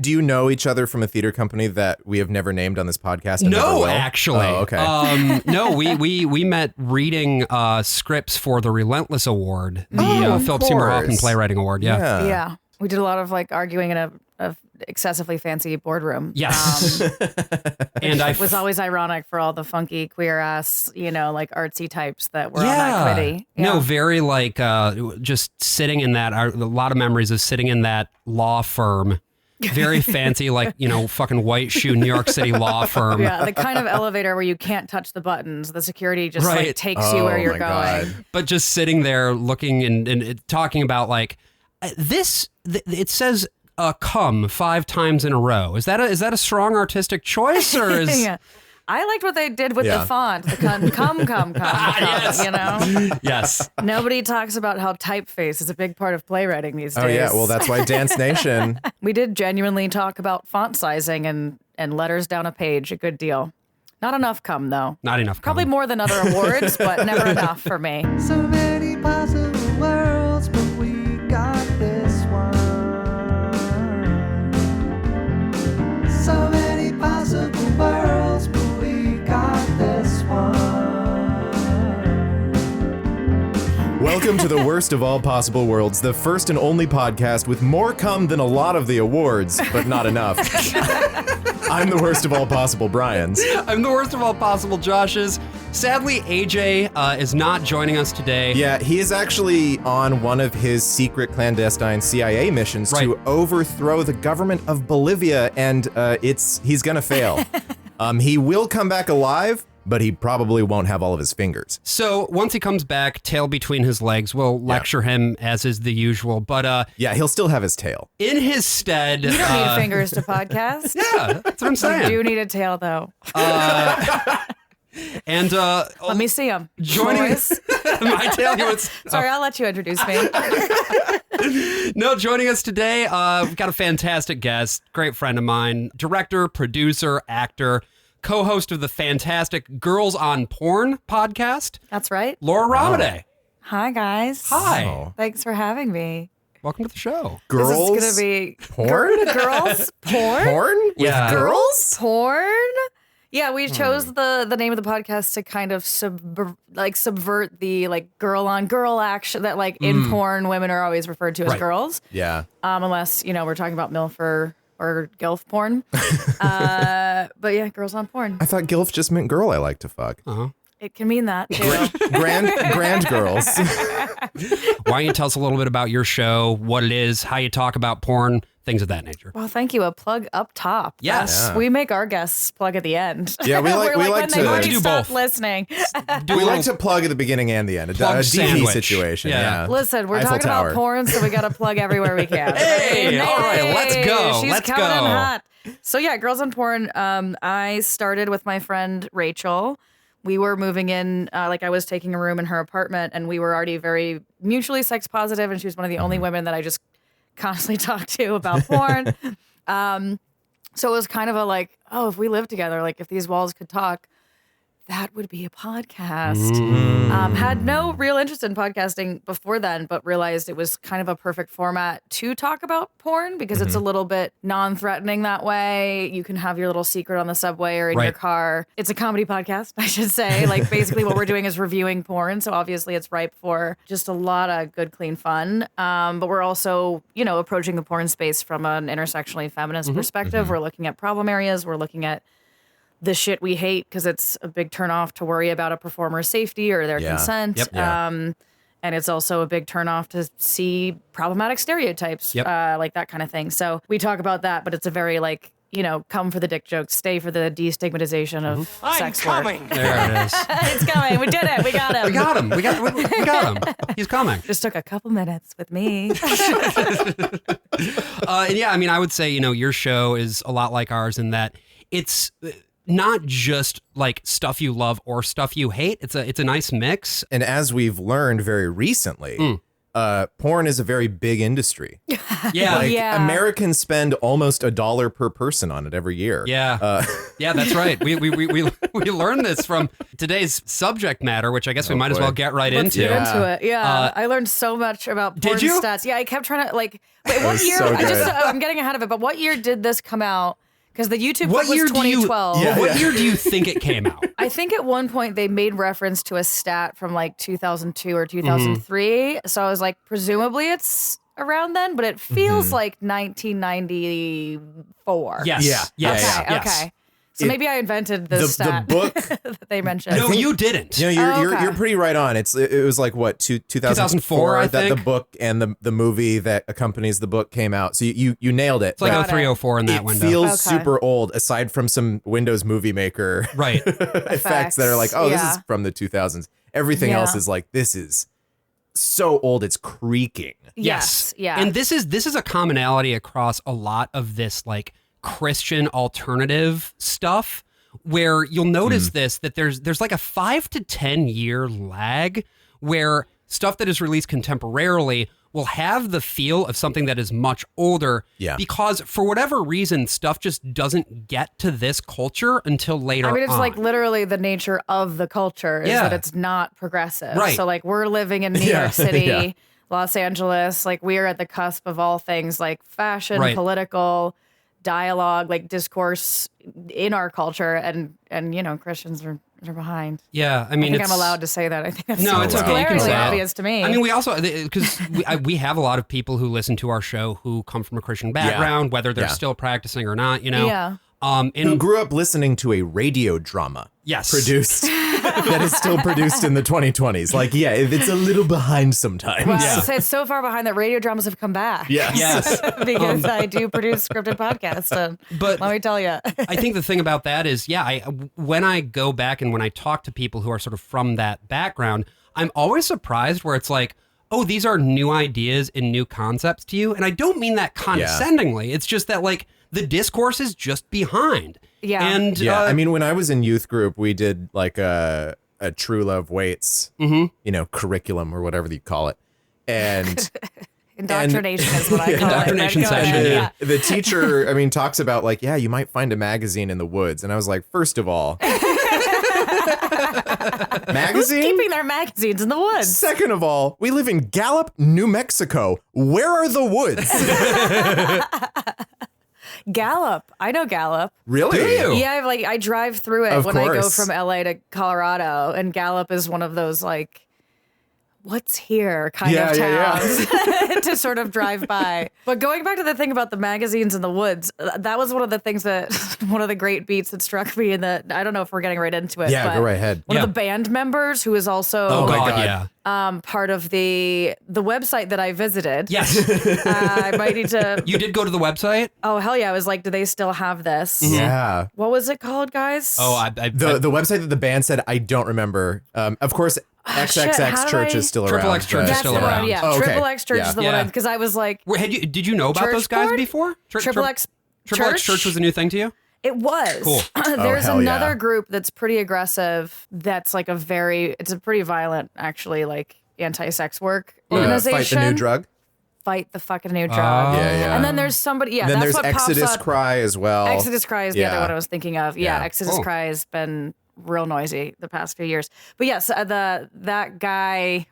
Do you know each other from a theater company that we have never named on this podcast? And never No, will? actually. Oh, okay. No, we met reading scripts for the Relentless Award, the Philip Seymour Hoffman Playwriting Award. Yeah. We did a lot of like arguing in a excessively fancy boardroom. Yes. And it was always ironic for all the funky queer ass, like artsy types that were on that committee. No, very like just sitting in that, a lot of memories of sitting in that law firm. Very fancy, like, fucking white shoe New York City law firm. Yeah, the kind of elevator where you can't touch the buttons. The security just like takes you where you're going. But just sitting there looking and talking about like this, it says come 5 times in a row. Is that a strong artistic choice or is... Yeah. I liked what they did with the font. The come, yes. Yes. Nobody talks about how typeface is a big part of playwriting these days. Oh, yeah. Well, that's why Dance Nation. We did genuinely talk about font sizing and letters down a page. A good deal. Not enough come, though. Not enough come. Probably more than other awards, but never enough for me. So many possible worlds, but we got this one. So many possible worlds, but we got this one. Welcome to the worst of all possible worlds, the first and only podcast with more cum than a lot of the awards, but not enough. I'm the worst of all possible Brians. I'm the worst of all possible Joshes. Sadly, AJ is not joining us today. Yeah, he is actually on one of his secret clandestine CIA missions to overthrow the government of Bolivia, and he's gonna fail. He will come back alive, but he probably won't have all of his fingers. So once he comes back, tail between his legs, we'll lecture him as is the usual. But yeah, he'll still have his tail. In his stead, you don't need fingers to podcast. Yeah, that's what I'm saying. You do need a tail, though. And let me see him. Joining us, my tail. Sorry, I'll let you introduce me. No, joining us today, we've got a fantastic guest, great friend of mine, director, producer, actor, co-host of the fantastic Girls on Porn podcast. That's right. Laura Ramadei. Hi, guys. Hi. Oh. Thanks for having me. Welcome to the show. Girls This is going to be... porn? Girls porn? Porn? Yeah. With girls? Porn? Yeah, we chose the name of the podcast to kind of subvert the like girl on girl action that like in porn women are always referred to as girls. Yeah. Unless, we're talking about MILF or GILF porn. But yeah, girls on porn. I thought GILF just meant girl I like to fuck. Uh-huh. It can mean that too. Grand girls. Why don't you tell us a little bit about your show, what it is, how you talk about porn, things of that nature. Well, thank you. A plug up top. Yes. Yeah. We make our guests plug at the end. Yeah, we like when to they've already do stopped both. listening. We like to plug at the beginning and the end. A Plug DP sandwich. situation. Yeah. Listen, we're Eiffel talking Tower. about porn, so we got to plug everywhere we can. Hey, all right, let's go. She's Let's coming in go. hot. So yeah, Girls on Porn. I started with my friend Rachel. We were moving in, I was taking a room in her apartment, and we were already very mutually sex positive, and she was one of the only women that I just constantly talked to about porn. So it was kind of a if we lived together, if these walls could talk, that would be a podcast. Had no real interest in podcasting before then, but realized it was kind of a perfect format to talk about porn because it's a little bit non-threatening that way. You can have your little secret on the subway or in your car. It's a comedy podcast, I should say. Basically what we're doing is reviewing porn. So obviously it's ripe for just a lot of good, clean fun. But we're also, approaching the porn space from an intersectionally feminist perspective. We're looking at problem areas. We're looking at the shit we hate because it's a big turnoff to worry about a performer's safety or their consent. Yep. And it's also a big turnoff to see problematic stereotypes, like that kind of thing. So we talk about that, but it's a very come for the dick jokes, stay for the destigmatization of sex work. There it is. It's coming. We did it. We got him. We got him. We got him. He's coming. Just took a couple minutes with me. And yeah, I would say, your show is a lot like ours in that it's not just stuff you love or stuff you hate. It's a nice mix. And as we've learned very recently, porn is a very big industry. Yeah. Like, Yeah. Americans spend almost $1 per person on it every year. Yeah. Yeah, that's right. We learned this from today's subject matter, which I guess we might as boy. well get right Let's into. get into it. Yeah, Uh, I learned so much about porn Did you? stats. Yeah, I kept trying to wait. What was year? so good. I'm getting ahead of it. But what year did this come out? Because the YouTube What clip year was do you? 2012. What year do you think it came out? I think at one point they made reference to a stat from like 2002 or 2003. So I was like, presumably it's around then, but it feels like 1994. Yes. Yeah. Yes. Okay. Yes. Okay. So maybe I invented this The stat book. that they mentioned. No, you didn't. You know, Oh, okay. you're pretty right on. It was like what 2004 I that the think. book and the movie that accompanies the book came out. So you nailed it. It's like Got it. 0304 in that it window. feels Okay. super old, aside from some Windows Movie Maker Right. effects that are like, oh, this Yeah. is from the 2000s. Everything Yeah. else is like, this is so old, it's creaking. Yes. Yeah. And this is a commonality across a lot of this like Christian alternative stuff, where you'll notice this, that there's like a 5 to 10 year lag where stuff that is released contemporarily will have the feel of something that is much older. Yeah. Because for whatever reason, stuff just doesn't get to this culture until later I mean, it's on. like literally the nature of the culture is Yeah. that it's not progressive. Right. So like we're living in New Yeah. York City, Yeah. Los Angeles, like we are at the cusp of all things like fashion, Right. political dialogue, like discourse in our culture, and Christians are behind. Yeah, I I mean, think it's, I'm allowed to say that. I think that's No, it's okay. You can glaringly say it. obvious to me. I mean, we also, because we have a lot of people who listen to our show who come from a Christian background, whether they're Yeah. still practicing or not, Yeah. Who And grew up listening to a radio drama yes, produced that is still produced in the 2020s. Like, yeah, it's a little behind sometimes. well, Yeah. it's so far behind that radio dramas have come back. Yes. yes. because I do produce scripted podcasts. And But let me tell you. I think the thing about that is, when I go back and when I talk to people who are sort of from that background, I'm always surprised where it's like, oh, these are new ideas and new concepts to you. And I don't mean that condescendingly. It's just that like the discourse is just behind. Yeah. And Yeah, I mean, when I was in youth group, we did like a True Love Waits, curriculum or whatever you call it. And Indoctrination is what I call Indoctrination it. But go ahead, session, yeah. the teacher, I mean, talks about like, yeah, you might find a magazine in the woods. And I was like, first of all, Who's magazine? keeping their magazines in the woods? Second of all, we live in Gallup, New Mexico. Where are the woods? Gallup. I know Gallup. Really? Do you? Yeah, I drive through it Of when I go course. from LA to Colorado, and Gallup is one of those like, what's here kind of Yeah, towns to sort of drive by. But going back to the thing about the magazines in the woods, that was one of the things that one of the great beats that struck me in the, I don't know if we're getting right into it. Yeah, but go right ahead. One Yeah. of the band members who is also oh my god, God. yeah. part of the website that I visited. Yes. I might need to. You did go to the website? Oh hell yeah! I was like, do they still have this? Yeah. What was it called, guys? Oh, The website that the band said, I don't remember. Of course, XXX shit, how do Church I- is still Triple around. X Church but- is That's still the one. around. Yeah, Oh, okay. Triple X Church Yeah. is the Yeah. one because I was like, did you know about Church those guys board? before? Triple X Triple X Church? Church was a new thing to you? It was. Cool. There's hell another yeah. group that's pretty aggressive. That's like it's a pretty violent, actually, like anti-sex work organization. Fight the New Drug. Fight the fucking new drug. Yeah, yeah. And then there's somebody. Yeah, And then that's there's what Exodus pops up. Cry as well. Exodus Cry is the other Yeah. one I was thinking of. Yeah, Yeah. Exodus Cool. Cry has been real noisy the past few years. But yes, that guy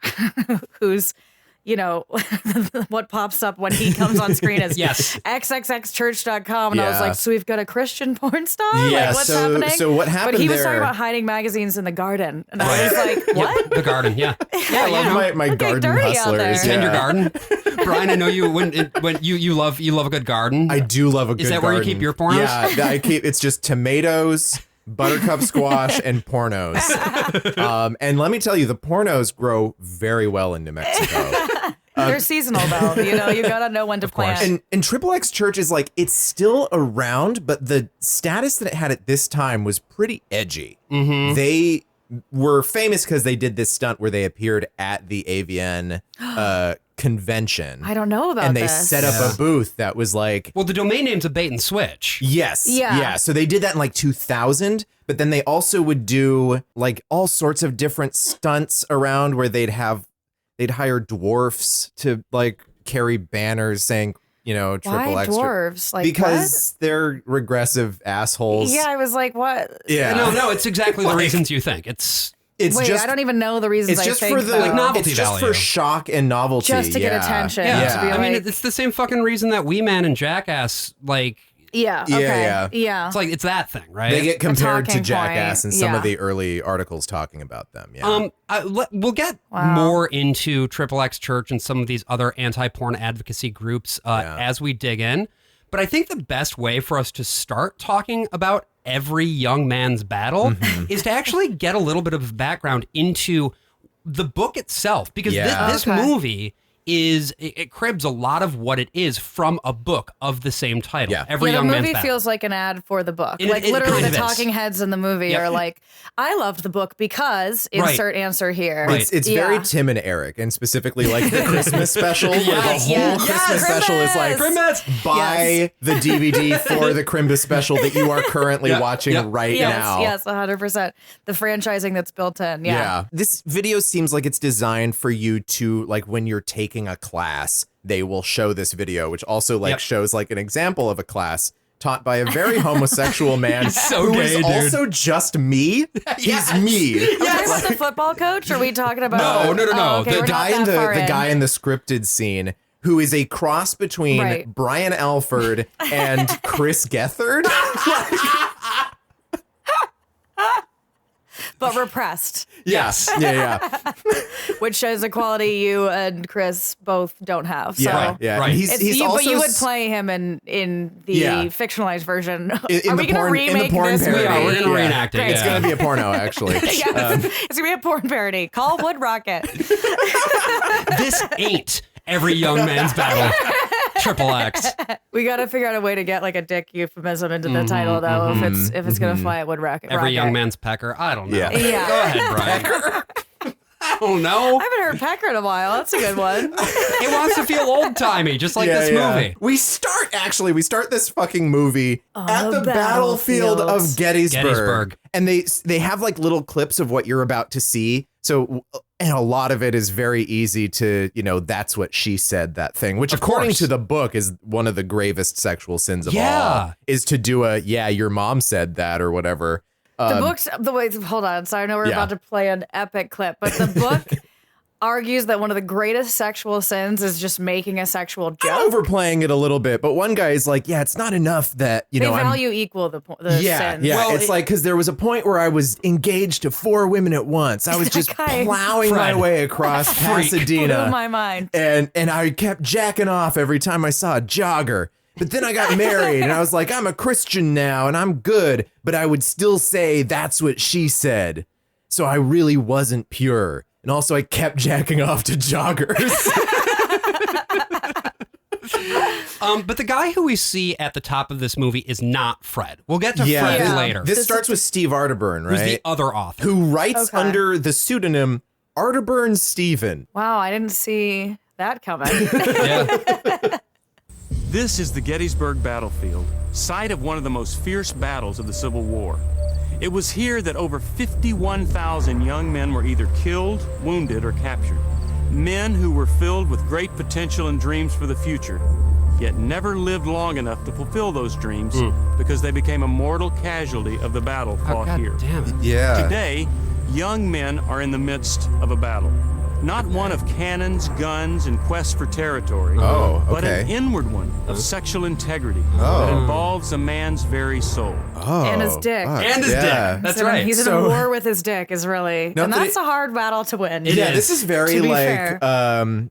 who's, what pops up when he comes on screen is Yes. xxxchurch.com. And I was Yeah. like, so we've got a Christian porn star? Yeah, Like, what's so- happening? so what happened But he was there- talking about hiding magazines in the garden. And I was like, what? The garden, yeah. I love my garden dirty out there. hustlers. Tend your yeah. garden. Brian, I know you when you love a good garden. I do love a good that where you garden. keep your pornos? Yeah, it's just tomatoes, buttercup squash, and pornos. And let me tell you, the pornos grow very well in New Mexico. They're seasonal, though. You got to know when to plant. And Triple X Church is like, it's still around, but the status that it had at this time was pretty edgy. Mm-hmm. They were famous because they did this stunt where they appeared at the AVN convention. I don't know about And they this. set up a booth that was like, Well, the domain name's a bait and switch. yes. Yeah. Yeah. So they did that in like 2000, but then they also would do like all sorts of different stunts around where they'd have they'd hire dwarfs to like carry banners saying, triple Why X. dwarves? Like, because they're regressive assholes. Yeah, I was like, what? Yeah. No, it's exactly the reasons you think. It's Wait, just, I don't even know the reasons it's I just think. for the Like novelty it's just value. for shock and novelty. Just to get attention. yeah. To be I mean, like- it's the same fucking reason that Wee Man and Jackass, like, Yeah, Yeah, okay. yeah. it's like it's that thing, right? They get compared to talking Jackass point. in some of Yeah. the early articles talking about them. Yeah. We'll get Wow. more into Triple X Church and some of these other anti-porn advocacy groups as we dig in. But I think the best way for us to start talking about every young man's battle is to actually get a little bit of background into the book itself, because this Okay. movie it cribs a lot of what it is from a book of the same title. Yeah. Every the young man's movie battle. feels like an ad for the book. It Like literally kind the of is. talking heads in the movie Yep. are like, I loved the book because insert answer here. Right. It's very Tim and Eric, and specifically like the Christmas special, where the whole yes. Christmas Yes. special is like, Crimbus! buy the DVD for the Crimbus special that you are currently watching right now. Yes, 100%. The franchising that's built in. Yeah. This video seems like it's designed for you to, like, when you're taking a class, they will show this video, which also like shows like an example of a class taught by a very homosexual man so who gay, is dude. also just me. He's me. Are we talking about the football coach? Or are we talking about No. Oh, okay, The we're guy not in that far the guy in the scripted scene who is a cross between Right. Brian Alford and Chris Gethard. but repressed, Yes. Yeah. which shows a quality you and Chris both don't have. So Yeah. Yeah. Right. And He's It's you, also but you would play him in the Yeah. fictionalized version. In Are the we going to porn- in the remake porn this parody. movie? Yeah, we're gonna reenact it. Great. It's Yeah. gonna be a porno, actually. Yeah, it's gonna be a porn parody. Call Wood Rocket. This ain't every young man's battle. Triple X. We got to figure out a way to get like a dick euphemism into the title, though. If it's gonna fly at Wood Rocket. Every young man's pecker. I don't know. Yeah. Yeah. Go ahead, Brian. I don't know. I haven't heard Pecker in a while. That's a good one. It wants to feel old timey, just like this movie. We start this fucking movie at the the battlefield of battlefield. Gettysburg. And they have like little clips of what you're about to see. So, and a lot of it is very easy to, that's what she said, that thing, which Of according course. to the book is one of the gravest sexual sins of Yeah. all, is to do your mom said that or whatever. The book's hold on. So I know we're Yeah. about to play an epic clip, but the book argues that one of the greatest sexual sins is just making a sexual joke. Overplaying it a little bit, but one guy is like, it's not enough that, They I'm value equal the sins. Yeah, Well, it's like, because there was a point where I was engaged to 4 women at once. I was That just guy- plowing my Fred. way across Blew Pasadena, my mind. and I kept jacking off every time I saw a jogger. But then I got married, and I was like, I'm a Christian now, and I'm good. But I would still say that's what she said. So I really wasn't pure. And also, I kept jacking off to joggers. But the guy who we see at the top of this movie is not Fred. We'll get to Fred Yeah. later. This starts with Steve Arterburn, who's the right? other author. Who writes Okay. under the pseudonym Arterburn Stephen. Wow, I didn't see that coming. Yeah. This is the Gettysburg battlefield, site of one of the most fierce battles of the Civil War. It was here that over 51,000 young men were either killed, wounded, or captured. Men who were filled with great potential and dreams for the future, yet never lived long enough to fulfill those dreams because they became a mortal casualty of the battle fought God here. damn it. Yeah. Today, young men are in the midst of a battle. Not one of cannons, guns, and quest for territory, Oh, but an okay. inward one of sexual integrity Oh. that involves a man's very soul. Oh, And his dick. fuck. And his Yeah. dick. That's So right. He's in So- a war with his dick is really, Not and that that's it- a hard battle to win. It Yeah, is. this is very To be like fair.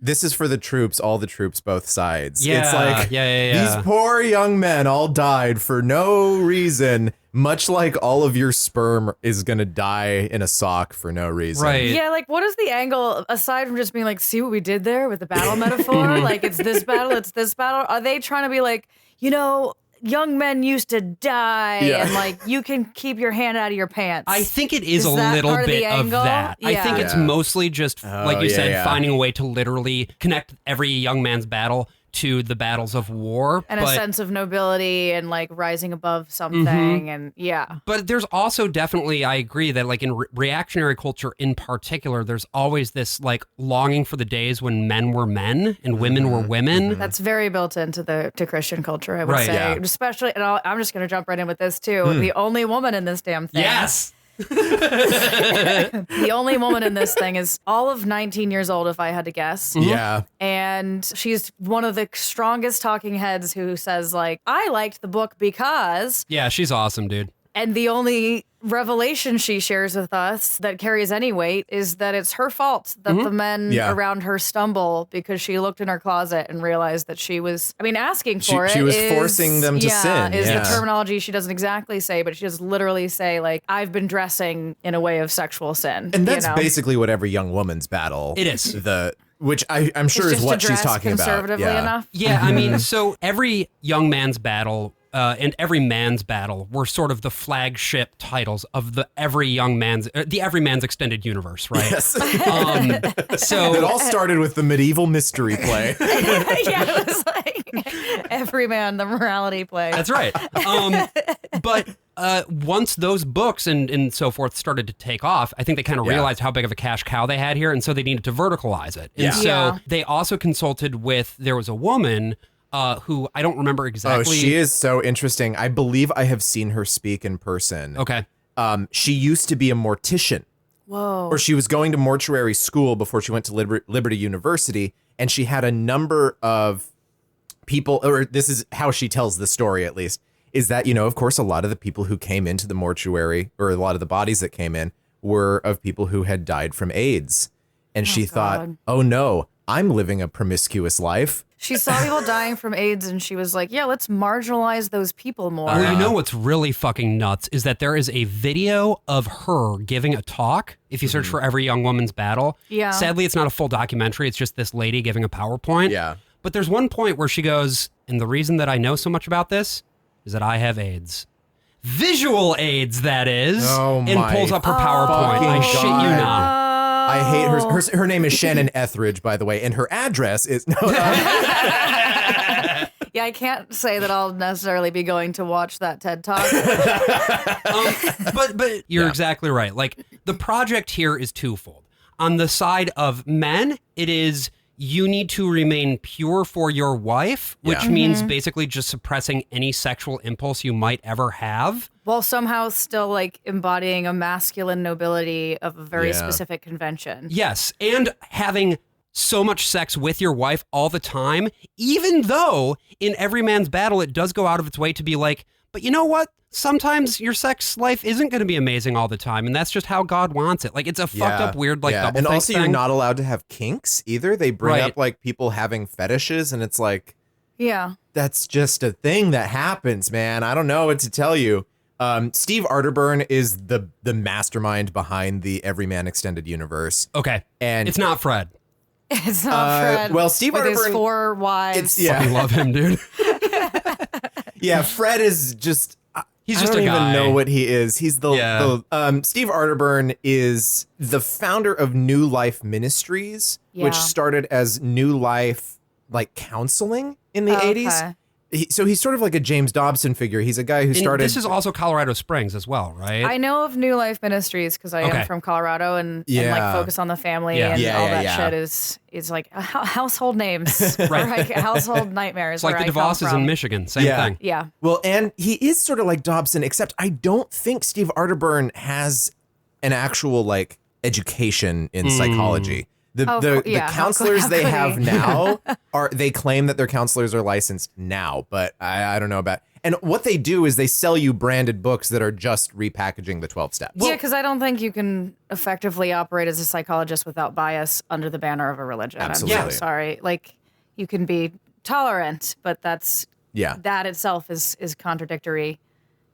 this is for the troops, all the troops, both sides. Yeah, It's like yeah. these poor young men all died for no reason, much like all of your sperm is gonna die in a sock for no reason. Right. Yeah, like what is the angle aside from just being like, see what we did there with the battle metaphor? Like it's this battle, it's this battle. Are they trying to be like, young men used to die Yeah. and like you can keep your hand out of your pants? I think it is Is a that little part of the bit of angle? that. I think Yeah. it's Yeah. mostly just, like you yeah, said, yeah. finding a way to literally connect every young man's battle to the battles of war. And a sense of nobility and like rising above something. And yeah. But there's also definitely, I agree that like in reactionary culture in particular, there's always this like longing for the days when men were men and women were women. That's very built into to Christian culture, I would Right, say. yeah. Especially, and I'm just going to jump right in with this too. The only woman in this damn thing. Yes. The only woman in this thing is all of 19 years old, if I had to guess. Yeah. And she's one of the strongest talking heads who says, like, I liked the book because. Yeah, she's awesome, dude. And the only revelation she shares with us that carries any weight is that it's her fault that the men Yeah. around her stumble because she looked in her closet and realized that she was, asking for it. She was forcing them to sin. Is Yeah. the terminology she doesn't exactly say, but she does literally say, like, I've been dressing in a way of sexual sin. And that's you know? basically what every young woman's battle. It is. Which I'm sure It's is just what she's addressed talking about. conservatively Yeah. enough. Yeah, I mean, so every young man's battle and every man's battle were sort of the flagship titles of the every man's extended universe, right? Yes. So It all started with the medieval mystery play. Yeah, it was like every man, the morality play. that's right. But once those books and so forth started to take off, I think they kind of Yeah. realized how big of a cash cow they had here, and so they needed to verticalize it. And Yeah. so Yeah. they also consulted with, there was a woman who I don't remember exactly. Oh, she is so interesting. I believe I have seen her speak in person. Okay. She used to be a mortician, Whoa. or she was going to mortuary school before she went to Liberty University, and she had a number of people, or this is how she tells the story at least, is that, of course, a lot of the people who came into the mortuary, or a lot of the bodies that came in, were of people who had died from AIDS. And she thought, God. oh no, I'm living a promiscuous life. She saw people dying from AIDS and she was like, yeah, let's marginalize those people more. Well, you know what's really fucking nuts is that there is a video of her giving a talk. If you search for Every Young Woman's Battle. Yeah. Sadly, it's not a full documentary. It's just this lady giving a PowerPoint. Yeah. But there's one point where she goes, and the reason that I know so much about this is that I have AIDS. Visual AIDS, that is. Oh and my pulls up her PowerPoint. I fucking shit you God. not. I hate her. Her name is Shannon Etheridge, by the way, and her address is Yeah, I can't say that I'll necessarily be going to watch that TED Talk. But you're exactly right. Like, the project here is twofold. On the side of men, it is you need to remain pure for your wife, which Yeah. means basically just suppressing any sexual impulse you might ever have. While somehow still like embodying a masculine nobility of a very Yeah. specific convention. Yes, and having so much sex with your wife all the time, even though in Every Man's Battle it does go out of its way to be like, but you know what? Sometimes your sex life isn't going to be amazing all the time, and that's just how God wants it. Like, it's a fucked up, weird, like, double And think also, thing. you're not allowed to have kinks either. They bring Right. up like people having fetishes, and it's like, Yeah. that's just a thing that happens, man. I don't know what to tell you. Steve Arterburn is the mastermind behind the Everyman Extended Universe. Okay, And it's not Fred. It's not Fred. well, Steve with his Arterburn- 4 wives. I love him, dude. Yeah, Fred is just. He's I just don't a even guy. know what he is. He's the Steve Arterburn is the founder of New Life Ministries, which Yeah. started as New Life like counseling in the 80s. Okay. So he's sort of like a James Dobson figure. He's a guy who And started. this is also Colorado Springs as well, right? I know of New Life Ministries because I Okay. am from Colorado and Yeah. like focus on the family Yeah. and Yeah, all yeah, that yeah. shit is like household names, or like household nightmares. It's like where the I come DeVosses from. in Michigan. Same Yeah. thing. Yeah. Well, and he is sort of like Dobson, except I don't think Steve Arterburn has an actual like education in psychology. The yeah, how counselors could they he? have now they claim that their counselors are licensed now, but I don't know about. And what they do is they sell you branded books that are just repackaging the 12 steps. Yeah, because I don't think you can effectively operate as a psychologist without bias under the banner of a religion. Absolutely. I'm so sorry. Like, you can be tolerant, but that itself is contradictory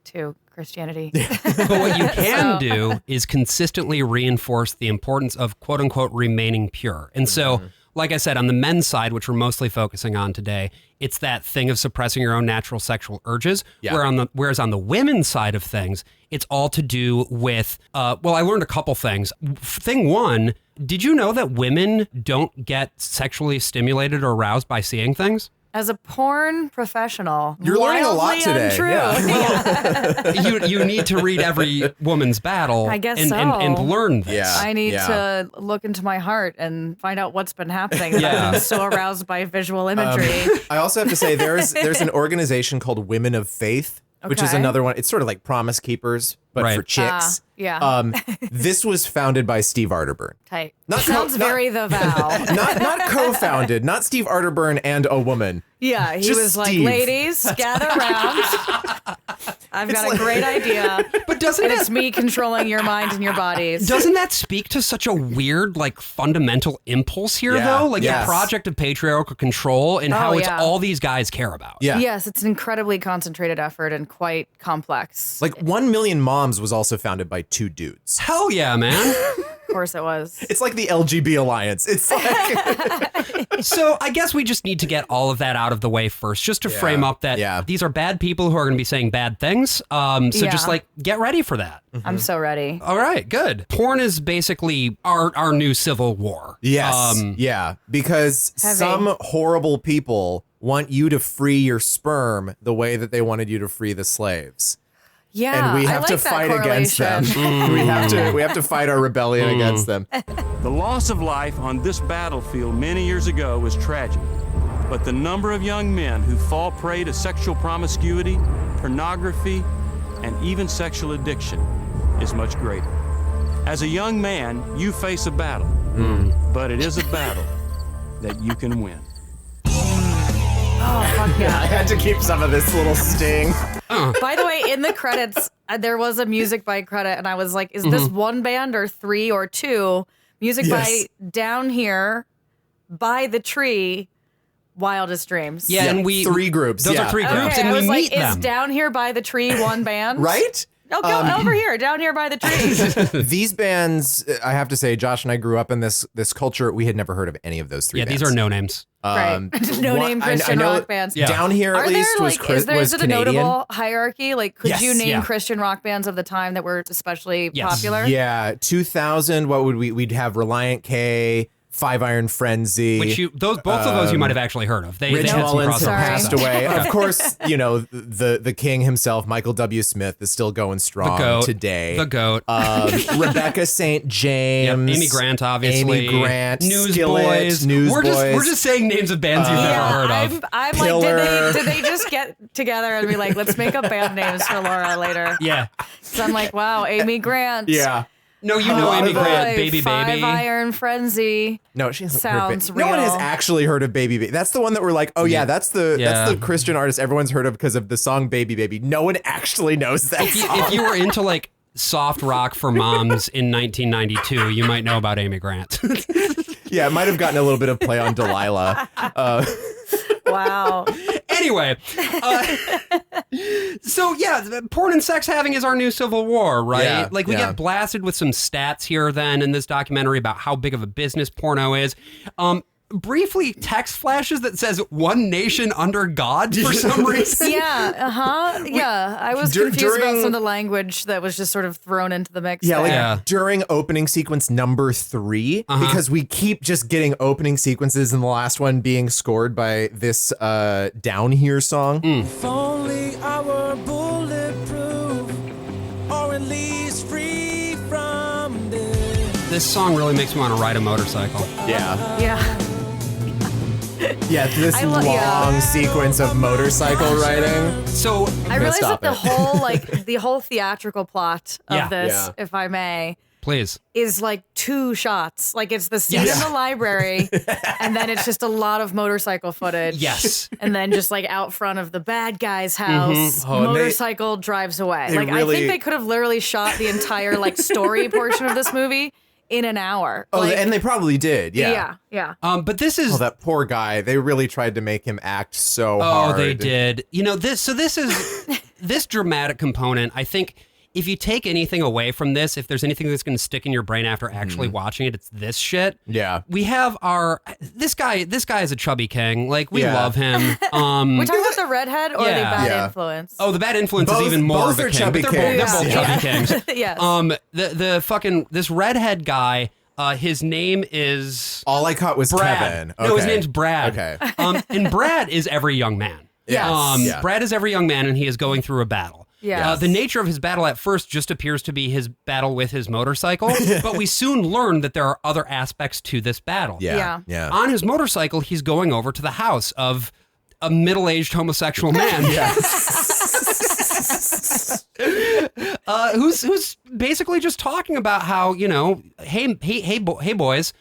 to Christianity. But what you can do is consistently reinforce the importance of quote unquote remaining pure. And so, like I said, on the men's side, which we're mostly focusing on today, it's that thing of suppressing your own natural sexual urges. Yeah. Whereas on the women's side of things, it's all to do with, I learned a couple things. Thing one, did you know that women don't get sexually stimulated or aroused by seeing things? As a porn professional, You're learning a lot wildly today. untrue. Yeah. You need to read every woman's battle I guess and, so. and learn this. Yeah. I need to look into my heart and find out what's been happening. Yeah. I've been so aroused by visual imagery. I also have to say there's an organization called Women of Faith, which is Okay. another one. It's sort of like Promise Keepers, but Right. for chicks. Yeah. This was founded by Steve Arterburn. Tight. Not- Sounds not- very The Vow. Not co-founded, not Steve Arterburn and a woman. Yeah, he Just was like, Steve. ladies, gather around. I've got a great idea. But doesn't And that it's me controlling your mind and your bodies. Doesn't that speak to such a weird, like, fundamental impulse here, Yeah, though? Like yes. the project of patriarchal control and how it's yeah. all these guys care about. Yeah. Yes, it's an incredibly concentrated effort and quite complex. Like 1 Million Moms was also founded by 2 dudes. Hell yeah, man. Of course it was. It's like the LGB Alliance. It's like So I guess we just need to get all of that out of the way first, just to frame up that these are bad people who are going to be saying bad things. So just like get ready for that. I'm so ready. All right, good. Porn is basically our new civil war. yes, yeah, because Heavy. some horrible people want you to free your sperm the way that they wanted you to free the slaves. Yeah, And we I have like to that fight against them. correlation. we have to fight our rebellion against them. The loss of life on this battlefield many years ago was tragic, but the number of young men who fall prey to sexual promiscuity, pornography, and even sexual addiction is much greater. As a young man, you face a battle, but it is a battle that you can win. Oh, fuck yeah. I had to keep some of this little sting. By the way, in the credits, there was a music by credit, and I was like, is this one band or 3 or 2? Music Yes. by Down Here, By the Tree, Wildest Dreams. Yeah, and we 3 groups. Those yeah. are 3 groups, Okay, and I we was meet like, is them. Down Here by the Tree one band? Right? Oh, go over here, Down Here by the Tree. These bands, I have to say, Josh and I grew up in this culture. We had never heard of any of those 3 Yeah, bands. these are no names. Right. No-name Christian rock bands. Yeah. Down Here, at Are there least, like, was is it a Canadian. notable hierarchy? Like, could Yes, you name yeah. Christian rock bands of the time that were especially Yes. popular? Yeah, 2000. What would we'd have Reliant K, Five Iron Frenzy. Which both of those you might have actually heard of. They Rich had some Mullins had crossover passed stuff. away. Of course, you know, the king himself, Michael W. Smith, is still going strong The goat. today. The goat. Rebecca St. Yep, James. Amy Grant, obviously. Amy Grant. Newsboys. Newsboys. We're just saying names of bands you've never heard of. I'm Pillar. like, did they just get together and be like, let's make up band names for Laura later? Yeah. So I'm like, wow, Amy Grant. Yeah. No, you know Oh, Amy boy, Grant, Baby Five Baby. Iron Frenzy. No, she hasn't Sounds heard. No one has real. actually heard of Baby Baby. That's the one that we're like, oh yeah, that's the Yeah. Christian artist everyone's heard of because of the song Baby Baby. No one actually knows that song. If you were into like soft rock for moms in 1992, you might know about Amy Grant. Yeah, it might have gotten a little bit of play on Delilah. Wow. Anyway, so yeah, porn and sex having is our new civil war, right? Yeah, Like we yeah. get blasted with some stats here then in this documentary about how big of a business porno is. Briefly, text flashes that says "One Nation Under God" for some reason. Yeah, yeah. I was confused about during- some of the language that was just sort of thrown into the mix. Yeah, like there. Yeah. during opening sequence number 3, because we keep just getting opening sequences, and the last one being scored by this Down Here song. If only I were bulletproof, or at least free from this. This song really makes me want to ride a motorcycle. Yeah, Yeah. yeah, this I long yeah. sequence of motorcycle riding. So I realized stop that it. the whole theatrical plot of Yeah. this, Yeah. if I may, please, is like 2 shots. Like it's the scene Yes. in the library, and then it's just a lot of motorcycle footage. yes. And then just like out front of the bad guy's house, Oh, and they- motorcycle drives away. they Like I really- think they could have literally shot the entire like story portion of this movie in an hour. Oh, Like, and they probably did. Yeah. yeah. But this is Oh, that poor guy. They really tried to make him act so Oh, hard. they did. You know, this is this dramatic component. I think if you take anything away from this, if there's anything that's going to stick in your brain after actually watching it, it's this shit. Yeah. We have this guy is a chubby king. Like we Yeah. love him. We talking about the redhead or the Yeah. bad Yeah. influence? Oh, the bad influence is Both- even more both of a are king. chubby But they're both kings. chubby Yeah. kings. Yes. The fucking this redhead guy. His name is All I caught was Brad. Kevin. No, his Okay. name's Brad. Okay. And Brad is every young man. Yes. Yeah. Brad is every young man, and he is going through a battle. Yes. The nature of his battle at first just appears to be his battle with his motorcycle, but we soon learn that there are other aspects to this battle. Yeah. On his motorcycle, he's going over to the house of a middle-aged homosexual man. Who's basically just talking about how, hey boys,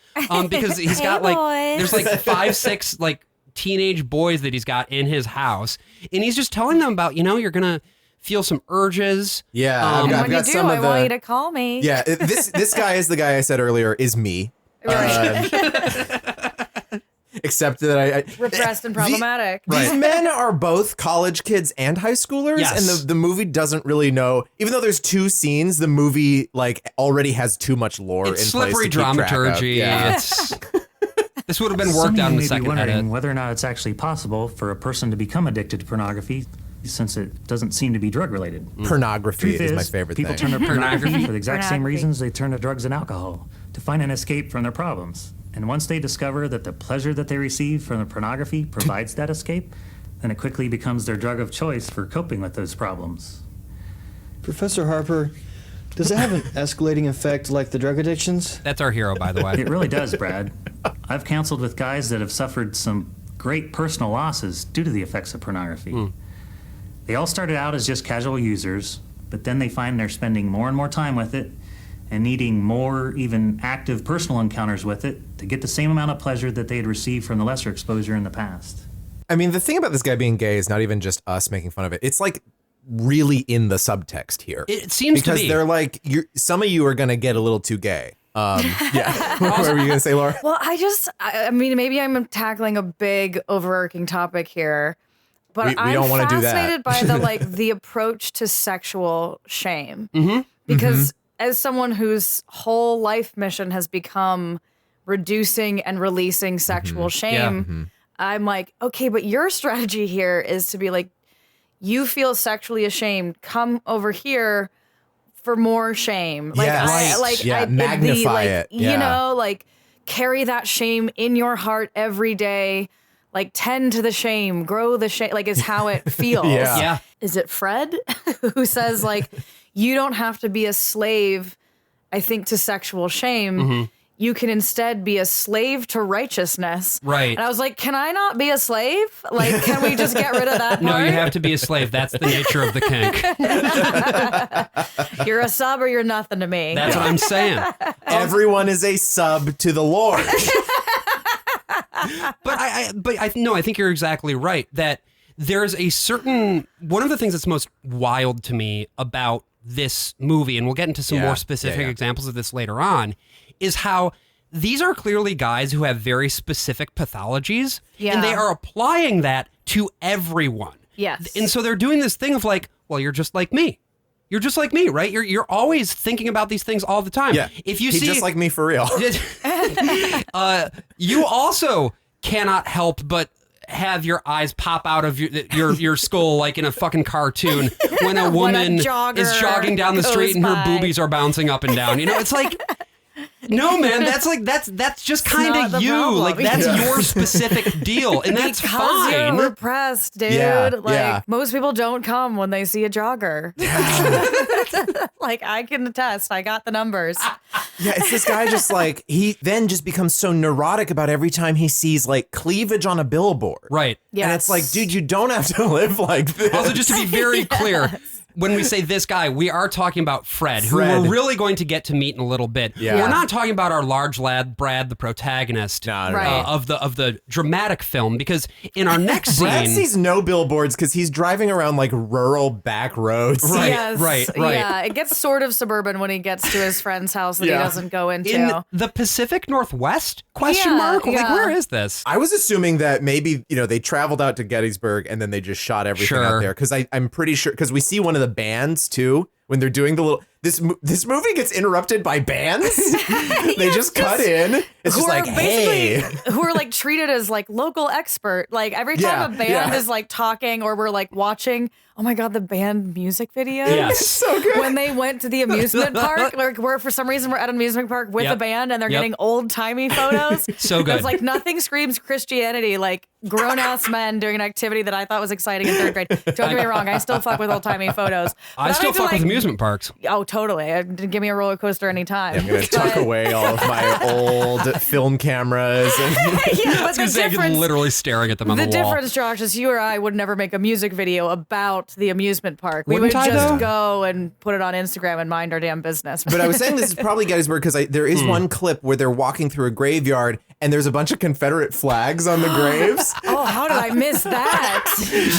because he's got there's 5, 6 teenage boys that he's got in his house, and he's just telling them about, you're gonna feel some urges. Yeah, I've when got you some do, of I the. want you to call me. Yeah, this guy is the guy I said earlier is me. Except that I Repressed and problematic. These men are both college kids and high schoolers, Yes. and the movie doesn't really know. Even though there's 2 scenes, the movie already has too much lore It's in slippery place to keep track of. dramaturgy. Yeah. This would have been Some worked of out in you the may second be wondering edit. whether or not it's actually possible for a person to become addicted to pornography, since it doesn't seem to be drug-related. Pornography Truth is my favorite people thing. turn to pornography for the exact same Pornography. reasons they turn to drugs and alcohol, to find an escape from their problems. And once they discover that the pleasure that they receive from the pornography provides that escape, then it quickly becomes their drug of choice for coping with those problems. Professor Harper, does it have an escalating effect like the drug addictions? That's our hero, by the way. It really does, Brad. I've counseled with guys that have suffered some great personal losses due to the effects of pornography. They all started out as just casual users, but then they find they're spending more and more time with it and needing more, even active personal encounters with it to get the same amount of pleasure that they had received from the lesser exposure in the past. I mean, the thing about this guy being gay is not even just us making fun of it. It's really in the subtext here. It seems to because be. they're some of you are gonna get a little too gay. Yeah. What were you gonna say, Laura? Well, I mean, maybe I'm tackling a big overarching topic here, but We I'm don't wanna do that. fascinated by the approach to sexual shame. Because as someone whose whole life mission has become reducing and releasing sexual shame, I'm like, okay, but your strategy here is to be like, you feel sexually ashamed, come over here for more shame. Magnify it. Carry that shame in your heart every day. Tend to the shame, grow the shame, is how it feels. Yeah. Is it Fred who says, you don't have to be a slave, I think, to sexual shame. You can instead be a slave to righteousness. Right. And I was like, can I not be a slave? Can we just get rid of that part? No, you have to be a slave. That's the nature of the kink. You're a sub or you're nothing to me. That's what I'm saying. Everyone is a sub to the Lord. But I think you're exactly right that there's a certain one of the things that's most wild to me about this movie, and we'll get into some more specific examples of this later on, is how these are clearly guys who have very specific pathologies, and they are applying that to everyone. Yes. And so they're doing this thing of well, you're just like me. You're just like me, right? You're always thinking about these things all the time. Yeah. If you He's see just like me for real. you also cannot help but have your eyes pop out of your skull like in a fucking cartoon when a woman is jogging down the street and her boobies are bouncing up and down. It's no, man, that's just kind of you. problem. That's your specific deal, and that's because fine. you're repressed, dude. Yeah. Most people don't come when they see a jogger. I can attest. I got the numbers. Yeah, it's this guy he then just becomes so neurotic about every time he sees cleavage on a billboard. Right. Yes. And it's dude, you don't have to live like this. Also, just to be very clear, when we say this guy, we are talking about Fred, who we're really going to get to meet in a little bit. Yeah. We're not talking about our large lad, Brad, the protagonist Right. of the dramatic film, because in our next Brad scene... sees no billboards because he's driving around rural back roads. Right, Yes. right. Yeah, it gets sort of suburban when he gets to his friend's house that he doesn't go into. In the Pacific Northwest? Question mark? Where is this? I was assuming that maybe, they traveled out to Gettysburg and then they just shot everything out there. Because I'm pretty sure, because we see one of the bands too, when they're doing the little, this movie gets interrupted by bands. They just cut in It's just like, hey. who are like treated as like local expert. Like every time a band is like talking or we're like watching, oh my God, the band music video. Yes. So good. When they went to the amusement park, like we're for some reason we're at an amusement park with a band and they're getting old timey photos. So good. It's like nothing screams Christianity like grown ass men doing an activity that I thought was exciting in third grade. Don't get me wrong, I still fuck with old timey photos. I still fuck with amusement parks. Oh, totally. Give me a roller coaster anytime. I'm gonna tuck away all of my old film cameras. And Yeah, but the difference, literally staring at them on the the wall. difference, Josh, is you or I would never make a music video about the amusement park. We Wouldn't would I, just though? go and put it on Instagram and mind our damn business. But I was saying this is probably Gettysburg because there is one clip where they're walking through a graveyard and there's a bunch of Confederate flags on the graves. Oh, how did I miss that?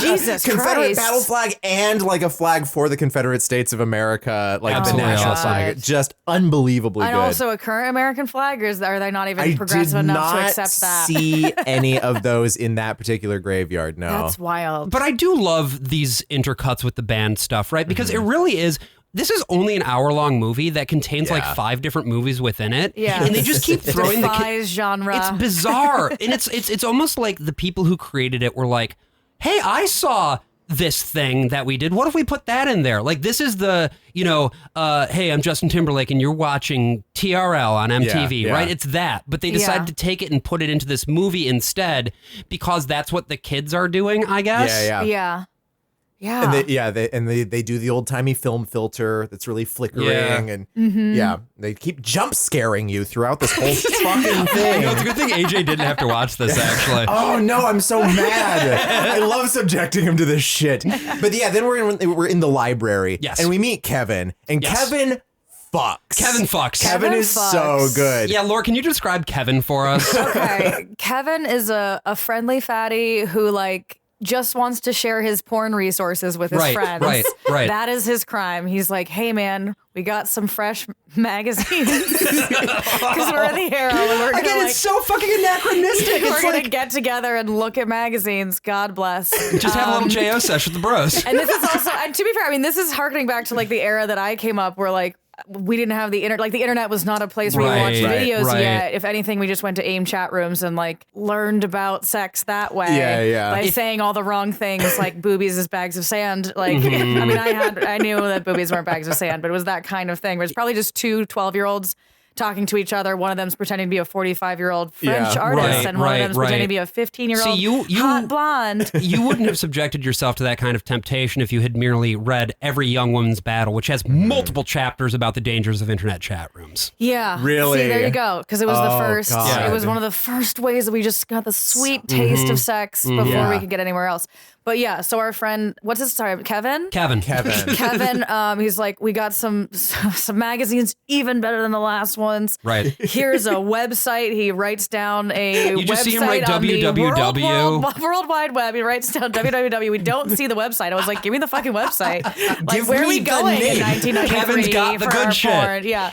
Jesus Confederate Christ. battle flag and like a flag for the Confederate States of America, like Absolutely the national awesome. flag. Just unbelievably And good. also a current American flag, or are they not even I progressive did enough not to accept that? see any of those in that particular graveyard. No. That's wild. But I do love these intercuts with the band stuff, right? Because it really is. This is only an hour-long movie that contains like 5 different movies within it. Yeah. And they just keep throwing the Defies genre. It's bizarre. And it's almost like the people who created it were like, hey, I saw this thing that we did. What if we put that in there? Like, this is the, hey, I'm Justin Timberlake and you're watching TRL on MTV, Yeah. right? It's that. But they decided Yeah. to take it and put it into this movie instead because that's what the kids are doing, I guess. Yeah. Yeah. Yeah. And they do the old timey film filter that's really flickering and they keep jump scaring you throughout this whole fucking thing. It's a good thing AJ didn't have to watch this, actually. Oh no, I'm so mad. I love subjecting him to this shit. But yeah, then we're in the library. Yes. And we meet Kevin. And Yes. Kevin fucks. Kevin fucks. Kevin is so fucks. good. Yeah, Laura, can you describe Kevin for us? Okay. Kevin is a friendly fatty who like just wants to share his porn resources with his friends. Right. That is his crime. He's like, hey man, we got some fresh magazines because we're in the era and we're gonna Again, it's so fucking anachronistic. we're It's gonna like, get together and look at magazines. God bless. just have a little JO sesh with the bros. And this is also, and to be fair, I mean, this is harkening back to like the era that I came up where like we didn't have the internet. Like the internet was not a place where you watched videos yet. If anything, we just went to AIM chat rooms and like learned about sex that way. By saying all the wrong things like boobies is bags of sand. Like, I mean, I knew that boobies weren't bags of sand, but it was that kind of thing. But it's probably just 2 12-year-olds talking to each other. One of them's pretending to be a 45-year-old French artist, and one of them's pretending to be a 15-year-old hot blonde. You wouldn't have subjected yourself to that kind of temptation if you had merely read Every Young Woman's Battle, which has multiple chapters about the dangers of internet chat rooms. Yeah. Really? See, there you go. Because it was the first. God. It was one of the first ways that we just got the sweet taste of sex before we could get anywhere else. But yeah, so our friend, what's his name? Kevin. Kevin. He's like, we got some magazines even better than the last ones. Right. Here's a website. He writes down a You just website see him write on the www. World Wide Web. He writes down www. We don't see the website. I was like, give me the fucking website. Like, Give where are me we the going in name. 1993 Kevin's got the for good our shit. porn? Yeah.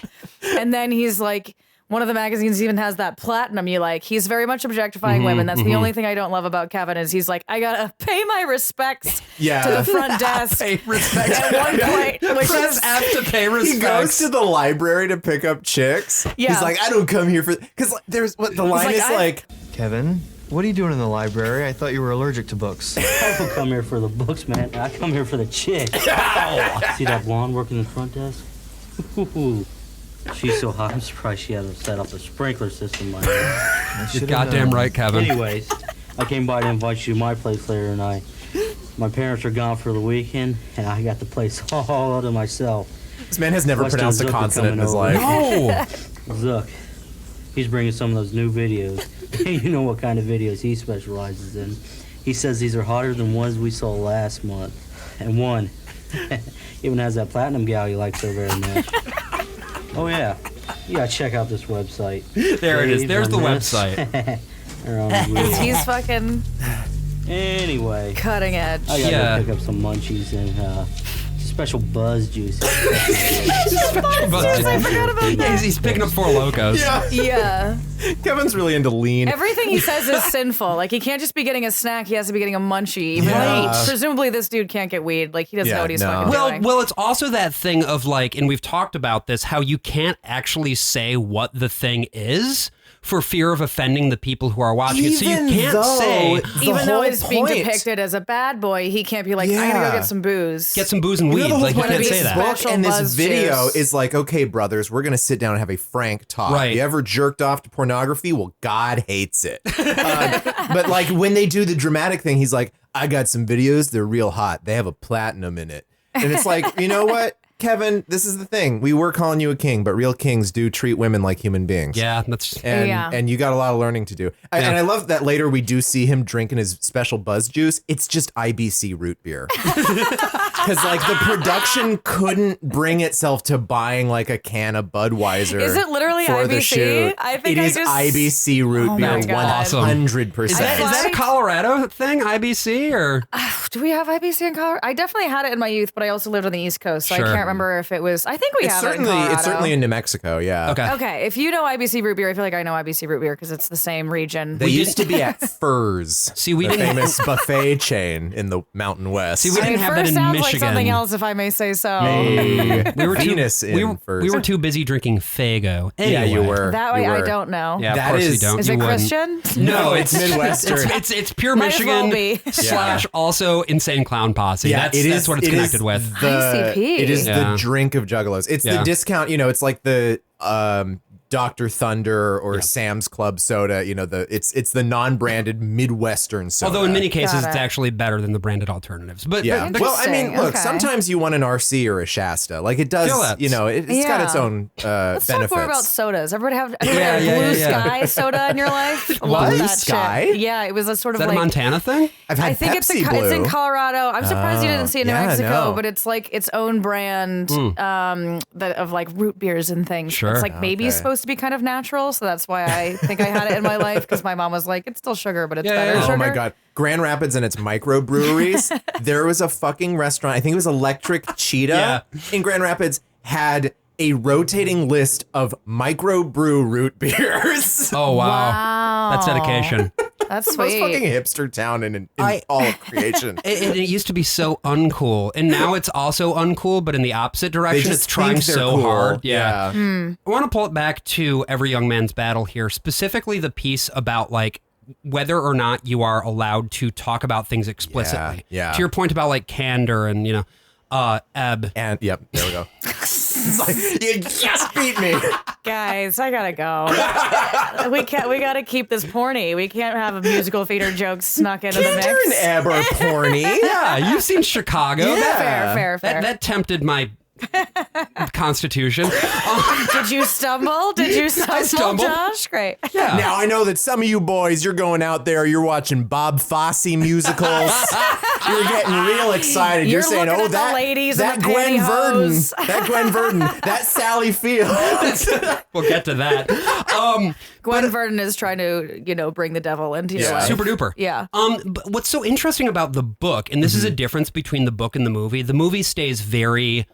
And then he's like, one of the magazines even has that platinum you like. He's very much objectifying women. That's the only thing I don't love about Kevin is he's like, I gotta pay my respects to the front desk. Pay respects. At one point, which Press is F to pay He goes respects. to the library to pick up chicks. Yeah. He's like, I don't come here for because there's what the line like, is like. Kevin, what are you doing in the library? I thought you were allergic to books. I don't come here for the books, man. I come here for the chick. See that blonde working the front desk? Ooh, she's so hot, I'm surprised she hasn't set up a sprinkler system by now. You're goddamn right, Kevin. Anyways, I came by to invite you to my place later tonight. My parents are gone for the weekend, and I got the place all to myself. This man has never Western pronounced a Zucker consonant in his coming life. No. Zuck, he's bringing some of those new videos. You know what kind of videos he specializes in. He says these are hotter than ones we saw last month. And one even has that platinum gal you like so very much. Oh yeah, you gotta check out this website. There it is. Dave There's the on this. website. They're on the wheel. he's fucking Anyway, cutting edge. I gotta Yeah. go pick up some munchies and special buzz juice. I forgot about that. He's picking up 4 Locos. Yeah. Kevin's really into lean. Everything he says is sinful. Like, he can't just be getting a snack, he has to be getting a munchie. Even though presumably this dude can't get weed. Like, he doesn't know what he's fucking doing. Well, it's also that thing of like, and we've talked about this, how you can't actually say what the thing is for fear of offending the people who are watching it. So you can't say, even though it's being depicted as a bad boy, he can't be like, I gotta go get some booze. Get some booze and weed. Like, you can't say that. Book and this video is like, okay, brothers, we're gonna sit down and have a frank talk. Right. You ever jerked off to pornography? Well, God hates it. But like when they do the dramatic thing, he's like, I got some videos. They're real hot. They have a platinum in it. And it's like, you know what, Kevin, this is the thing. We were calling you a king, but real kings do treat women like human beings. Yeah, that's and you got a lot of learning to do. And I love that later we do see him drinking his special buzz juice. It's just IBC root beer. Because like the production couldn't bring itself to buying like a can of Budweiser. Is it literally for IBC? The shoot. I think it is IBC root beer, 100%. Is that a Colorado thing, IBC, or? Do we have IBC in Colorado? I definitely had it in my youth, but I also lived on the East Coast, so I can't remember if it was. I think we have it in Colorado. It's certainly in New Mexico, yeah. Okay. If you know IBC root beer, I feel like I know IBC root beer because it's the same region. They used to be at Furs. See, we the didn't famous buffet chain in the Mountain West. See, we didn't have that in sounds Michigan. Like something else, if I may say so. We were Venus in Furs. We were too busy drinking Faygo. Anyway. Yeah, you were. That way, you were. I don't know. Yeah, of course you don't. Is you it wouldn't. Christian? No, it's Midwestern. It's pure Might as well Michigan be. / also Insane Clown Posse. Yeah, that's what it's connected with. ICP. It is Yeah. the drink of juggalos. It's the discount, it's like the Dr. Thunder or Sam's Club soda, it's the non-branded Midwestern soda. Although in many cases Got it's it. actually better than the branded alternatives. But yeah. Well, I mean, look, Okay. sometimes you want an RC or a Shasta. Like it does, it's got its own Let's benefits. talk more about sodas. Everybody have Blue Sky soda in your life? Love Blue that Sky? That Yeah, it was a sort is of that like a Montana thing? I've had I think Pepsi it's Blue. in Colorado. I'm surprised you didn't see it in New yeah, Mexico, no. but it's like its own brand that of like root beers and things. Sure. It's like maybe it's supposed to be kind of natural, so that's why I think I had it in my life because my mom was like, it's still sugar, but it's better sugar. Oh my God. Grand Rapids and its microbreweries. There was a fucking restaurant, I think it was Electric Cheetah in Grand Rapids, had a rotating list of microbrew root beers. Oh, wow. Wow. That's dedication. That's the most sweet. fucking hipster town in all of creation. It used to be so uncool, and now it's also uncool, but in the opposite direction. just It's trying think they're so cool. hard. Yeah. I want to pull it back to Every Young Man's Battle here, specifically the piece about like whether or not you are allowed to talk about things explicitly. Yeah. To your point about like candor and ebb. And yep, there we go. It's like, you just beat me. Guys, I gotta go. We gotta keep this porny. We can't have a musical theater joke snuck into the mix. You're an ebb or porny. Yeah, you've seen Chicago. Yeah. Fair. That tempted my constitution. Did you stumble? I stumbled. Josh? Great. Yeah. Now I know that some of you boys, you're going out there, you're watching Bob Fosse musicals. You're getting real excited. You're saying, looking "Oh, at the that ladies that in the Gwen Verdon, pantyhose." that Gwen Verdon, that Sally Fields." We'll get to that. Gwen Verdon is trying to, bring the devil into your life. Super duper. Yeah. But what's so interesting about the book, and this is a difference between the book and the movie stays very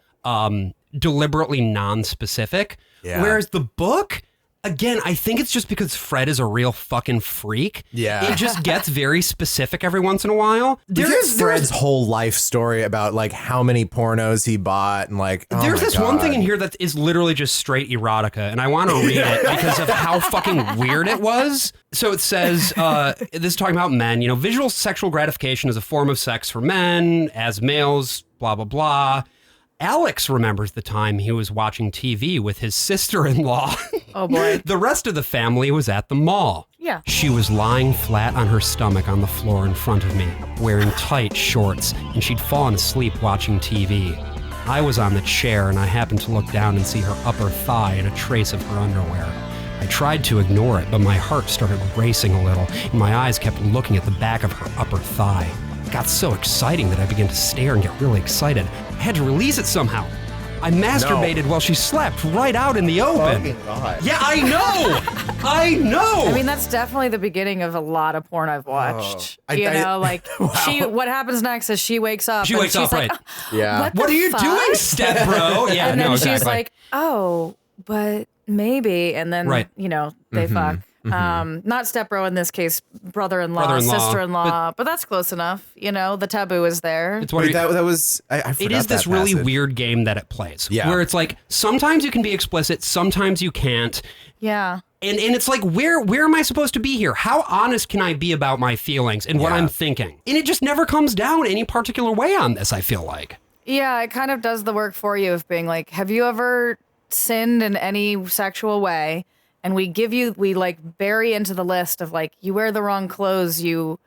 deliberately non-specific. Yeah. Whereas the book, again, I think it's just because Fred is a real fucking freak. Yeah. It just gets very specific every once in a while. There's Fred's whole life story about like how many pornos he bought and like. Oh There's my this one thing God. in here that is literally just straight erotica, and I want to read it because of how fucking weird it was. So it says, this is talking about men, visual sexual gratification is a form of sex for men, as males, blah, blah, blah. Alex remembers the time he was watching TV with his sister-in-law. Oh, boy. The rest of the family was at the mall. Yeah. She was lying flat on her stomach on the floor in front of me, wearing tight shorts, and she'd fallen asleep watching TV. I was on the chair, and I happened to look down and see her upper thigh and a trace of her underwear. I tried to ignore it, but my heart started racing a little, and my eyes kept looking at the back of her upper thigh. It got so exciting that I began to stare and get really excited. I had to release it somehow. I masturbated while she slept right out in the open. Fucking God. Yeah, I know. I know. I mean, that's definitely the beginning of a lot of porn I've watched. What happens next is she wakes up. She and wakes she's up, like, right. Yeah. What the are you fuck? doing, step bro? Yeah, and then no, she's exactly. like, oh, but maybe. And then, Right. they fuck. Not stepbro in this case, brother-in-law, Brother-in-law, sister-in-law, but that's close enough. The taboo is there. It's what Wait, that was. I forgot it is this that really passage. weird game that it plays. Yeah. Where it's like, sometimes you can be explicit, sometimes you can't. Yeah. And it's like, where am I supposed to be here? How honest can I be about my feelings and what I'm thinking? And it just never comes down any particular way on this, I feel like. Yeah, it kind of does the work for you of being like, have you ever sinned in any sexual way? And we like bury into the list of like, you wear the wrong clothes, you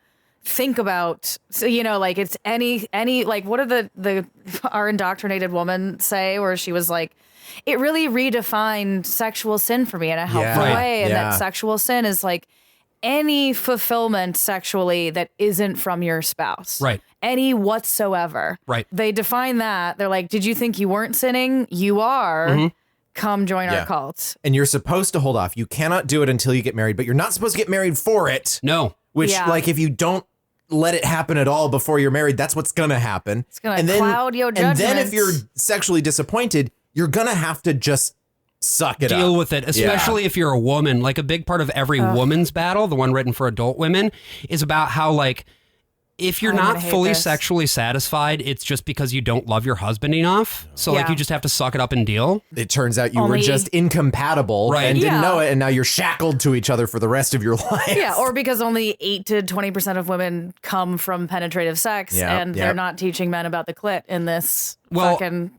think about, so, you know, like it's any, like, what did our indoctrinated woman say where she was like, it really redefined sexual sin for me in a helpful way. And that sexual sin is like any fulfillment sexually that isn't from your spouse. Right. Any whatsoever. Right. They define that. They're like, did you think you weren't sinning? You are. Mm-hmm. Come join our cult. And you're supposed to hold off. You cannot do it until you get married, but you're not supposed to get married for it. No. Which, like, if you don't let it happen at all before you're married, that's what's going to happen. It's going to cloud your judgment. And then if you're sexually disappointed, you're going to have to just suck it up. Deal with it, especially if you're a woman. Like a big part of every woman's battle, the one written for adult women, is about how, like, if you're not fully sexually satisfied, it's just because you don't love your husband enough. So like you just have to suck it up and deal. It turns out you were just incompatible and didn't know it, and now you're shackled to each other for the rest of your life. Yeah, or because only 8 to 20% of women come from penetrative sex, and they're not teaching men about the clit in this fucking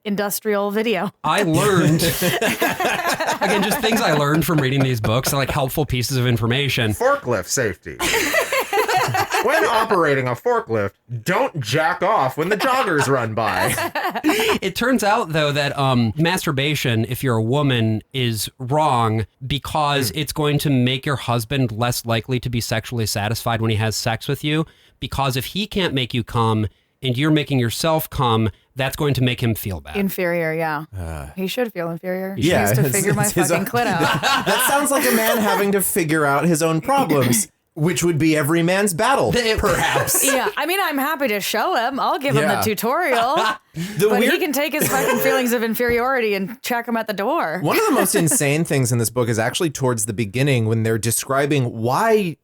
industrial video. I learned, again, just things I learned from reading these books, like helpful pieces of information. Forklift safety. When operating a forklift, don't jack off when the joggers run by. It turns out, though, that masturbation, if you're a woman, is wrong because it's going to make your husband less likely to be sexually satisfied when he has sex with you. Because if he can't make you come and you're making yourself come, that's going to make him feel bad. Inferior, he should feel inferior. He Yeah, needs to figure my fucking clit out. That sounds like a man having to figure out his own problems. Which would be every man's battle, perhaps. Yeah, I mean, I'm happy to show him. I'll give him the tutorial. But he can take his fucking feelings of inferiority and check him at the door. One of the most insane things in this book is actually towards the beginning when they're describing why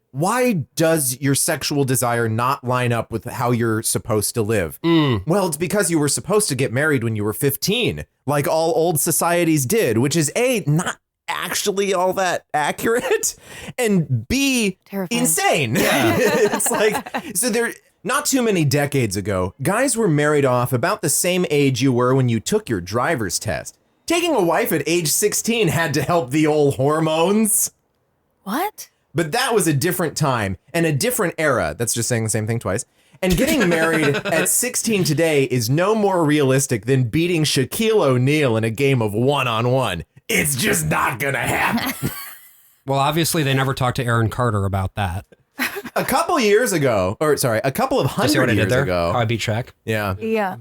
does your sexual desire not line up with how you're supposed to live? Well, it's because you were supposed to get married when you were 15, like all old societies did, which is not actually all that accurate, and B, terrifying. Insane. It's like, so there, not too many decades ago, guys were married off about the same age you were when you took your driver's test. Taking a wife at age 16 had to help the old hormones. What? But that was a different time and a different era. That's just saying the same thing twice. And getting married at 16 today is no more realistic than beating Shaquille O'Neal in a game of one-on-one. It's just not gonna happen. Well, obviously they never talked to Aaron Carter about that. A couple of hundred years ago. How I beat Shaq. Yeah.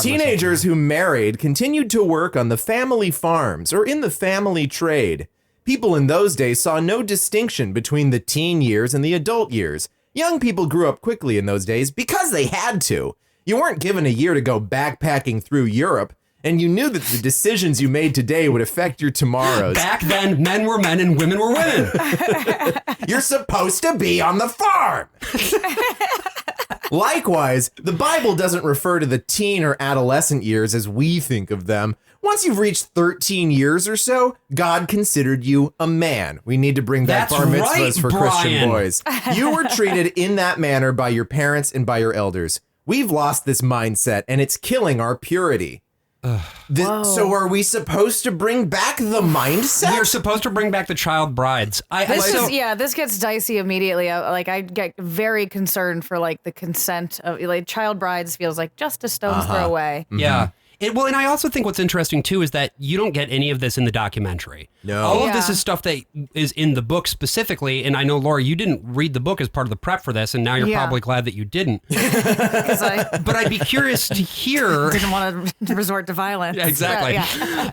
Teenagers who married continued to work on the family farms or in the family trade. People in those days saw no distinction between the teen years and the adult years. Young people grew up quickly in those days because they had to. You weren't given a year to go backpacking through Europe. And you knew that the decisions you made today would affect your tomorrows. Back then, men were men and women were women. You're supposed to be on the farm. Likewise, the Bible doesn't refer to the teen or adolescent years as we think of them. Once you've reached 13 years or so, God considered you a man. We need to bring back bar mitzvahs for Christian boys. You were treated in that manner by your parents and by your elders. We've lost this mindset, and it's killing our purity. So are we supposed to bring back the mindset? You're supposed to bring back the child brides. This gets dicey immediately. I get very concerned for like the consent of like child brides feels like just a stone's throw away. Mm-hmm. Yeah. And I also think what's interesting, too, is that you don't get any of this in the documentary. No. All of this is stuff that is in the book specifically. And I know, Laura, you didn't read the book as part of the prep for this, and now you're probably glad that you didn't. But I'd be curious to hear... Didn't want to resort to violence. Exactly.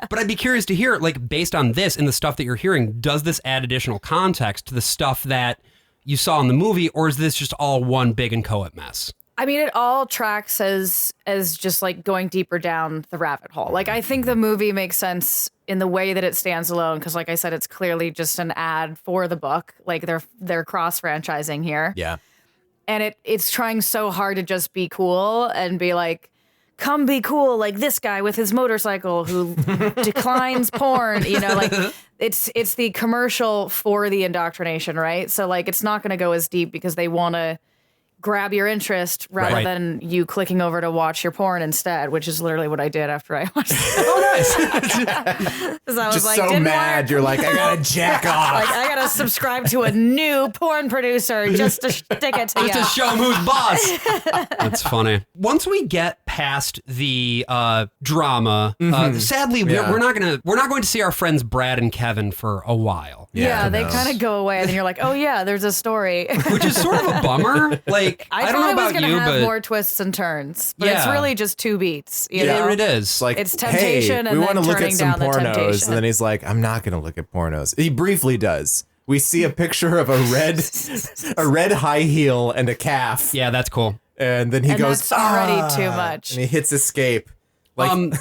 But I'd be curious to hear, like, based on this and the stuff that you're hearing, does this add additional context to the stuff that you saw in the movie, or is this just all one big inchoate mess? I mean, it all tracks as just like going deeper down the rabbit hole. Like, I think the movie makes sense in the way that it stands alone. Cause like I said, it's clearly just an ad for the book. Like they're cross-franchising here. Yeah. And it's trying so hard to just be cool and be like, come be cool like this guy with his motorcycle who declines porn, you know, like it's the commercial for the indoctrination, right? So like it's not going to go as deep because they want to grab your interest rather than you clicking over to watch your porn instead, which is literally what I did after I watched it. Oh, nice. Because I was Just like, so didn't mad. work. You're like, I gotta jack off. Like, I gotta subscribe to a new porn producer just to stick it to you. Just to show him who's boss. That's funny. Once we get past the drama, sadly, we're not going to see our friends Brad and Kevin for a while. Yeah, they kind of go away, and then you're like, oh yeah, there's a story. Which is sort of a bummer. Like, I don't know thought it was about gonna you, have but more twists and turns, but it's Yeah. really just 2 beats. You know? it is. Like, It's temptation hey, and we then want to look at turning some down the pornos, temptation. and then he's like, I'm not gonna look at pornos. He briefly does. We see a picture of a red high heel and a calf, Yeah, that's cool. and then he And goes, that's already too much. and he hits escape. Like,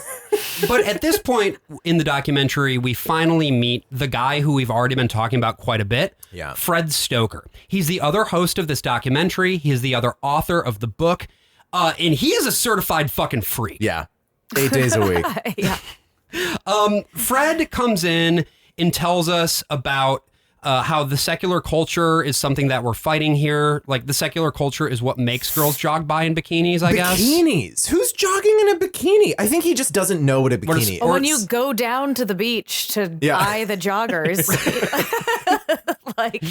But at this point in the documentary, we finally meet the guy who we've already been talking about quite a bit, Yeah. Fred Stoker. He's the other host of this documentary. He is the other author of the book. And he is a certified fucking freak. yeah, 8 days a week. Yeah. Fred comes in and tells us about how the secular culture is something that we're fighting here. Like, the secular culture is what makes girls jog by in bikinis, I guess. Bikinis? Who's jogging in a bikini? I think he just doesn't know what a What is- bikini is. But when you go down to the beach to buy the joggers, like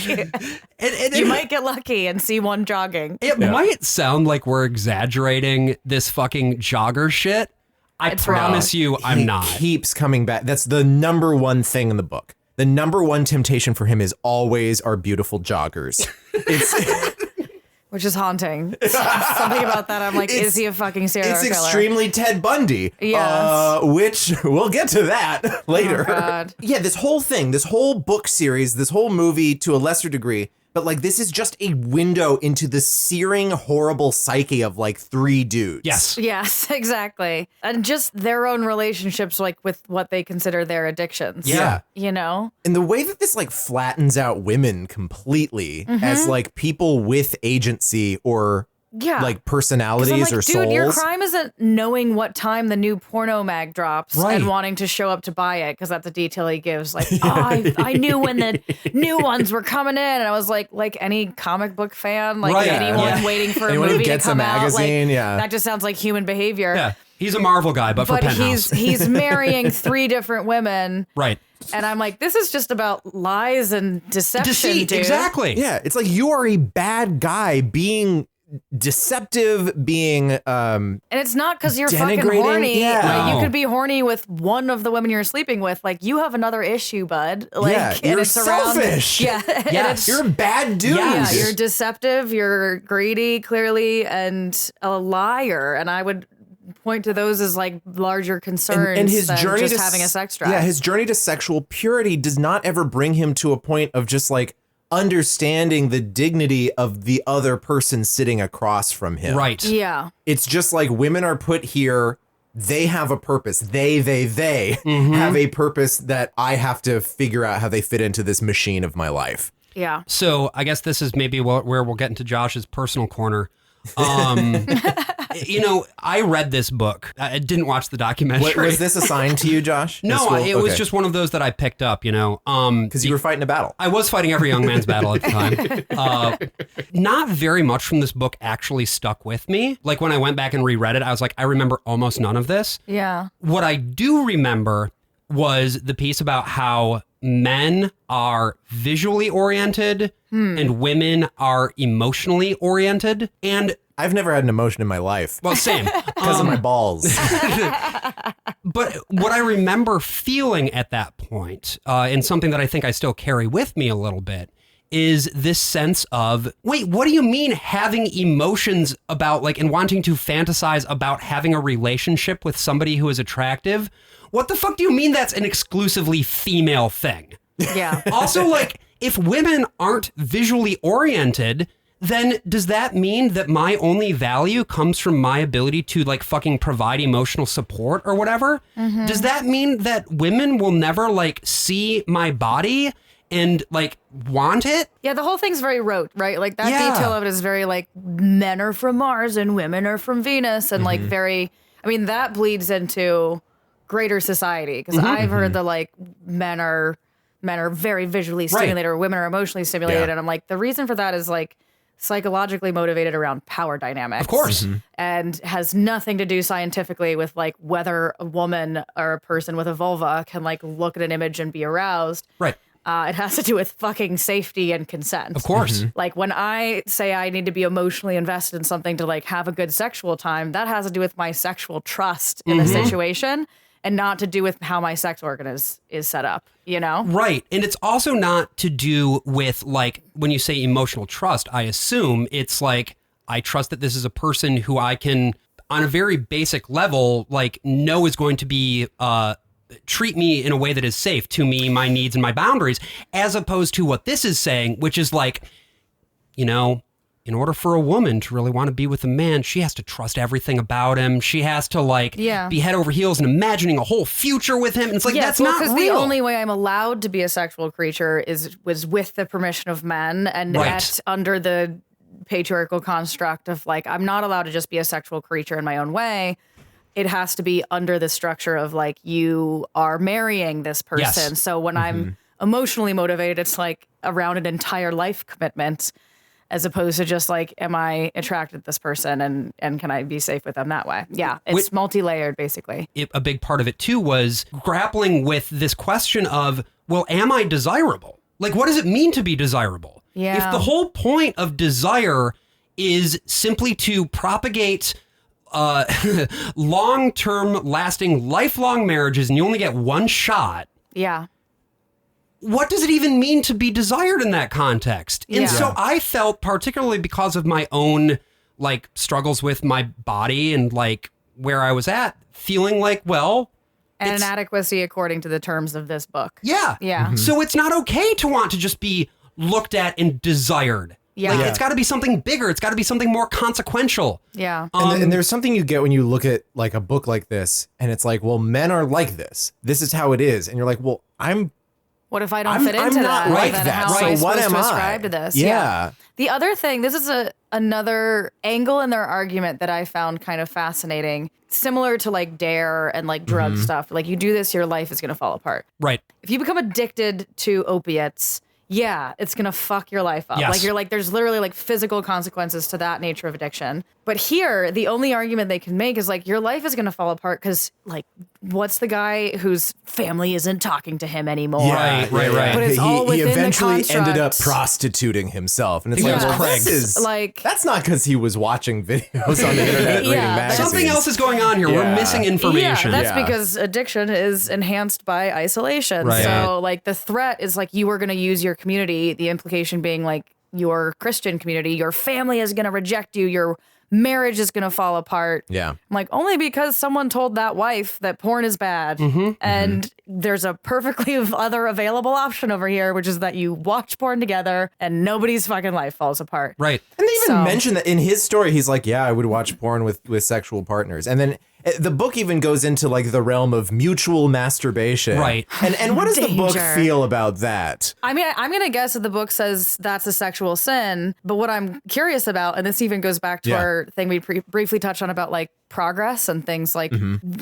you might get lucky and see one jogging. It might sound like we're exaggerating this fucking jogger shit. I promise you I'm he not. keeps coming back. That's the number one thing in the book. The number one temptation for him is always our beautiful joggers. Which is haunting. Something about that, I'm like, is he a fucking serial It's killer? extremely Ted Bundy. Yes. Which we'll get to that later. Oh, God. Yeah, this whole thing, this whole book series, this whole movie to a lesser degree, but like this is just a window into the searing, horrible psyche of like 3 dudes. Yes. Yes, exactly. And just their own relationships, like with what they consider their addictions. Yeah. You know? And the way that this like flattens out women completely as like people with agency or Yeah. like 'Cause personalities I'm like, or dude, souls. your crime isn't knowing what time the new porno mag drops Right. and wanting to show up to buy it, because that's a detail he gives. Like, I knew when the new ones were coming in, and I was like any comic book fan, like Right. anyone Yeah. waiting for Anyone a who movie gets to a come out. magazine, Like, yeah. that just sounds like human behavior. Yeah. He's a Marvel guy, but for But Penthouse. he's marrying 3 different women, Right. and I'm like, this is just about lies and deception, Deceit. dude. Exactly. Yeah, it's like you are a bad guy being deceptive, being And it's not because you're fucking Denigrating? horny. Yeah. Like, No. you could be horny with one of the women you're sleeping with. Like, you have another issue, bud. Like, yeah, and you're it's around, selfish. Yeah. and Yes. it's- You're a bad dude. yeah, you're deceptive, you're greedy, clearly, and a liar. And I would point to those as like larger concerns and his than journey just to having a sex drive. Yeah, his journey to sexual purity does not ever bring him to a point of just like understanding the dignity of the other person sitting across from him. Right. Yeah. It's just like women are put here. They have a purpose. They Mm-hmm. have a purpose that I have to figure out how they fit into this machine of my life. Yeah. So I guess this is maybe where we'll get into Josh's personal corner. You know, I read this book. I didn't watch the documentary. What, was this assigned to you, Josh? in No, school? it was Okay. just one of those that I picked up, you know. Because you were fighting a battle. I was fighting every young man's battle at the time. Not very much from this book actually stuck with me. Like when I went back and reread it, I was like, I remember almost none of this. Yeah. What I do remember was the piece about how men are visually oriented and women are emotionally oriented. And I've never had an emotion in my life well, same. because of my balls. But what I remember feeling at that point, and something that I think I still carry with me a little bit, is this sense of, wait, what do you mean having emotions about like and wanting to fantasize about having a relationship with somebody who is attractive? What the fuck do you mean that's an exclusively female thing? Yeah. Also, like, if women aren't visually oriented, then does that mean that my only value comes from my ability to like fucking provide emotional support or whatever? Does that mean that women will never like see my body and like want it? Yeah, the whole thing's very rote, right? Like that Yeah. detail of it is very like men are from Mars and women are from Venus and like very, I mean, that bleeds into greater society because I've heard that like men are very visually stimulated or women are emotionally stimulated. And I'm like, the reason for that is like psychologically motivated around power dynamics. Of course. And has nothing to do scientifically with like whether a woman or a person with a vulva can like look at an image and be aroused. Right. It has to do with fucking safety and consent. Of course. Like when I say I need to be emotionally invested in something to like have a good sexual time, that has to do with my sexual trust in the situation and not to do with how my sex organ is set up, you know? Right. And it's also not to do with like when you say emotional trust, I assume it's like I trust that this is a person who I can on a very basic level like know is going to be treat me in a way that is safe to me, my needs and my boundaries, as opposed to what this is saying, which is like, you know, in order for a woman to really want to be with a man, she has to trust everything about him. She has to like be head over heels and imagining a whole future with him. And it's like, that's not real. Because the only way I'm allowed to be a sexual creature was with the permission of men and under the patriarchal construct of like, I'm not allowed to just be a sexual creature in my own way. It has to be under the structure of like, you are marrying this person. Yes. So when I'm emotionally motivated, it's like around an entire life commitment as opposed to just like, am I attracted to this person and can I be safe with them that way? Yeah, it's multi-layered basically. A big part of it too was grappling with this question of, well, am I desirable? Like, what does it mean to be desirable? Yeah. If the whole point of desire is simply to propagate long-term lasting lifelong marriages and you only get one shot. Yeah. What does it even mean to be desired in that context? And so I felt, particularly because of my own like struggles with my body and like where I was at, feeling like, well, and inadequacy according to the terms of this book. Yeah. Yeah. So it's not okay to want to just be looked at and desired. Yeah. Like, it's got to be something bigger. It's got to be something more consequential. Yeah. And there's something you get when you look at like a book like this and it's like, well, men are like this. This is how it is. And you're like, well, what if I don't fit into that? I'm not like Then that. How So am I what supposed am to I? ascribe to this? Yeah. The other thing, this is another angle in their argument that I found kind of fascinating, similar to like dare and like drug stuff. Like you do this, your life is going to fall apart. Right. If you become addicted to opiates, yeah, it's going to fuck your life up. Yes. Like you're like, there's literally like physical consequences to that nature of addiction. But here, the only argument they can make is like, your life is going to fall apart because like, what's the guy whose family isn't talking to him anymore? Right. But it's all he within eventually the ended up construct. prostituting himself. And it's Yeah. like, well, Craig's. this is Like- that's not because he was watching videos on the internet reading Yeah, magazines. Something else is going on here. We're Yeah. missing information. Yeah, that's Yeah. because addiction is enhanced by isolation. Right. So like the threat is like you are going to use your community, the implication being like your Christian community, your family is going to reject you, your marriage is going to fall apart. Yeah. I'm like, only because someone told that wife that porn is bad. And there's a perfectly other available option over here, which is that you watch porn together and nobody's fucking life falls apart. Right. And they even So- mention that in his story, he's like, yeah, I would watch porn with sexual partners. And then the book even goes into like the realm of mutual masturbation. Right. And what does the book Danger. feel about that? I mean, I'm going to guess that the book says that's a sexual sin. But what I'm curious about, and this even goes back to Yeah. our thing we briefly touched on about like progress and things like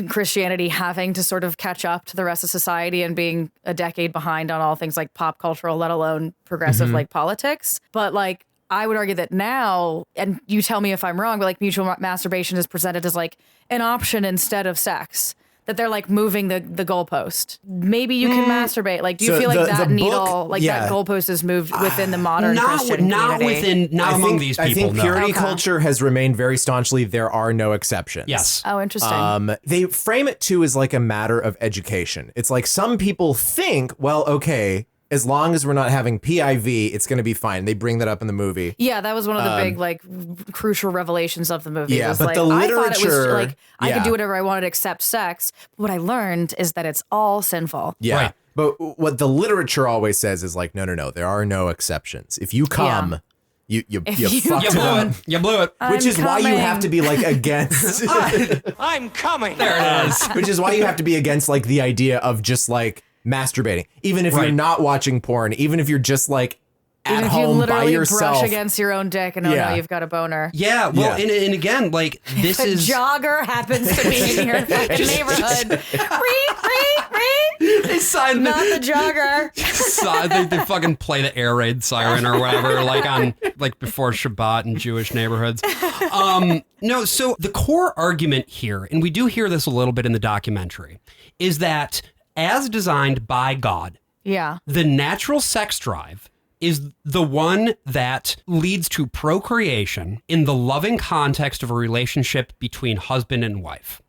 Christianity having to sort of catch up to the rest of society and being a decade behind on all things like pop cultural, let alone progressive like politics. But like, I would argue that now, and you tell me if I'm wrong, but like mutual masturbation is presented as like an option instead of sex. That they're like moving the goalpost. Maybe you can masturbate. Like, do you So feel like the that book- needle, like yeah. that goalpost is moved within the modern Christian not community? among these people. I think no. purity Okay. culture has remained very staunchly. There are no exceptions. Yes. Oh, interesting. They frame it too as like a matter of education. It's like some people think, well, okay, as long as we're not having PIV, it's going to be fine. They bring that up in the movie. Yeah, that was one of the big, like, crucial revelations of the movie. Yeah, was but like, the I thought it was literature- like I yeah. could do whatever I wanted except sex. What I learned is that it's all sinful. Yeah. Right. But what the literature always says is like, no, there are no exceptions. If you come, you If you you fucked You it blew up. it. You blew it. Which is why you have to be like against. I'm coming. There it is. Which is why you have to be against like the idea of just like masturbating, even if Right. you're not watching porn, even if you're just like at Even if you home by literally yourself. brush against your own dick and Yeah. no, you've got a boner. Yeah, well, Yeah. And again, like, this A is... jogger happens to be in your fucking neighborhood. They signed Not the jogger. they fucking play the air raid siren or whatever, like before Shabbat in Jewish neighborhoods. No, so the core argument here, and we do hear this a little bit in the documentary, is that as designed by God, Yeah. the natural sex drive is the one that leads to procreation in the loving context of a relationship between husband and wife.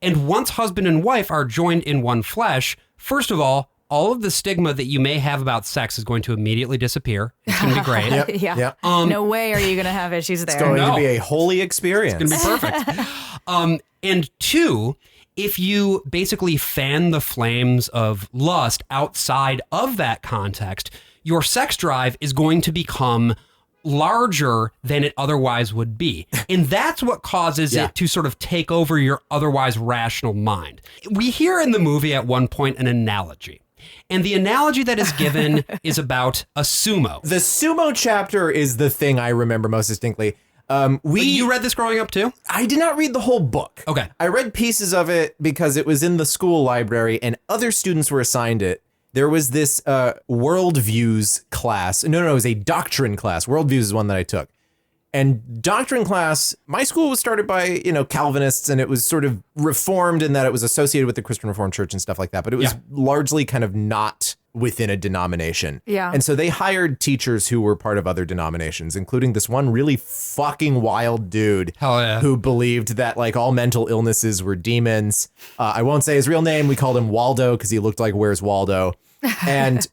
And once husband and wife are joined in one flesh, first of all of the stigma that you may have about sex is going to immediately disappear. It's going to be great. Yeah. Yep. No way are you going to have issues there. It's going No. to be a holy experience. It's going to be perfect. And two, if you basically fan the flames of lust outside of that context, your sex drive is going to become larger than it otherwise would be. And that's what causes Yeah. it to sort of take over your otherwise rational mind. We hear in the movie at one point an analogy. And the analogy that is given is about a sumo. The sumo chapter is the thing I remember most distinctly. You read this growing up too? I did not read the whole book. Okay. I read pieces of it because it was in the school library and other students were assigned it. There was this worldviews class. No, it was a doctrine class. Worldviews is one that I took. And doctrine class, my school was started by, Calvinists, and it was sort of reformed in that it was associated with the Christian Reformed Church and stuff like that. But it was largely kind of not within a denomination. Yeah. And so they hired teachers who were part of other denominations, including this one really fucking wild dude Hell yeah. who believed that like all mental illnesses were demons. I won't say his real name. We called him Waldo because he looked like Where's Waldo. And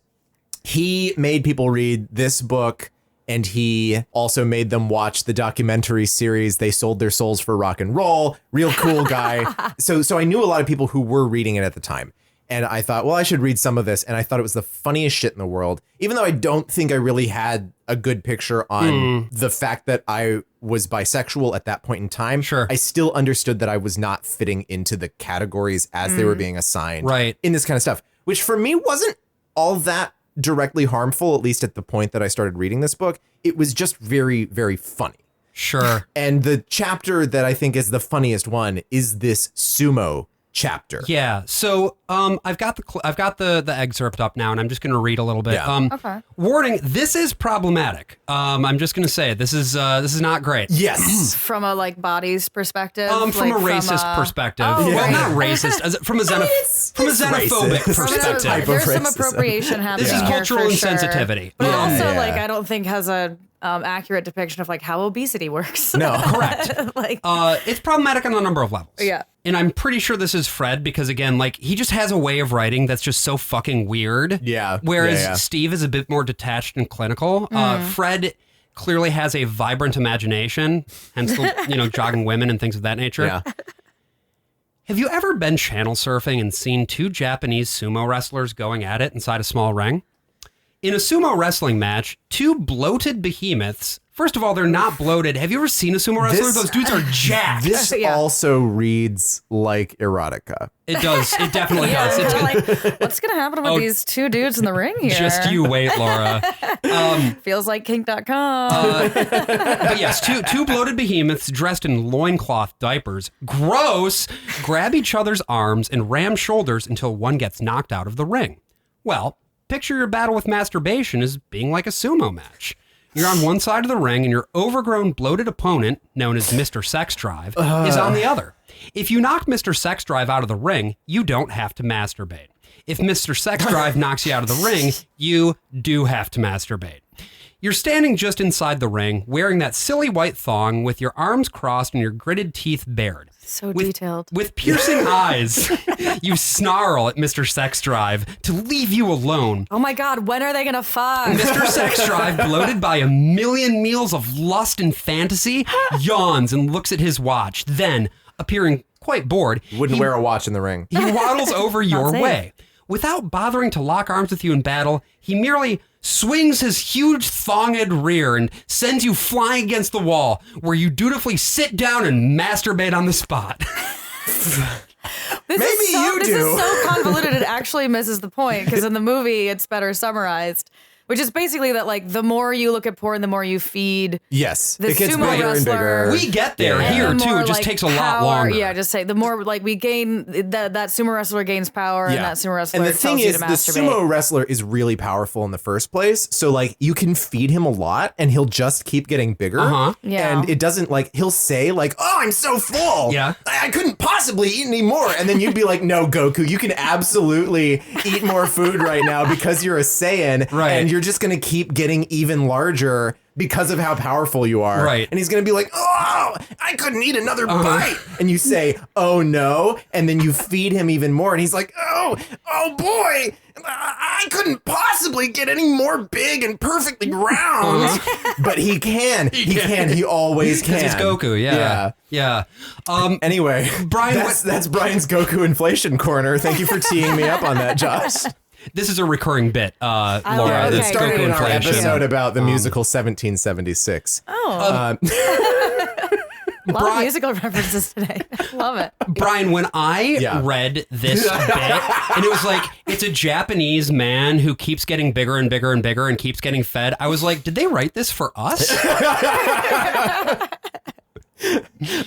he made people read this book. And he also made them watch the documentary series, They Sold Their Souls for Rock and Roll. Real cool guy. So I knew a lot of people who were reading it at the time. And I thought, well, I should read some of this. And I thought it was the funniest shit in the world, even though I don't think I really had a good picture on the fact that I was bisexual at that point in time. Sure. I still understood that I was not fitting into the categories as they were being assigned Right. in this kind of stuff, which for me wasn't all that directly harmful, at least at the point that I started reading this book. It was just very, very funny. Sure. And the chapter that I think is the funniest one is this sumo chapter. Yeah. So I've got the excerpt up now, and I'm just going to read a little bit. Yeah. Okay. Warning: this is problematic. I'm just going to say it. This is not great. Yes. From a bodies perspective. From a racist perspective. Oh, Well, right. not racist. From a xenophobic racist. perspective. Type of There's some racism. appropriation happening. This is here cultural for sure. insensitivity. But it Yeah. also, Yeah. I don't think has a accurate depiction of how obesity works. No. Correct. It's problematic on a number of levels. Yeah. And I'm pretty sure this is Fred because, again, he just has a way of writing that's just so fucking weird. Yeah. Whereas Yeah. Steve is a bit more detached and clinical. Fred clearly has a vibrant imagination, hence the, jogging women and things of that nature. Yeah. Have you ever been channel surfing and seen two Japanese sumo wrestlers going at it inside a small ring? In a sumo wrestling match, two bloated behemoths. First of all, they're not bloated. Have you ever seen a sumo wrestler? This- Those dudes are jacked. This Yeah. also reads like erotica. It does. It definitely does. It's What's going to happen with these two dudes in the ring here? just you wait, Laura. Feels like kink.com. But yes, two bloated behemoths dressed in loincloth diapers, gross, grab each other's arms and ram shoulders until one gets knocked out of the ring. Well, picture your battle with masturbation as being like a sumo match. You're on one side of the ring and your overgrown, bloated opponent, known as Mr. Sex Drive, is on the other. If you knock Mr. Sex Drive out of the ring, you don't have to masturbate. If Mr. Sex Drive knocks you out of the ring, you do have to masturbate. You're standing just inside the ring, wearing that silly white thong with your arms crossed and your gritted teeth bared. So detailed. With piercing eyes, you snarl at Mr. Sex Drive to leave you alone. Oh my God, when are they going to fuck? Mr. Sex Drive, bloated by a million meals of lust and fantasy, yawns and looks at his watch. Then, appearing quite bored, Wouldn't wear a watch in the ring. he waddles over your safe. way. Without bothering to lock arms with you in battle, he merely swings his huge thonged rear and sends you flying against the wall, where you dutifully sit down and masturbate on the spot. Maybe you This do. is so convoluted, it actually misses the point, because in the movie, it's better summarized. which is basically that like the more you look at porn, the more you feed. Yes, the it gets sumo bigger and wrestler. bigger. We get there And here the too. more, It just like, takes a lot power- longer. Yeah, just say the more like we gain that sumo wrestler gains power, and that sumo wrestler And the tells thing you is, to the masturbate. sumo wrestler is really powerful in the first place. So like you can feed him a lot and he'll just keep getting bigger. Yeah. And it doesn't like, he'll say like, oh, I'm so full. Yeah. I couldn't possibly eat any more. And then you'd be like, no, Goku, you can absolutely eat more food right now because you're a Saiyan. Right. And you're just going to keep getting even larger because of how powerful you are. Right. And he's going to be like, oh, I couldn't eat another bite. And you say, oh no. And then you feed him even more. And he's like, oh boy, I couldn't possibly get any more big and perfectly round. But he can. He can. He always can. Because he's Goku, yeah. Anyway, Brian, that's Brian's Goku inflation corner. Thank you for teeing me up on that, Josh. This is a recurring bit, Laura. okay, That's great. Goku Started in our inflation. episode about the musical 1776. A lot of musical references today. I love it. Brian, when I read this bit, and it was like, it's a Japanese man who keeps getting bigger and bigger and bigger and keeps getting fed, I was like, did they write this for us?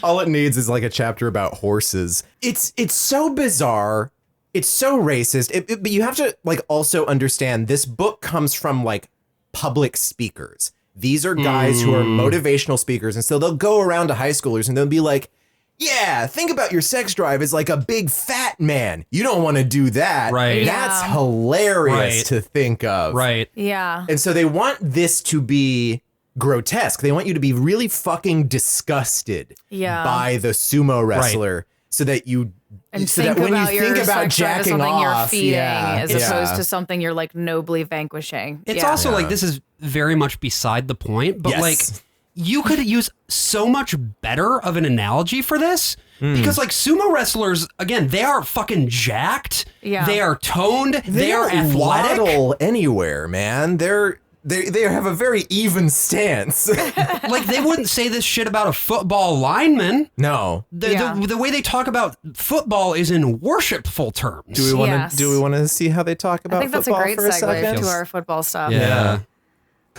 All it needs is like a chapter about horses. It's so bizarre. It's so racist. But you have to like also understand this book comes from like public speakers. These are guys who are motivational speakers. And so they'll go around to high schoolers and they'll be like, yeah, think about your sex drive as like a big fat man. You don't want to do that. Right. That's Yeah. hilarious Right. to think of. Right. Yeah. And so they want this to be grotesque. They want you to be really fucking disgusted by the sumo wrestler so that you And so think that when about you think your about sex drive as jacking something you're off, feeding as yeah. opposed to something you're like nobly vanquishing. It's Yeah. also like, this is very much beside the point, but Yes. like, you could use so much better of an analogy for this because like sumo wrestlers, again, they are fucking jacked. Yeah. They are toned. They are don't athletic. waddle anywhere, man. They have a very even stance. Like, they wouldn't say this shit about a football lineman. No. The way they talk about football is in worshipful terms. Do we want to Yes. do we want to see how they talk about I think that's a football great for a segue second? to our football stuff. Yeah.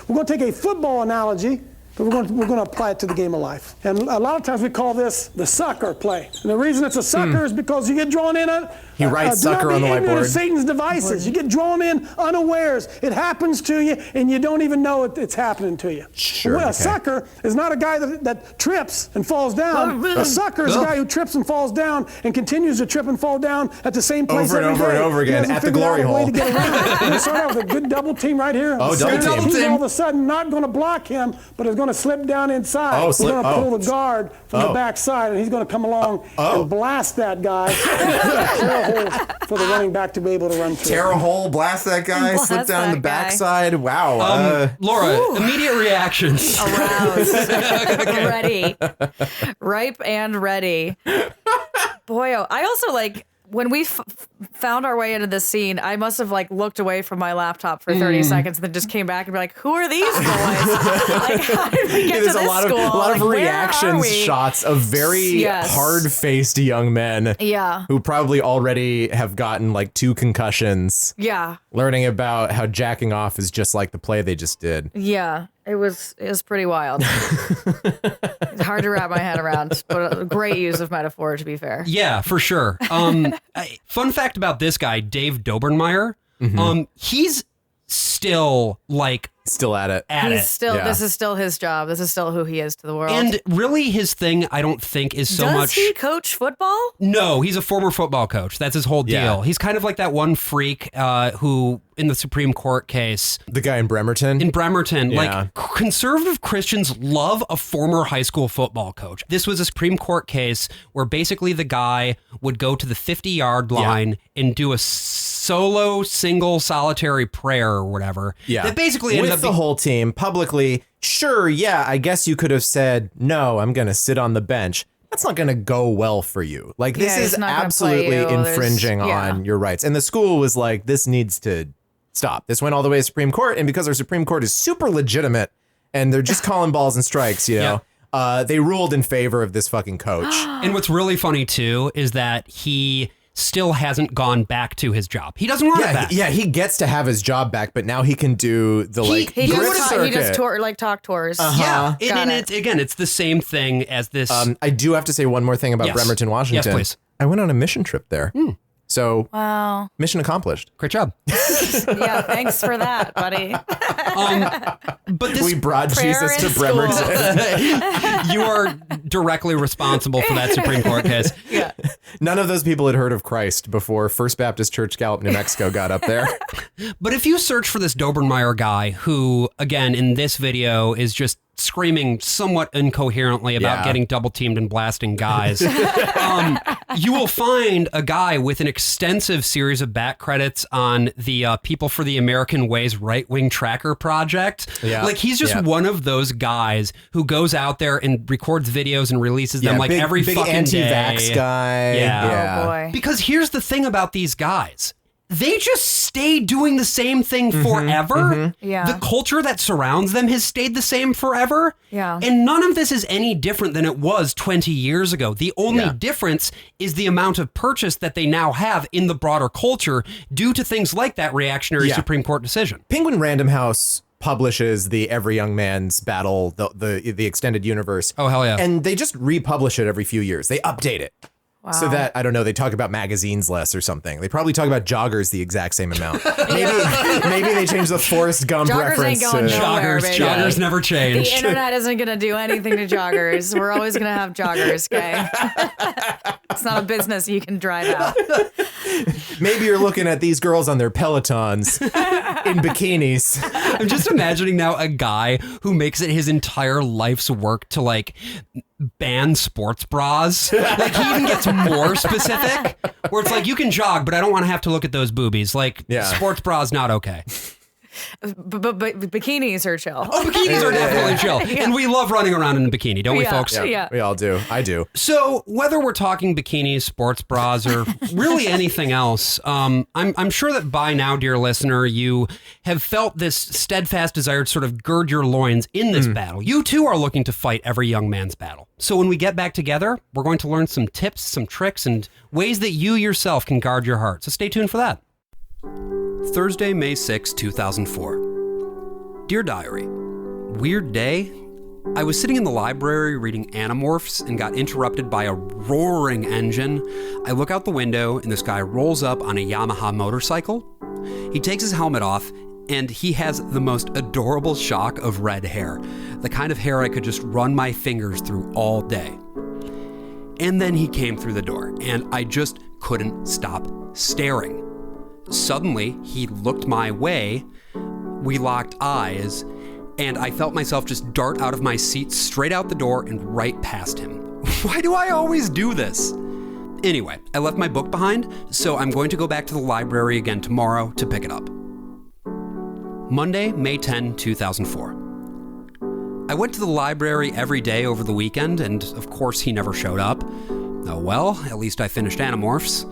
We're going to take a football analogy, but we're going to apply it to the game of life. And a lot of times we call this the sucker play. And the reason it's a sucker is because you get drawn in on. He writes do not sucker be on the ignorant of whiteboard. Satan's devices. You get drawn in unawares. It happens to you, and you don't even know it's happening to you. Sure, Well, okay. a sucker is not a guy that trips and falls down. A sucker is a guy who trips and falls down and continues to trip and fall down at the same place Over and every over and day. over He again hasn't at the figured out glory a way hole. to get around it. We start out with a good double team right here. Oh, The double center team. team's all of a sudden not going to block him, but is going to slip down inside. Oh, We're slip- going to pull the guard from Oh. the backside, and he's going to come along and blast that guy. Tear a hole for the running back to be able to run through. Tear a hole, blast that guy, Blast slip down that the guy. backside. Wow. Laura, immediate reactions. Aroused. Ready. Ripe and ready. Boy, oh, I also like when we found our way into this scene, I must have like looked away from my laptop for 30 seconds and then just came back and be like, who are these boys? Like, how did we get There's to this a lot school? of Like, where are reactions we? shots of very Yes. hard-faced young men Yeah. who probably already have gotten like 2 concussions Yeah. learning about how jacking off is just like the play they just did. Yeah. It was pretty wild. It's hard to wrap my head around, but a great use of metaphor, to be fair. Yeah, for sure. Fun fact about this guy, Dave Dobermeyer. He's still like Still at it. He's still. Yeah. This is still his job. This is still who he is to the world. And really, his thing, I don't think, is so Does much. he coach football? No, he's a former football coach. That's his whole deal. Yeah. He's kind of like that one freak who, in the Supreme Court case, The guy in Bremerton. in Bremerton, Yeah. like conservative Christians love a former high school football coach. This was a Supreme Court case where basically the guy would go to the 50-yard line and do a solo, single, solitary prayer or whatever. Yeah. That basically ended with up the whole team publicly. Sure, yeah, I guess you could have said, no, I'm going to sit on the bench. That's not going to go well for you. Like, this Yeah, is it's not gonna play absolutely you. There's- infringing yeah. on your rights. And the school was like, this needs to stop. This went all the way to Supreme Court. And because our Supreme Court is super legitimate and they're just calling balls and strikes, you know, they ruled in favor of this fucking coach. And what's really funny too is that he still hasn't gone back to his job. He doesn't want it back. Yeah, he gets to have his job back, but now he can do the He grid circuit. does talk tours. Yeah, Got and it's the same thing as this. I do have to say one more thing about Bremerton, Washington. Yes, please. I went on a mission trip there. So, wow. Mission accomplished. Great job. Yeah, thanks for that, buddy. But we brought prayer Jesus to in Bremerton. You are directly responsible for that Supreme Court case. Yeah. None of those people had heard of Christ before First Baptist Church Gallup, New Mexico got up there. But if you search for this Dobermeyer guy, who, again, in this video is just screaming somewhat incoherently about getting double teamed and blasting guys, you will find a guy with an extensive series of back credits on the People for the American Ways right-wing tracker project. Yeah. Like, he's just one of those guys who goes out there and records videos and releases them like every big fucking anti-vax day. guy. Yeah. Oh, boy. Because here's the thing about these guys. They just stay doing the same thing forever. Yeah. The culture that surrounds them has stayed the same forever. Yeah. And none of this is any different than it was 20 years ago. The only difference is the amount of purchase that they now have in the broader culture due to things like that reactionary Supreme Court decision. Penguin Random House publishes the Every Young Man's Battle, the extended universe. Oh, hell yeah. And they just republish it every few years. They update it. Wow. So that, I don't know, they talk about magazines less or something. They probably talk about joggers the exact same amount. Maybe they change the Forrest Gump Joggers reference ain't going to nowhere, baby. Joggers never change. The internet isn't going to do anything to joggers. We're always going to have joggers, okay? It's not a business you can drive out. Maybe you're looking at these girls on their Pelotons in bikinis. I'm just imagining now a guy who makes it his entire life's work to like ban sports bras. Like, he even gets more specific, where it's like, you can jog, but I don't want to have to look at those boobies. Like, sports bras not okay. But bikinis are chill. Oh, bikinis are definitely chill. And we love running around in a bikini, don't we, folks? Yeah. We all do. I do. So whether we're talking bikinis, sports bras, or really anything else, I'm sure that by now, dear listener, you have felt this steadfast desire to sort of gird your loins in this battle. You too are looking to fight every young man's battle. So when we get back together, we're going to learn some tips, some tricks, and ways that you yourself can guard your heart. So stay tuned for that. Thursday, May 6, 2004. Dear Diary, weird day. I was sitting in the library reading Animorphs and got interrupted by a roaring engine. I look out the window and this guy rolls up on a Yamaha motorcycle. He takes his helmet off and he has the most adorable shock of red hair, the kind of hair I could just run my fingers through all day. And then he came through the door and I just couldn't stop staring. Suddenly, he looked my way, we locked eyes, and I felt myself just dart out of my seat straight out the door and right past him. Why do I always do this? Anyway, I left my book behind, so I'm going to go back to the library again tomorrow to pick it up. Monday, May 10, 2004. I went to the library every day over the weekend, and of course he never showed up. Oh well, at least I finished Animorphs.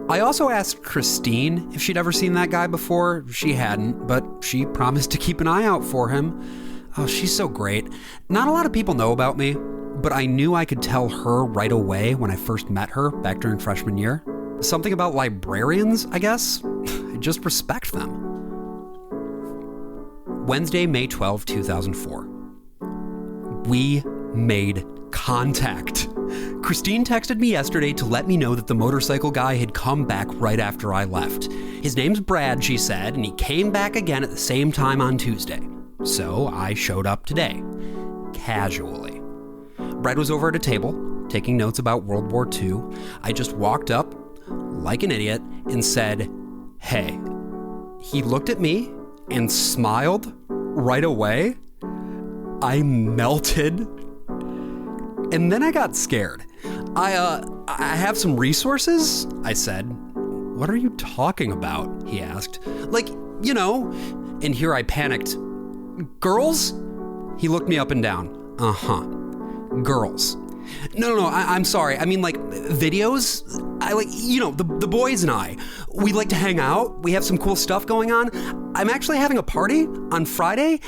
I also asked Christine if she'd ever seen that guy before. She hadn't, but she promised to keep an eye out for him. Oh, she's so great. Not a lot of people know about me, but I knew I could tell her right away when I first met her back during freshman year. Something about librarians, I guess. I just respect them. Wednesday, May 12, 2004. We made contact. Christine texted me yesterday to let me know that the motorcycle guy had come back right after I left. His name's Brad, she said, and he came back again at the same time on Tuesday. So I showed up today. Casually. Brad was over at a table, taking notes about World War II. I just walked up, like an idiot, and said, "Hey." He looked at me and smiled right away. I melted. And then I got scared. I have some resources, I said. What are you talking about? He asked. Like, you know, and here I panicked. Girls? He looked me up and down. Uh-huh. Girls. No, I'm sorry. I mean, like, videos? I like, you know, the boys and I. We like to hang out. We have some cool stuff going on. I'm actually having a party on Friday.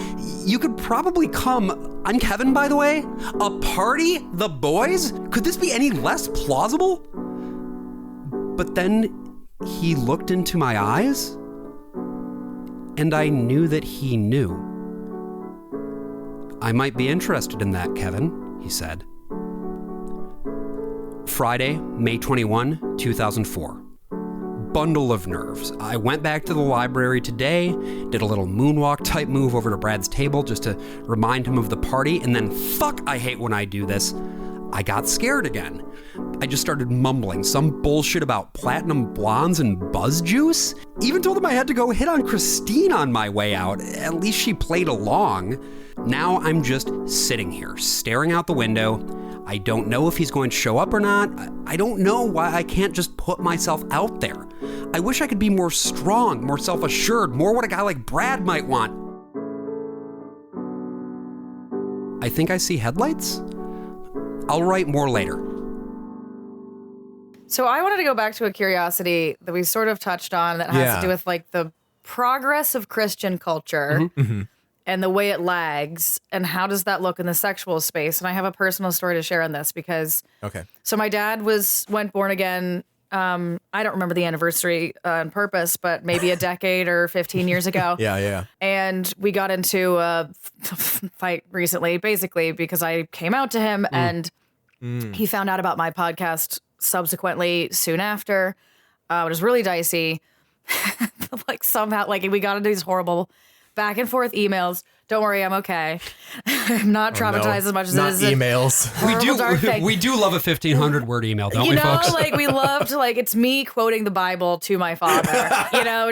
You could probably come. I'm Kevin, by the way. A party? The boys? Could this be any less plausible? But then he looked into my eyes, and I knew that he knew. I might be interested in that, Kevin, he said. Friday, May 21, 2004. Bundle of nerves. I went back to the library today, did a little moonwalk type move over to Brad's table just to remind him of the party, and then fuck, I hate when I do this. I got scared again. I just started mumbling some bullshit about platinum blondes and buzz juice. Even told him I had to go hit on Christine on my way out. At least she played along. Now I'm just sitting here, staring out the window. I don't know if he's going to show up or not. I don't know why I can't just put myself out there. I wish I could be more strong, more self-assured, more what a guy like Brad might want. I think I see headlights. I'll write more later. So I wanted to go back to a curiosity that we sort of touched on that has to do with like the progress of Christian culture and the way it lags, and how does that look in the sexual space? And I have a personal story to share on this because so my dad went born again. I don't remember the anniversary on purpose, but maybe a decade or 15 years ago. And we got into a fight recently, basically because I came out to him and he found out about my podcast subsequently soon after. It was really dicey. Like somehow, like we got into these horrible back and forth emails. Don't worry, I'm okay. I'm not traumatized as much as not it is. Emails. We do love a 1,500 word email, don't we, folks? Like we love to, like, it's me quoting the Bible to my father.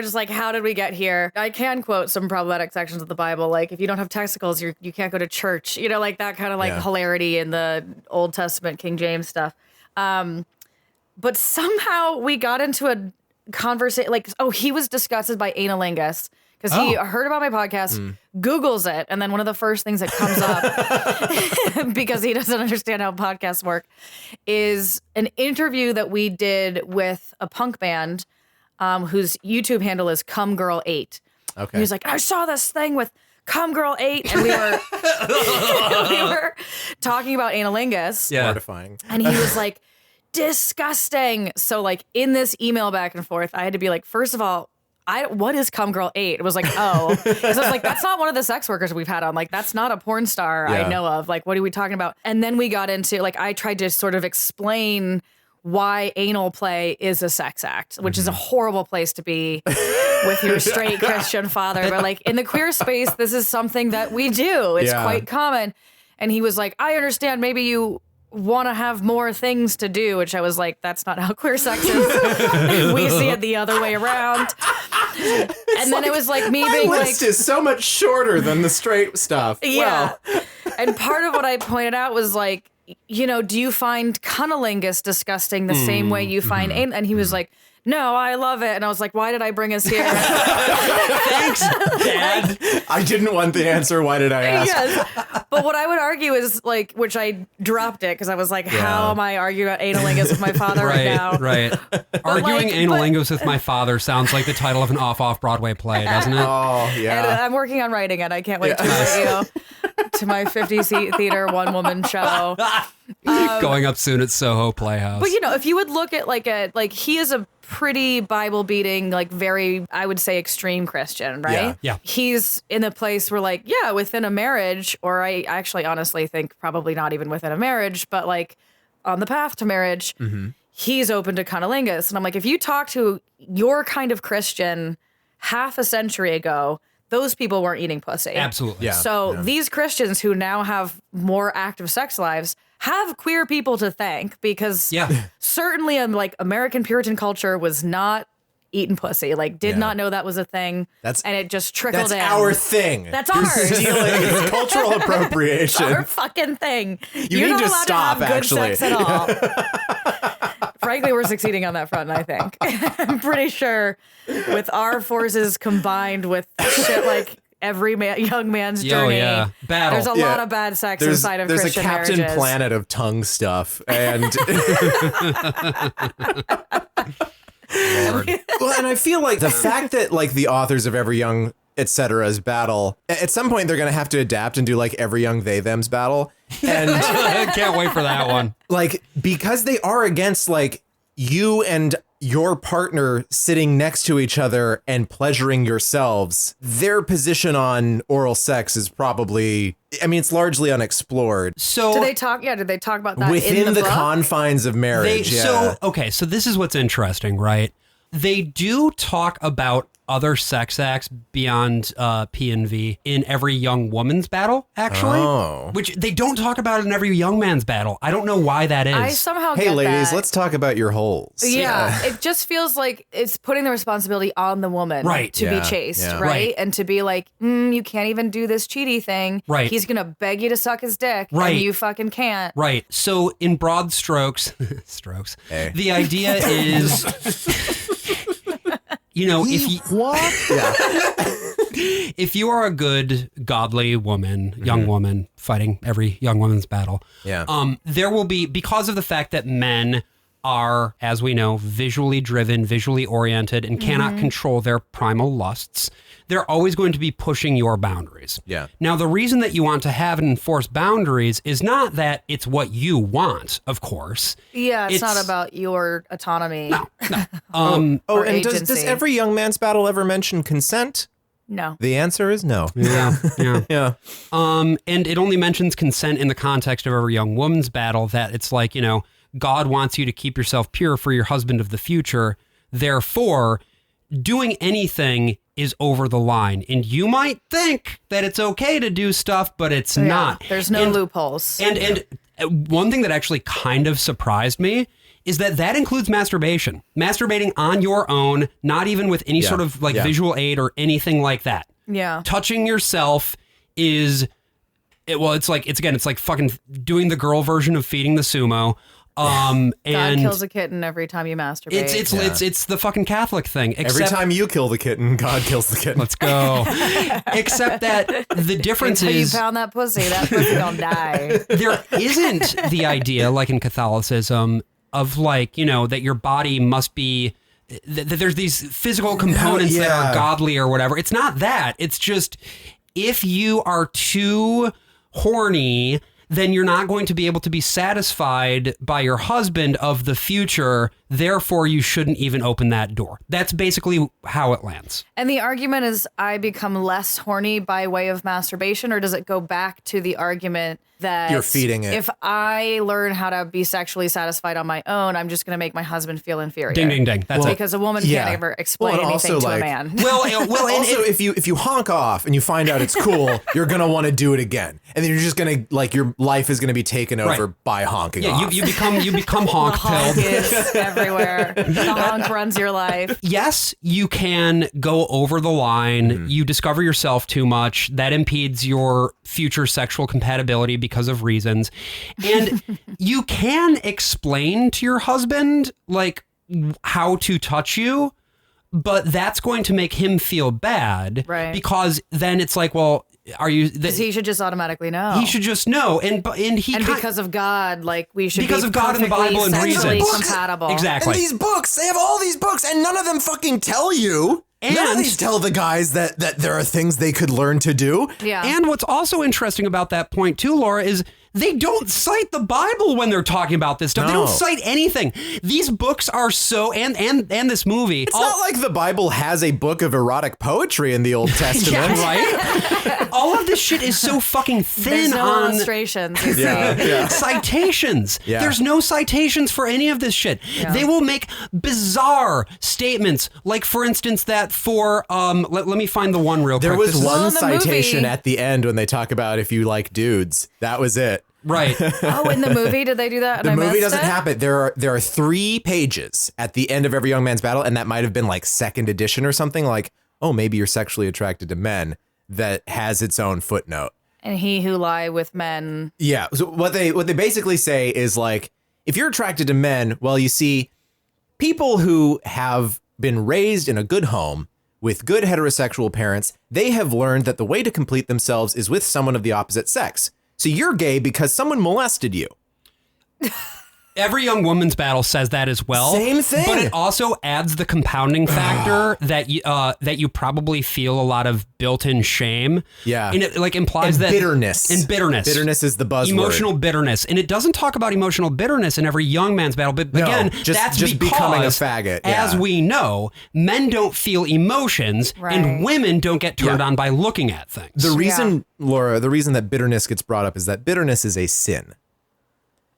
Just like, how did we get here? I can quote some problematic sections of the Bible, like if you don't have testicles, you can't go to church. Like that kind of like hilarity in the Old Testament King James stuff. But somehow we got into a conversation. Like, he was disgusted by analingus. Because he heard about my podcast, Googles it, and then one of the first things that comes up, because he doesn't understand how podcasts work, is an interview that we did with a punk band whose YouTube handle is CumGirl8. Okay. And he was like, I saw this thing with CumGirl8, and we were talking about analingus. Yeah. Mortifying. And he was like, disgusting. So like in this email back and forth, I had to be like, first of all, what is CumGirl8? It was like, so I was like, that's not one of the sex workers we've had on. Like, that's not a porn star I know of. Like, what are we talking about? And then we got into, like, I tried to sort of explain why anal play is a sex act, which is a horrible place to be with your straight Christian father. But like in the queer space, this is something that we do. It's quite common. And he was like, I understand maybe you want to have more things to do, which I was like, that's not how queer sex is. We see it the other way around. And then it was like me being like, my list is so much shorter than the straight stuff. Yeah. Well. And part of what I pointed out was like, do you find cunnilingus disgusting the same way you find anal? And he was like, no, I love it. And I was like, why did I bring us here? Thanks, Dad. I didn't want the answer. Why did I ask? Yes. But what I would argue is like, which I dropped it because I was like, how am I arguing about analingus with my father right now? Right. Arguing analingus with my father sounds like the title of an off-Broadway play, doesn't it? Oh, yeah. And I'm working on writing it. I can't wait to invite you to my 50-seat theater one-woman show. Going up soon at Soho Playhouse. But if you would look at he is a pretty Bible beating, like very, I would say, extreme Christian, right? Yeah. He's in a place where like, within a marriage, or I actually honestly think probably not even within a marriage, but like on the path to marriage, he's open to cunnilingus. And I'm like, if you talk to your kind of Christian half a century ago, those people weren't eating pussy. Absolutely. Yeah. So these Christians who now have more active sex lives have queer people to thank, because certainly like American Puritan culture was not eating pussy, like did not know that was a thing. And it just trickled in. That's our thing. That's ours. Stealing. It's cultural appropriation. It's our fucking thing. You're need not to allowed stop, to have good sex at all. Frankly, we're succeeding on that front, I think. I'm pretty sure with our forces combined with shit like every young man's journey. Battle. There's a lot of bad sex inside of Christian marriages. There's a Captain Planet of tongue stuff. And well, and I feel like the fact that like the authors of Every Young Etc's battle, at some point they're going to have to adapt and do like Every Young They Them's battle. And I can't wait for that one. Like, because they are against like you and your partner sitting next to each other and pleasuring yourselves, their position on oral sex is probably, I mean, it's largely unexplored. So Did they talk about that within in the the book? confines of marriage. So this is what's interesting, right? They do talk about other sex acts beyond P and V in every young woman's battle, actually. Which they don't talk about in every young man's battle. I don't know why that is. I somehow Hey, get ladies, that. let's talk about your holes. Yeah, it just feels like it's putting the responsibility on the woman to be chaste, right? And to be like, you can't even do this cheaty thing. Right. He's going to beg you to suck his dick, Right. and you fucking can't. Right. So in broad strokes, Hey. the idea is, if you are a good, godly woman, young woman fighting every young woman's battle, there will be, because of the fact that men are, as we know, visually driven, visually oriented, and cannot control their primal lusts, they're always going to be pushing your boundaries. Yeah. Now, the reason that you want to have and enforce boundaries is not that it's what you want, of course. Yeah, it's not about your autonomy. No. And does agency. every young man's battle ever mention consent? No. The answer is no. Yeah. Yeah. And it only mentions consent in the context of every young woman's battle, that it's like, God wants you to keep yourself pure for your husband of the future. Therefore, doing anything is over the line. And you might think that it's okay to do stuff, but it's not. There's no loopholes. And one thing that actually kind of surprised me is that includes masturbation. Masturbating on your own, not even with any sort of visual aid or anything like that. Yeah. Touching yourself is, it's like fucking doing the girl version of feeding the sumo. God And kills a kitten every time you masturbate. it's the fucking Catholic thing. Every time you kill the kitten, God kills the kitten. Let's go. Except that the difference Until is you pound that pussy gonna die. there isn't the idea, like in Catholicism, of that your body must be, that there's these physical components that are godly or whatever. It's not that. It's just, if you are too horny, then you're not going to be able to be satisfied by your husband of the future. Therefore, you shouldn't even open that door. That's basically how it lands. And the argument is, I become less horny by way of masturbation, or does it go back to the argument that You're feeding it. If I learn how to be sexually satisfied on my own, I'm just going to make my husband feel inferior? Ding, ding, ding. That's it. Because a woman can't ever explain and anything also, to a like- man. Well, Also, if you honk off and you find out it's cool, you're gonna want to do it again, and then you're just gonna your life is gonna be taken over by honking off. you become honk Honk pilled. is everywhere. The honk runs your life. Yes, you can go over the line. You discover yourself too much. That impedes your future sexual compatibility because of reasons. And you can explain to your husband, how to touch you, but that's going to make him feel bad. Right. Because then it's like, well, are you... Because he should just automatically know. He should just know. And because of God, we should because be of God and the Bible and sexually reasons. compatible. Exactly. And these books, they have all these books, and none of them fucking tell you. None of these tell the guys that there are things they could learn to do. Yeah. And what's also interesting about that point too, Laura, is they don't cite the Bible when they're talking about this stuff. They don't cite anything. These books are so, and this movie. It's not like the Bible has a book of erotic poetry in the Old Testament. Right? All of this shit is so fucking thin There's no on illustrations. You see. citations. Yeah. There's no citations for any of this shit. Yeah. They will make bizarre statements, like for instance that for let me find the one real quick. There was This is- one in the citation movie- at the end when they talk about if you like dudes. That was it. Right. Oh, in the movie, did they do that? And The I movie missed doesn't it? happen. There are 3 pages at the end of every young man's battle, and that might have been second edition or something, oh, maybe you're sexually attracted to men, that has its own footnote. And he who lie with men. Yeah. So what they basically say is if you're attracted to men, well, you see, people who have been raised in a good home with good heterosexual parents, they have learned that the way to complete themselves is with someone of the opposite sex. So you're gay because someone molested you. Every Young Woman's Battle says that as well. Same thing. But it also adds the compounding factor that you probably feel a lot of built-in shame. Yeah. And it like implies And that bitterness. And bitterness. Bitterness is the buzzword. Emotional bitterness. And it doesn't talk about emotional bitterness in Every Young Man's Battle. But No, again, just that's becoming a because, faggot, yeah. as we know, men don't feel emotions and Right. women don't get turned Yeah. on by looking at things. The reason, Laura, the reason that bitterness gets brought up is that bitterness is a sin.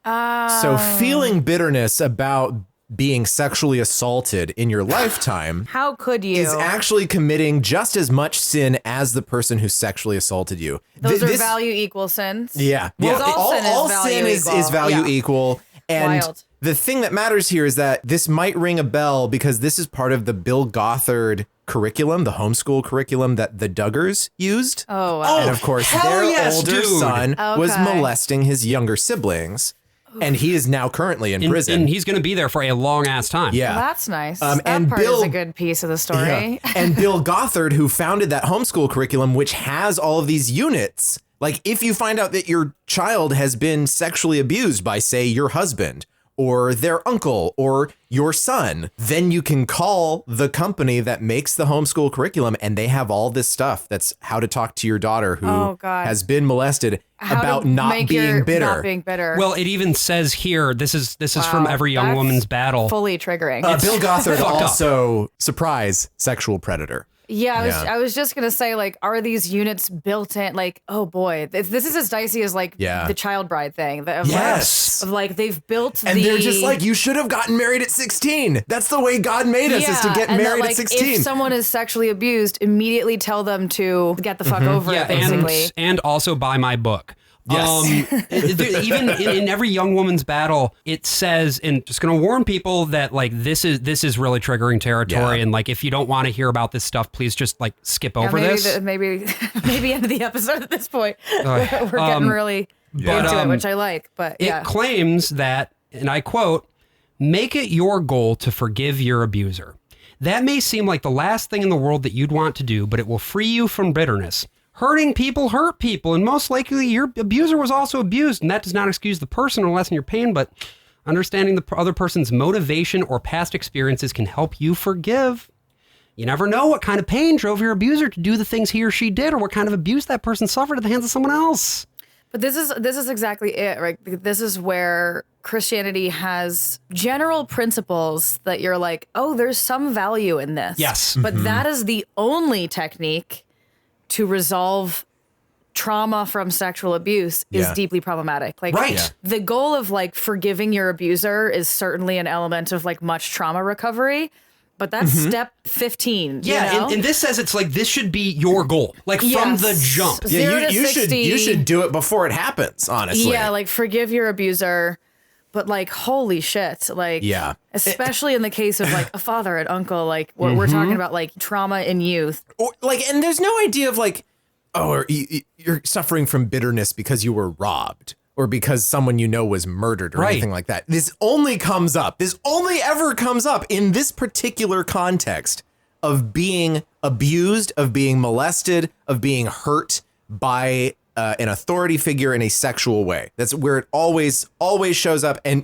So feeling bitterness about being sexually assaulted in your lifetime How could you? is actually committing just as much sin as the person who sexually assaulted you. Those are This- value equal sins. Yeah. Well, yeah. all sin is all value sin is equal. value Yeah. equal. And Wild. the thing that matters here is that this might ring a bell because this is part of the Bill Gothard curriculum, the homeschool curriculum that the Duggars used. Oh, wow. And of course, hell their yes, older dude. son was Okay. molesting his younger siblings. And he is now currently in prison. And he's going to be there for a long ass time. Yeah. Well, that's nice. Um, that and part Bill- is a good piece of the story. Yeah. And Bill Gothard, who founded that homeschool curriculum, which has all of these units, like if you find out that your child has been sexually abused by, say, your husband or their uncle or your son, then you can call the company that makes the homeschool curriculum and they have all this stuff that's how to talk to your daughter who Oh, God. has been molested How about to not make being your- bitter. Not being bitter. Well, it even says here, this is from Wow, Every Young that's Woman's Battle. fully triggering. Bill Gothard fucked up. also, surprise, sexual predator. Yeah, Yeah. I was just gonna say, like, are these units built in? Like, oh boy, this is as dicey as like Yeah. the child bride thing. Of Yes. like they've built And the. they're just like, you should have gotten married at 16. That's the way God made us, is to get and that, married like, at 16. If someone is sexually abused, immediately tell them to get the fuck over Yeah, it. Basically, and also buy my book. Yes. Even in Every Young Woman's Battle, it says, and just going to warn people that like this is really triggering territory, Yeah. and like if you don't want to hear about this stuff, please just like skip over maybe this. maybe end of the episode at this point. Oh, We're getting really but, into it, which I like. But It yeah, claims that, and I quote, "Make it your goal to forgive your abuser. That may seem like the last thing in the world that you'd want to do, but it will free you from bitterness. Hurting people hurt people, and most likely your abuser was also abused, and that does not excuse the person or lessen your pain, but understanding the other person's motivation or past experiences can help you forgive. You never know what kind of pain drove your abuser to do the things he or she did, or what kind of abuse that person suffered at the hands of someone else." but this is exactly it, right? This is where Christianity has general principles that you're like, oh, there's some value in this. Yes. But that is the only technique to resolve trauma from sexual abuse is Yeah. deeply problematic. Like Right. Yeah. the goal of like forgiving your abuser is certainly an element of like much trauma recovery, but that's step 15. Yeah, you know? and this says it's like this should be your goal, like from Yes. the jump. yeah, 0 to you 60. should do it before it happens, honestly. Yeah, like forgive your abuser, but like holy shit, like Yeah. especially in the case of like a father and uncle, like we're talking about like trauma in youth. Or, like, and there's no idea of like, oh, or you're suffering from bitterness because you were robbed or because someone you know was murdered or Right. anything like that. This only comes up. This only ever comes up in this particular context of being abused, of being molested, of being hurt by an authority figure in a sexual way. That's where it always shows up. And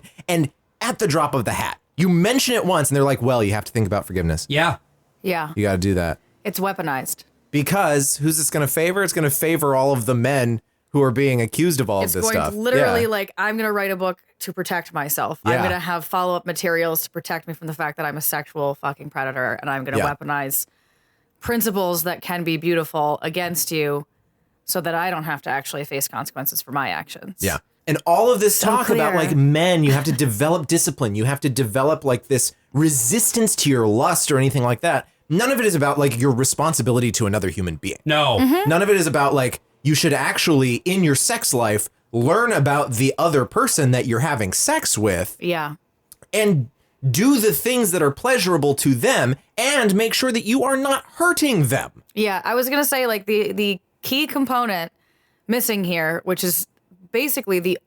at the drop of the hat, you mention it once and they're like, well, you have to think about forgiveness. Yeah. Yeah, You got to do that. it's weaponized. Because who's this going to favor? It's going to favor all of the men who are being accused of all It's of this going stuff. to literally Yeah. like I'm going to write a book to protect myself. I'm Yeah. going to have follow-up materials to protect me from the fact that I'm a sexual fucking predator, and I'm going to Yeah. weaponize principles that can be beautiful against you so that I don't have to actually face consequences for my actions. Yeah. And all of this So talk about clear. like men, you have to develop discipline. You have to develop like this resistance to your lust or anything like that. None of it is about like your responsibility to another human being. No. Mm-hmm. None of it is about like you should actually in your sex life learn about the other person that you're having sex with Yeah. and do the things that are pleasurable to them and make sure that you are not hurting them. Yeah, I was gonna say like the key component missing here, which is basically the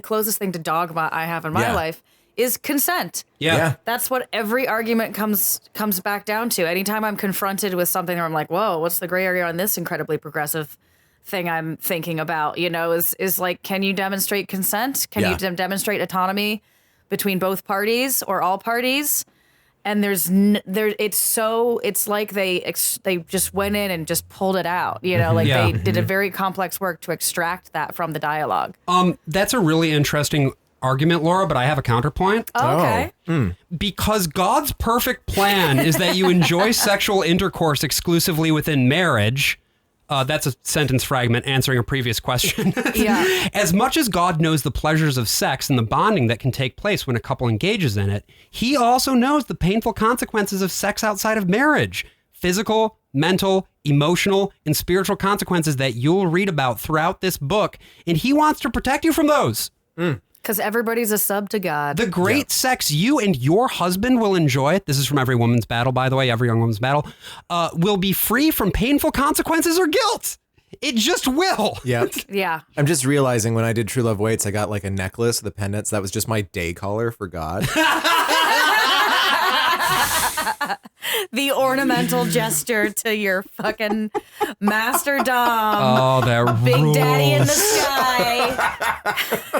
closest thing to dogma I have in my Yeah. life, is consent. Yeah. Yeah. That's what every argument comes back down to. Anytime I'm confronted with something where I'm like, whoa, what's the gray area on this incredibly progressive thing I'm thinking about, is like, can you demonstrate consent? Can you demonstrate autonomy between both parties or all parties? And it's like they just went in and just pulled it out, they did a very complex work to extract that from the dialogue. That's a really interesting argument, Laura, but I have a counterpoint. Oh, okay. Because God's perfect plan is that you enjoy sexual intercourse exclusively within marriage. That's a sentence fragment answering a previous question. Yeah. As much as God knows the pleasures of sex and the bonding that can take place when a couple engages in it, he also knows the painful consequences of sex outside of marriage. Physical, mental, emotional, and spiritual consequences that you'll read about throughout this book. And he wants to protect you from those. Because everybody's a sub to God. The great sex you and your husband will enjoy, this is from Every Woman's Battle, by the way, Every Young Woman's Battle, will be free from painful consequences or guilt. It just will. Yep. Yeah. I'm just realizing when I did True Love Waits, I got like a necklace with the pendants. That was just my day collar for God. The ornamental gesture to your fucking master dom. Oh, that Big rules. Daddy in the sky.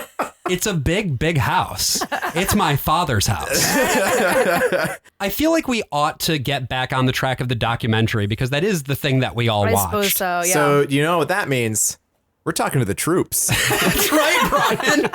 It's a big, big house. It's my father's house. I feel like we ought to get back on the track of the documentary because that is the thing that we all I watched. suppose so, yeah. So you know what that means? We're talking to the troops. That's right, Brian.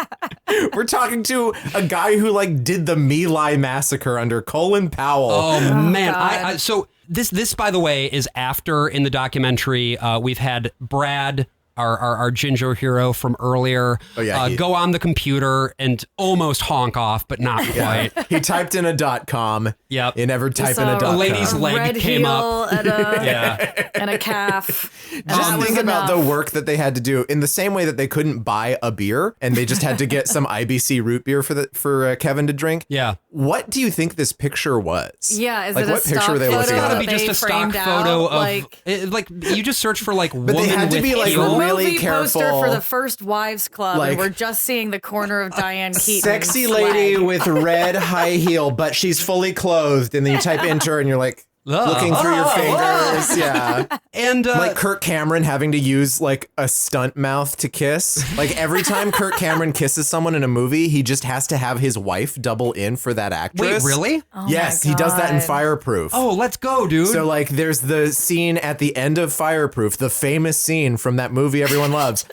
We're talking to a guy who like did the My Lai massacre under Colin Powell. Oh man. God. So this, by the way, is after in the documentary, we've had Brad, our Jinjo hero from earlier, go on the computer and almost honk off, but not quite. He typed in a .com. Yep. You never type in a A .com. lady's leg red came heel up. and a calf. Just think about the work that they had to do in the same way that they couldn't buy a beer and they just had to get some IBC root beer for Kevin to drink. Yeah. What do you think this picture was? Yeah, is like, it a what picture stock were they photo looking It's at? gotta be that just they a stock framed photo out? of like you just search for like But woman they had to with be like heel. really movie poster careful. for the First Wives Club, Like, and we're just seeing the corner of Diane Keaton. Sexy lady with red high heel, but she's fully clothed. And then you type enter and you're like looking through your fingers. Yeah. And like Kirk Cameron having to use like a stunt mouth to kiss. Like every time Kirk Cameron kisses someone in a movie, he just has to have his wife double in for that actress. Wait, really? Oh Yes, my he does that in God. Fireproof. Oh, let's go, dude. So like there's the scene at the end of Fireproof, the famous scene from that movie everyone loves,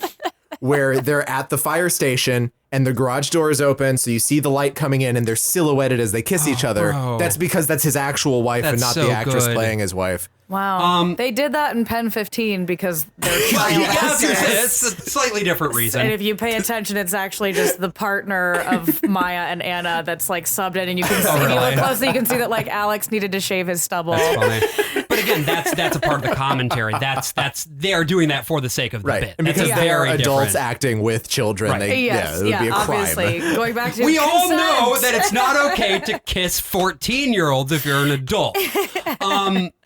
where they're at the fire station and the garage door is open, so you see the light coming in and they're silhouetted as they kiss each other. bro. That's because that's his actual wife and That's not so the actress good. playing his wife. Wow. They did that in Pen 15 because they're child Yeah, I was gonna say, actors. it's a slightly different reason. And if you pay attention, it's actually just the partner of Maya and Anna that's like subbed in, and you can see, if you really? look closely, you can see that like Alex needed to shave his stubble. That's funny. But again, that's a part of the commentary. That's they are doing that for the sake of the Right. bit. And That's because they are very adults different. acting with children, Right. they, Yes, it would be a obviously. crime. Going back to We all consent. know that it's not okay to kiss 14-year-olds if you're an adult.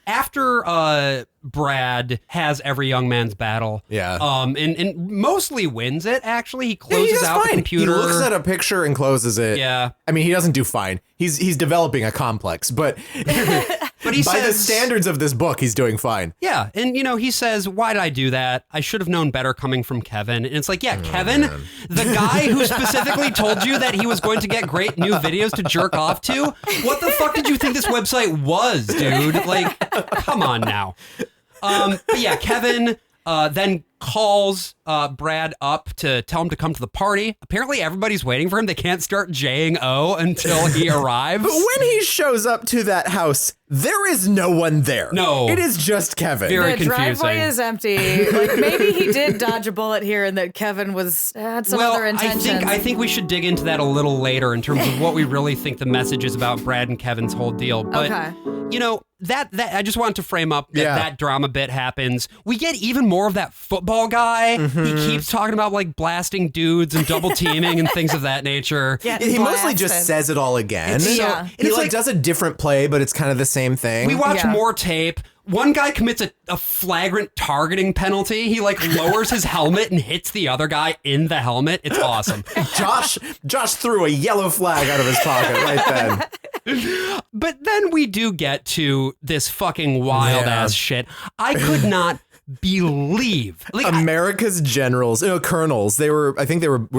After Brad has Every Young Man's Battle, and mostly wins it. Actually, he Yeah, closes he does out fine. the computer. He looks at a picture and closes it. Yeah. I mean, he doesn't do fine. He's developing a complex, but But he by the says, standards of this book, he's doing fine. yeah, and he says, "Why did I do that? I should have known better coming from Kevin." And it's like, yeah, Kevin, the guy who specifically told you that he was going to get great new videos to jerk off to. What the fuck did you think this website was, dude? Like, come on now. But yeah, Kevin then calls Brad up to tell him to come to the party. Apparently, everybody's waiting for him. They can't start J-ing O until he arrives. But when he shows up to that house, there is no one there. No. It is just Kevin. Very The confusing. driveway is empty. Like maybe he did dodge a bullet here, and that Kevin had some other intentions. I think we should dig into that a little later in terms of what we really think the message is about Brad and Kevin's whole deal. But Okay. that I just wanted to frame up that Yeah. that drama bit happens. We get even more of that football guy. He keeps talking about like blasting dudes and double teaming and things of that nature. Getting He mostly just blasted. says it all again. It's so- Yeah. He it's like like- does a different play, but it's kind of the same thing. We watch Yeah. more tape. One guy commits a flagrant targeting penalty. He like lowers his helmet and hits the other guy in the helmet. It's awesome. Josh threw a yellow flag out of his pocket right then. But then we do get to this fucking wild ass shit. I could not believe. Like, America's generals, colonels. Were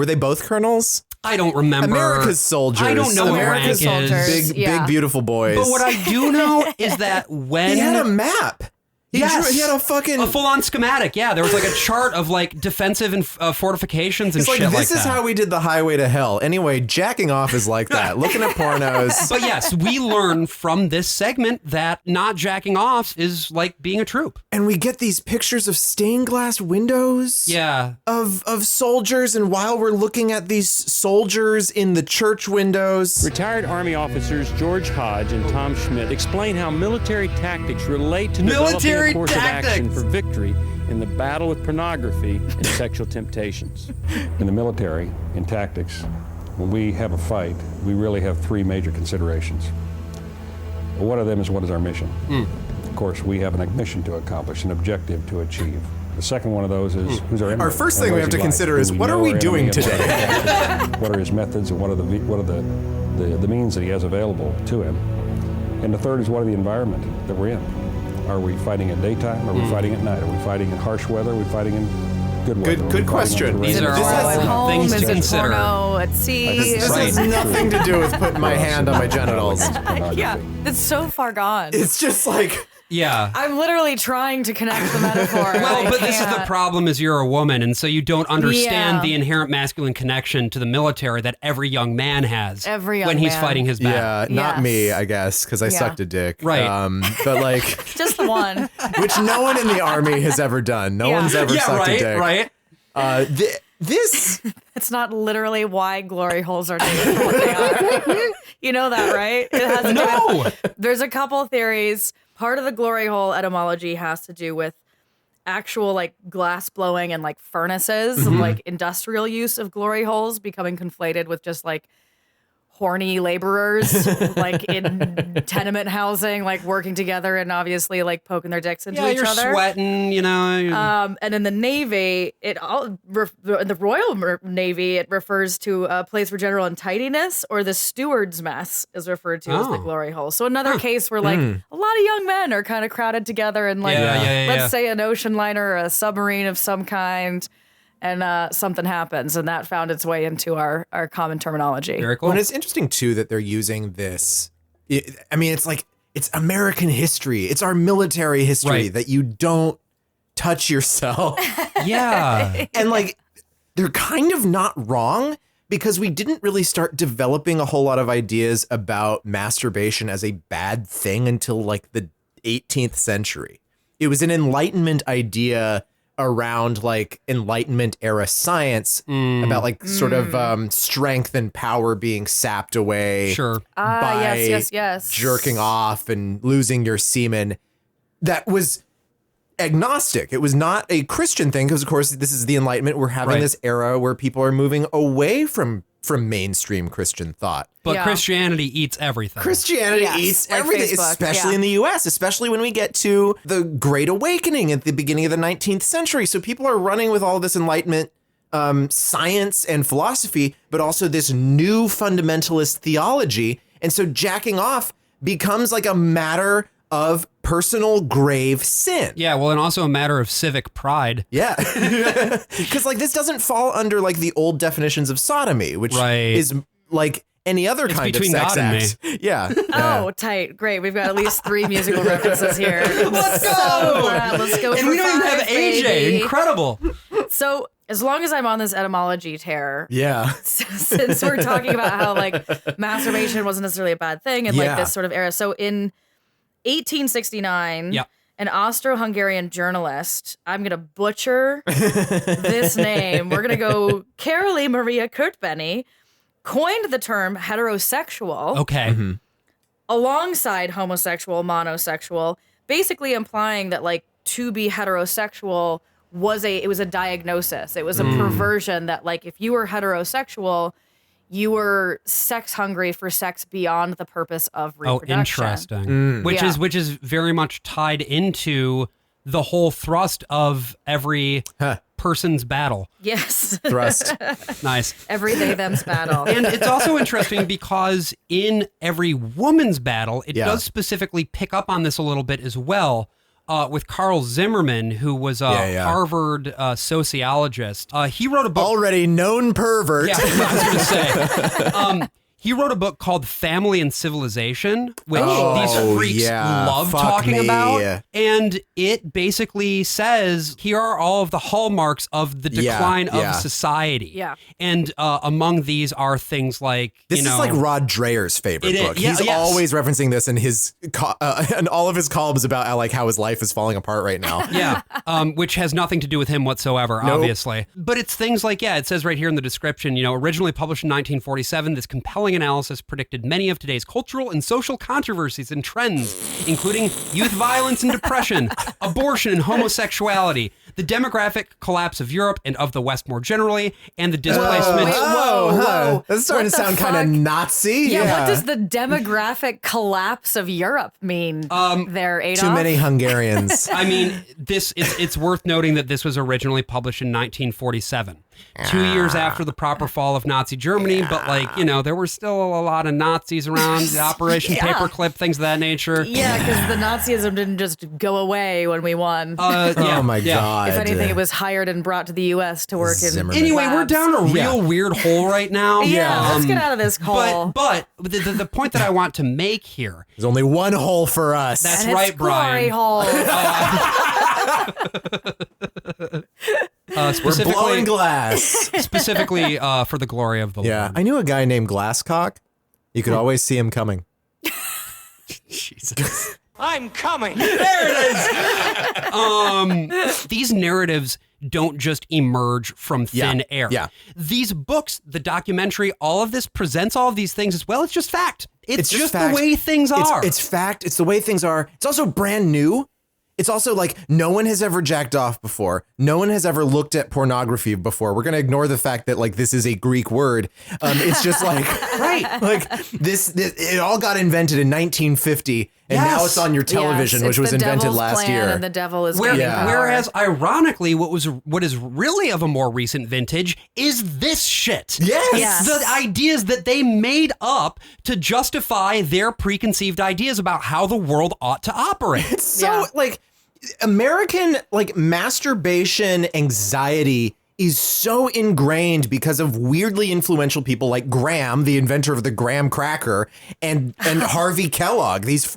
they both colonels? I don't remember. America's soldiers. I don't know what America's rank soldiers. is. Big beautiful boys. But what I do know is that when he had a map. He Yes. he had a full-on schematic. Yeah, there was like a chart of like defensive and fortifications and It's like, shit like that. this is how we did the highway to hell. Anyway, jacking off is like that. Looking at pornos. But yes, we learn from this segment that not jacking off is like being a troop. And we get these pictures of stained glass windows. Yeah. Of soldiers, and while we're looking at these soldiers in the church windows. Retired Army officers George Hodge and Tom Schmidt explain how military tactics relate to developing a course of action for victory in the battle with pornography and sexual temptations. In the military, in tactics, when we have a fight, we really have three major considerations. One of them is, what is our mission? Of course, we have an mission to accomplish, an objective to achieve. The second one of those is, who's our enemy? Our first and thing what we is have to he like? consider Do is, what know are we our doing enemy and today? what are his methods, and what are the means that he has available to him? And the third is, what are the environment that we're in? Are we fighting at daytime? Are we fighting at night? Are we fighting in harsh weather? Are we fighting in good weather? Good question. These are At all home, things to is it consider. porno at sea? This has nothing to do with putting my hand on my genitals. Yeah, it's so far gone. It's just like... Yeah. I'm literally trying to connect the metaphor. Well, but this is the can't. problem is you're a woman, and so you don't understand Yeah. the inherent masculine connection to the military that every young man has Every young when he's man. fighting his battle. Yeah, not Yes. me, I guess, because I Yeah. sucked a dick. Right. But like, Just the one. which no one in the army has ever done. No Yeah. one's ever Yeah, sucked a dick. right. This It's not literally why glory holes are named for what they are. You know that, right? It has to do No. with, there's a couple theories. Part of the glory hole etymology has to do with actual like glass blowing and like furnaces and like industrial use of glory holes becoming conflated with just like horny laborers like in tenement housing, like working together and obviously like poking their dicks into Yeah, each you're other. sweating, you know. And in the Navy, in the Royal Navy, it refers to a place for general untidiness, or the steward's mess is referred to as the Oh. glory hole. So another case where like a lot of young men are kind of crowded together in like, Yeah. let's say an ocean liner or a submarine of some kind, and something happens, and that found its way into our common terminology. Very cool. Well, and it's interesting too that they're using this. I mean, it's like it's American history. It's our military history Right. that you don't touch yourself. Yeah. And like, they're kind of not wrong, because we didn't really start developing a whole lot of ideas about masturbation as a bad thing until like the 18th century. It was an Enlightenment idea around like Enlightenment era science about like sort of strength and power being sapped away Sure. by Yes. jerking off and losing your semen. That was agnostic. It was not a Christian thing, because of course this is the Enlightenment. We're having Right. this era where people are moving away from mainstream Christian thought. But Yeah. Christianity eats everything. Christianity Yes, eats like everything, Facebook, especially yeah. in the US, especially when we get to the Great Awakening at the beginning of the 19th century. So people are running with all this Enlightenment science and philosophy, but also this new fundamentalist theology. And so jacking off becomes like a matter of personal grave sin. Yeah, well, and also a matter of civic pride. Yeah. Because like this doesn't fall under like the old definitions of sodomy, which Right. is like any other It's kind of between sex God and act. Yeah. Oh, tight. Great. We've got at least 3 musical references here. Let's go! Let's go. And for we don't even 5, have AJ. baby. Incredible. So as long as I'm on this etymology tear, Yeah. since we're talking about how like masturbation wasn't necessarily a bad thing and Yeah. like this sort of era. So in 1869, Yep. an Austro-Hungarian journalist, I'm going to butcher this name. We're going to go Carolee Maria Kurtbenny, coined the term heterosexual Okay. alongside homosexual, monosexual, basically implying that like to be heterosexual was a diagnosis. It was a perversion that like if you were heterosexual, you were sex hungry for sex beyond the purpose of Oh, reproduction. interesting. Which Yeah. is very much tied into the whole thrust of every person's battle. Yes. Thrust. Nice. Every they them's battle. And it's also interesting because in every woman's battle, it Yeah. does specifically pick up on this a little bit as well. with Carl Zimmerman, who was a Harvard sociologist. He wrote a book. Already known pervert. Yeah, I was going to say. He wrote a book called Family and Civilization, which these freaks love talking about. And it basically says, here are all of the hallmarks of the decline of society. Yeah. And among these are things like, This is like Rod Dreher's favorite book. He's always referencing this in his and all of his columns about how his life is falling apart right now. Yeah, which has nothing to do with him whatsoever, obviously. But it's things like, it says right here in the description, originally published in 1947, this compelling analysis predicted many of today's cultural and social controversies and trends, including youth violence and depression, abortion and homosexuality, the demographic collapse of Europe and of the West more generally, and the displacement. Whoa. That's starting to sound kind of Nazi. Yeah, what does the demographic collapse of Europe mean there, Adolf? Too many Hungarians. I mean, it's worth noting that this was originally published in 1947. 2 years after the proper fall of Nazi Germany, but there were still a lot of Nazis around, the Operation Paperclip, things of that nature. Yeah, because the Nazism didn't just go away when we won. Oh my God. If anything, it was hired and brought to the U.S. to work in Anyway, labs. we're down a real weird hole right now. Let's get out of this hole. But the point that I want to make here. There's only one hole for us. That's and right, it's glory Brian. hole. We're blowing glass. Specifically for the glory of the Lord. I knew a guy named Glasscock. You could always see him coming. Jesus. I'm coming. There it is. These narratives don't just emerge from thin air. Yeah. These books, the documentary, all of this presents all of these things as well. It's just fact. It's just fact. the way things are. It's fact. It's the way things are. It's also brand new. It's also like no one has ever jacked off before. No one has ever looked at pornography before. We're going to ignore the fact that this is a Greek word. It's just this it all got invented in 1950 and now it's on your television, which was invented last year. And the devil is Whereas ironically, what is really of a more recent vintage is this shit. Yes. The ideas that they made up to justify their preconceived ideas about how the world ought to operate. It's so American masturbation anxiety is so ingrained because of weirdly influential people like Graham, the inventor of the graham cracker, and Harvey Kellogg, these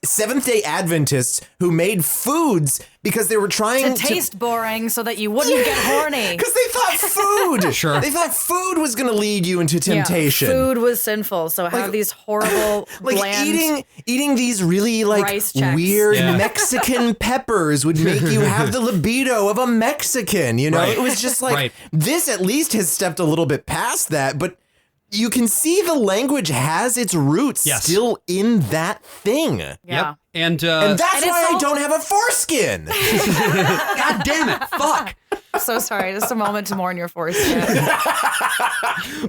Seventh-day Adventists who made foods because they were trying to taste boring so that you wouldn't get horny. Because they thought food. Sure. They thought food was going to lead you into temptation. Yeah, food was sinful, so have these horrible bland eating these really weird Mexican peppers would make you have the libido of a Mexican. It was just this at least has stepped a little bit past that, but you can see the language has its roots still in that thing. Yeah. Yep. And that's why I don't have a foreskin. God damn it. Fuck. So sorry. Just a moment to mourn your foreskin.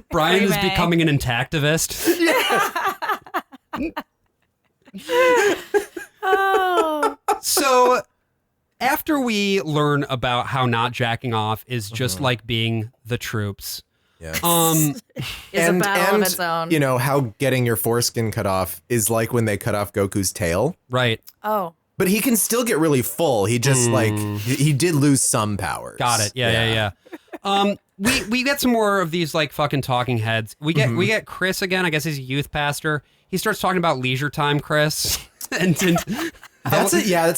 Brian is becoming an intactivist. So after we learn about how not jacking off is just like being the troops. Yeah. Is a battle of its own. How getting your foreskin cut off is like when they cut off Goku's tail. Right. Oh. But he can still get really full. He just he did lose some powers. Got it. Yeah. We get some more of these fucking talking heads. We get Chris again. I guess he's a youth pastor. He starts talking about leisure time, Chris. That's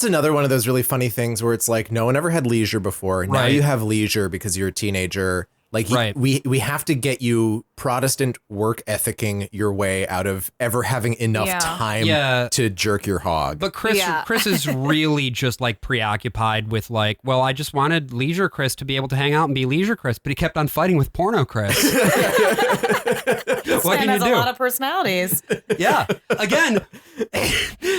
another one of those really funny things where it's like no one ever had leisure before. Now you have leisure because you're a teenager. We have to get you Protestant work ethicing your way out of ever having enough time to jerk your hog. But Chris is really just preoccupied with I just wanted leisure Chris to be able to hang out and be leisure Chris, but he kept on fighting with porno Chris. What can you do? A lot of personalities. Yeah. Again,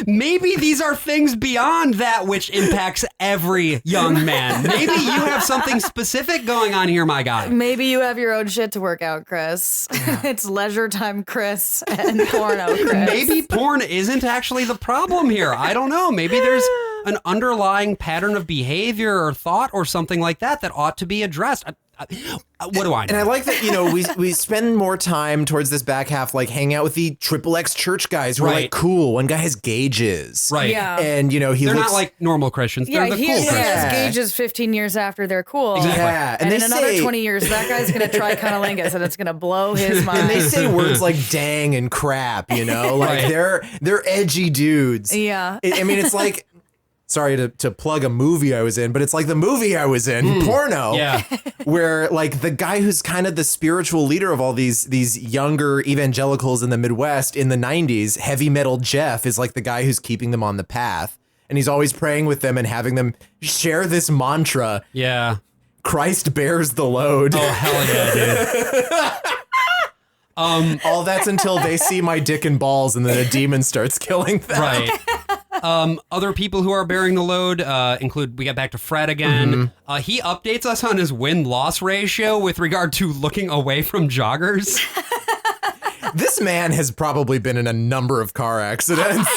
maybe these are things beyond that which impacts every young man. Maybe you have something specific going on here, my guy. Maybe you have your own shit to work out, Chris. It's leisure time, Chris, and porno, Chris. Maybe porn isn't actually the problem here. I don't know. Maybe there's an underlying pattern of behavior or thought or something like that ought to be addressed. what do I know? And I like that, you know, we spend more time towards this back half, like hanging out with the XXX church guys who are like cool. One guy has gauges. Right. Yeah. And, you know, they're not like normal Christians. They're the cool Christians. He has gauges 15 years after they're cool. Exactly. Yeah. And in another 20 years, that guy's going to try cunnilingus and it's going to blow his mind. And they say words like dang and crap, you know, like they're edgy dudes. Yeah. I mean, it's like, sorry to plug a movie I was in, but it's like the movie I was in, Porno. Yeah. Where like the guy who's kind of the spiritual leader of all these younger evangelicals in the Midwest in the 90s, Heavy Metal Jeff, is like the guy who's keeping them on the path. And he's always praying with them and having them share this mantra. Yeah. Christ bears the load. Oh, hell yeah, dude. All that's until they see my dick and balls and then a demon starts killing them. Right. Other people who are bearing the load include, we got back to Fred again. He updates us on his win-loss ratio with regard to looking away from joggers. This man has probably been in a number of car accidents.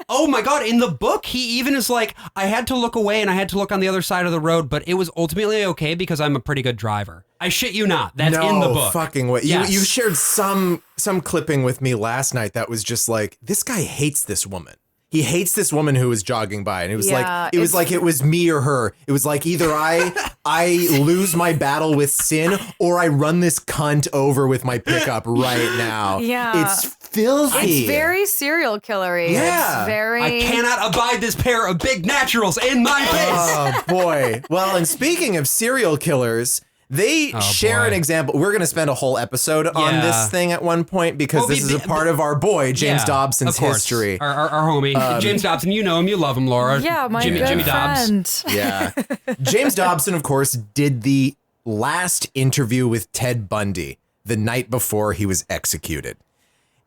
Oh my God, in the book, he even is like, I had to look away and I had to look on the other side of the road, but it was ultimately okay because I'm a pretty good driver. I shit you not. That's in the book. Fucking way. Yes. You shared some clipping with me last night that was just like, this guy hates this woman. He hates this woman who was jogging by, and it was like it was me or her. It was like either I lose my battle with sin or I run this cunt over with my pickup right now. Yeah. It's filthy. It's very serial killery. Yeah. It's very... I cannot abide this pair of big naturals in my face. Oh, boy. Well, and speaking of serial killers, they share an example. We're going to spend a whole episode on this thing at one point because this is a part of our boy, James Dobson's history. Our homie. James Dobson, you know him. You love him, Laura. Yeah, my Jimmy good Dobbs. friend. Yeah. James Dobson, of course, did the last interview with Ted Bundy the night before he was executed.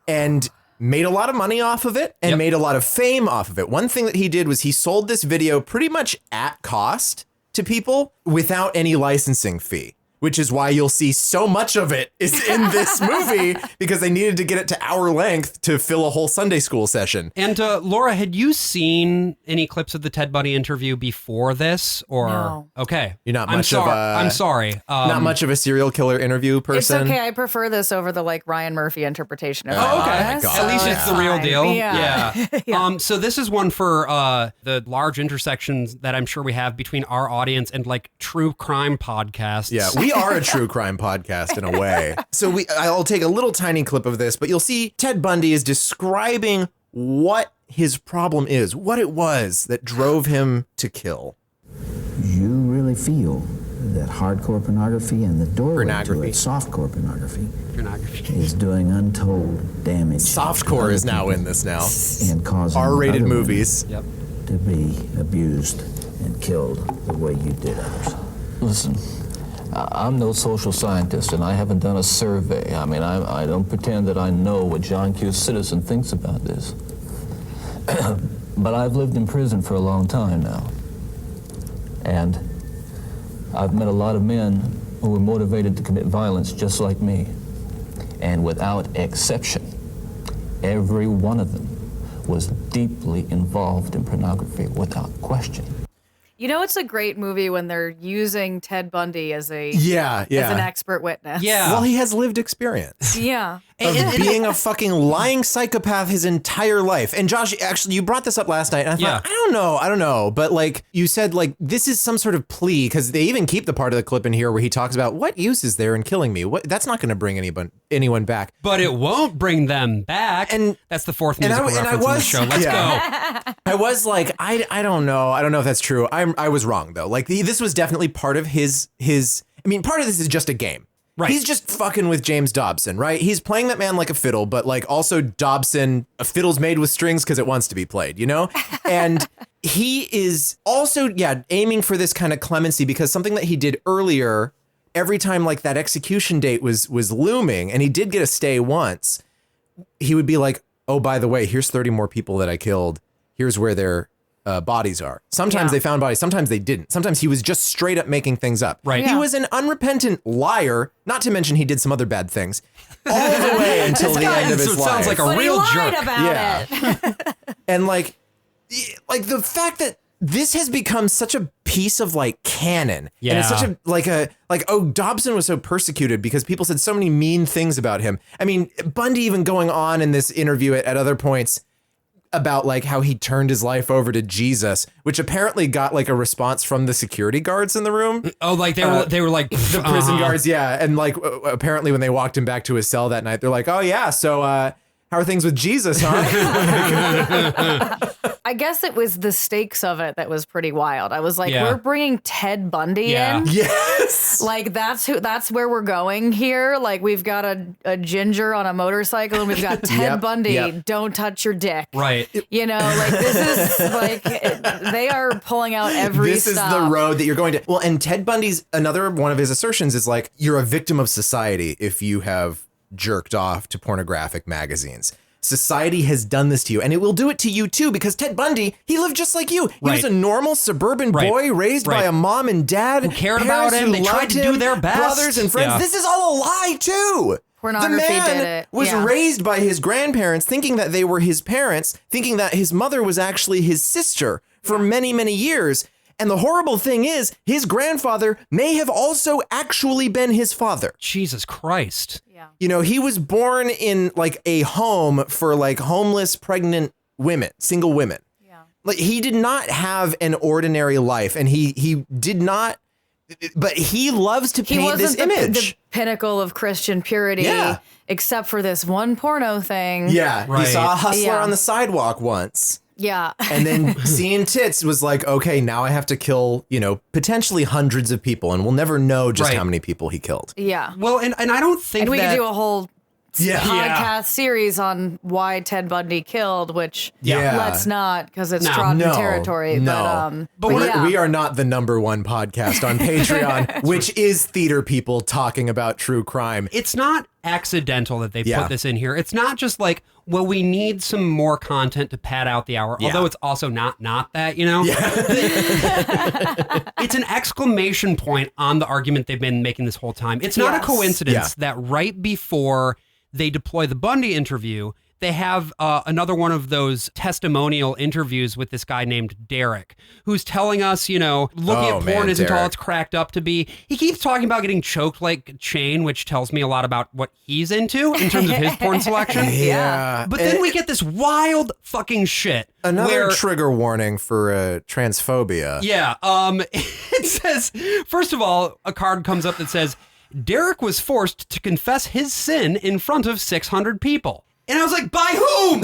And made a lot of money off of it and made a lot of fame off of it. One thing that he did was he sold this video pretty much at cost to people without any licensing fee, which is why you'll see so much of it is in this movie because they needed to get it to hour length to fill a whole Sunday school session. And Laura, had you seen any clips of the Ted Bundy interview before this? Or No. Okay, You're not I'm much of a... I'm sorry. not much of a serial killer interview person. It's okay. I prefer this over the like Ryan Murphy interpretation of it. Oh, okay. my God. At least it's the real fine. deal. Yeah. Yeah. So this is one for the large intersections that I'm sure we have between our audience and like true crime podcasts. Yeah, we are a true crime podcast in a way. So I'll take a little tiny clip of this, but you'll see Ted Bundy is describing what his problem is, what it was that drove him to kill. You really feel that hardcore pornography and the doorway to Pornography. it, softcore pornography, Pornography. is doing untold damage. Softcore is now in this now. And causing R-rated other movies. Yep. women to be abused and killed the way you did others. Listen, I'm no social scientist, and I haven't done a survey. I mean, I don't pretend that I know what John Q. Citizen thinks about this. But I've lived in prison for a long time now. And I've met a lot of men who were motivated to commit violence just like me. And without exception, every one of them was deeply involved in pornography without question. You know, it's a great movie when they're using Ted Bundy as a Yeah. as an expert witness. Yeah. Well, he has lived experience. Yeah. Of being a fucking lying psychopath his entire life. And Josh, actually, you brought this up last night, and I thought, I don't know. But like you said, like this is some sort of plea because they even keep the part of the clip in here where he talks about what use is there in killing me? That's not going to bring anyone back. But it won't bring them back. And that's the fourth musical reference in the show. Let's go. I was like, I don't know. I don't know if that's true. I was wrong though. Like this was definitely part of his. I mean, part of this is just a game. Right. He's just fucking with James Dobson, right? He's playing that man like a fiddle, but like also Dobson, a fiddle's made with strings because it wants to be played, you know? And he is also, aiming for this kind of clemency because something that he did earlier, every time like that execution date was looming, and he did get a stay once, he would be like, oh, by the way, here's 30 more people that I killed. Here's where their bodies are. Sometimes they found bodies, sometimes they didn't. Sometimes he was just straight up making things up. Right. He was an unrepentant liar, not to mention he did some other bad things, all the way until the end of his life. Sounds like a real jerk. About it. And like the fact that this has become such a piece of like canon. Yeah. And it's such a Dobson was so persecuted because people said so many mean things about him. I mean, Bundy even going on in this interview at other points about like how he turned his life over to Jesus, which apparently got like a response from the security guards in the room. Oh, like they were like the prison guards, yeah, and like apparently when they walked him back to his cell that night, they're like, "Oh yeah, so how are things with Jesus, huh?" I guess it was the stakes of it that was pretty wild. I was like, Yeah. we're bringing Ted Bundy in. Yes. Like that's where we're going here. Like we've got a ginger on a motorcycle and we've got Ted Bundy. Yep. Don't touch your dick. Right. You know, like this is like they are pulling out every This is the road that you're going to. Well, and Ted Bundy's another one of his assertions is like, you're a victim of society if you have jerked off to pornographic magazines. Society has done this to you, and it will do it to you too, because Ted Bundy, he lived just like you. He was a normal suburban boy raised by a mom and dad who cared about him. They tried to do their best. Brothers and friends. Yeah. This is all a lie too. Pornography the man did it. was Yeah. raised by his grandparents, thinking that they were his parents, thinking that his mother was actually his sister for many, many years. And the horrible thing is, his grandfather may have also actually been his father. Jesus Christ. Yeah. You know, he was born in like a home for like homeless, pregnant women, single women. Yeah. Like he did not have an ordinary life, and he did not, but he loves to He paint this wasn't image. the pinnacle of Christian purity, Yeah. except for this one porno thing. Yeah, he saw a hustler Yeah. on the sidewalk once. Yeah. And then seeing tits was like, okay, now I have to kill, you know, potentially hundreds of people, and we'll never know just how many people he killed. Yeah. Well, and I don't think And we that could do a whole Yeah. podcast series on why Ted Bundy killed, which Yeah. let's not, because it's No. trodden No. territory. No. But yeah. We are not the #1 podcast on Patreon, which is theater people talking about true crime. It's not accidental that they Yeah. put this in here. It's not just like, well, we need some more content to pad out the hour, although it's also not that, you know? It's an exclamation point on the argument they've been making this whole time. It's not a coincidence that right before they deploy the Bundy interview, they have another one of those testimonial interviews with this guy named Derek, who's telling us, you know, looking at porn isn't all it's cracked up to be. He keeps talking about getting choked like Chain, which tells me a lot about what he's into in terms of his porn selection. Yeah. But then we get this wild fucking shit. Another trigger warning for transphobia. Yeah. It says, first of all, a card comes up that says, Derek was forced to confess his sin in front of 600 people. And I was like, by whom?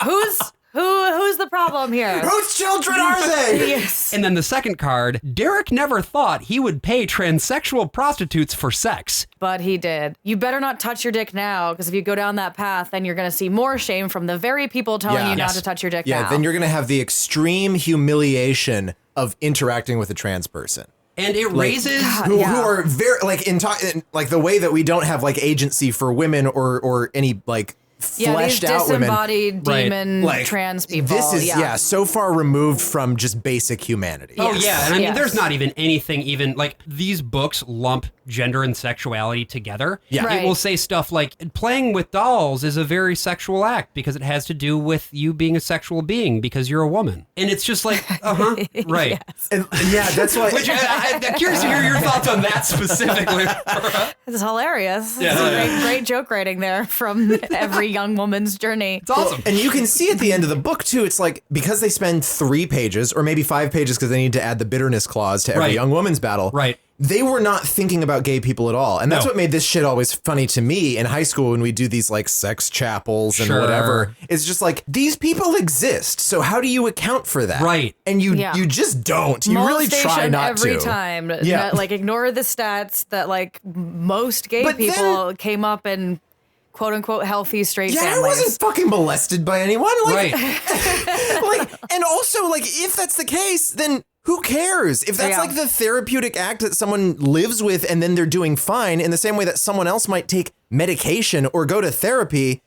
Who's the problem here? Whose children are they? Yes. And then the second card, Derek never thought he would pay transsexual prostitutes for sex. But he did. You better not touch your dick now, because if you go down that path, then you're going to see more shame from the very people telling you not to touch your dick now. Yeah, then you're going to have the extreme humiliation of interacting with a trans person. And it raises who are very like in the way that we don't have like agency for women or any like fleshed these out women. disembodied demon Like, trans people. This is so far removed from just basic humanity. Oh yeah, and I mean, there's not even anything even like these books lump gender and sexuality together. Yeah. It will say stuff like playing with dolls is a very sexual act because it has to do with you being a sexual being because you're a woman, and it's just like, right, and, yeah, that's why. Which I'm curious to hear your thoughts on that specifically. It's hilarious. Yeah. It's great joke writing there from every young woman's journey. It's awesome. And you can see at the end of the book too, it's like because they spend 3 pages or maybe 5 pages because they need to add the bitterness clause to every young woman's battle. Right. They were not thinking about gay people at all. And that's what made this shit always funny to me in high school when we do these like sex chapels and whatever. It's just like, these people exist. So how do you account for that? Right. And you just don't. You really try Molestation not every to. time. Yeah. Not, like ignore the stats that like most gay people came up in quote unquote healthy straight families. I wasn't fucking molested by anyone. Like, right. And also like, if that's the case, then who cares? If that's like the therapeutic act that someone lives with and then they're doing fine in the same way that someone else might take medication or go to therapy,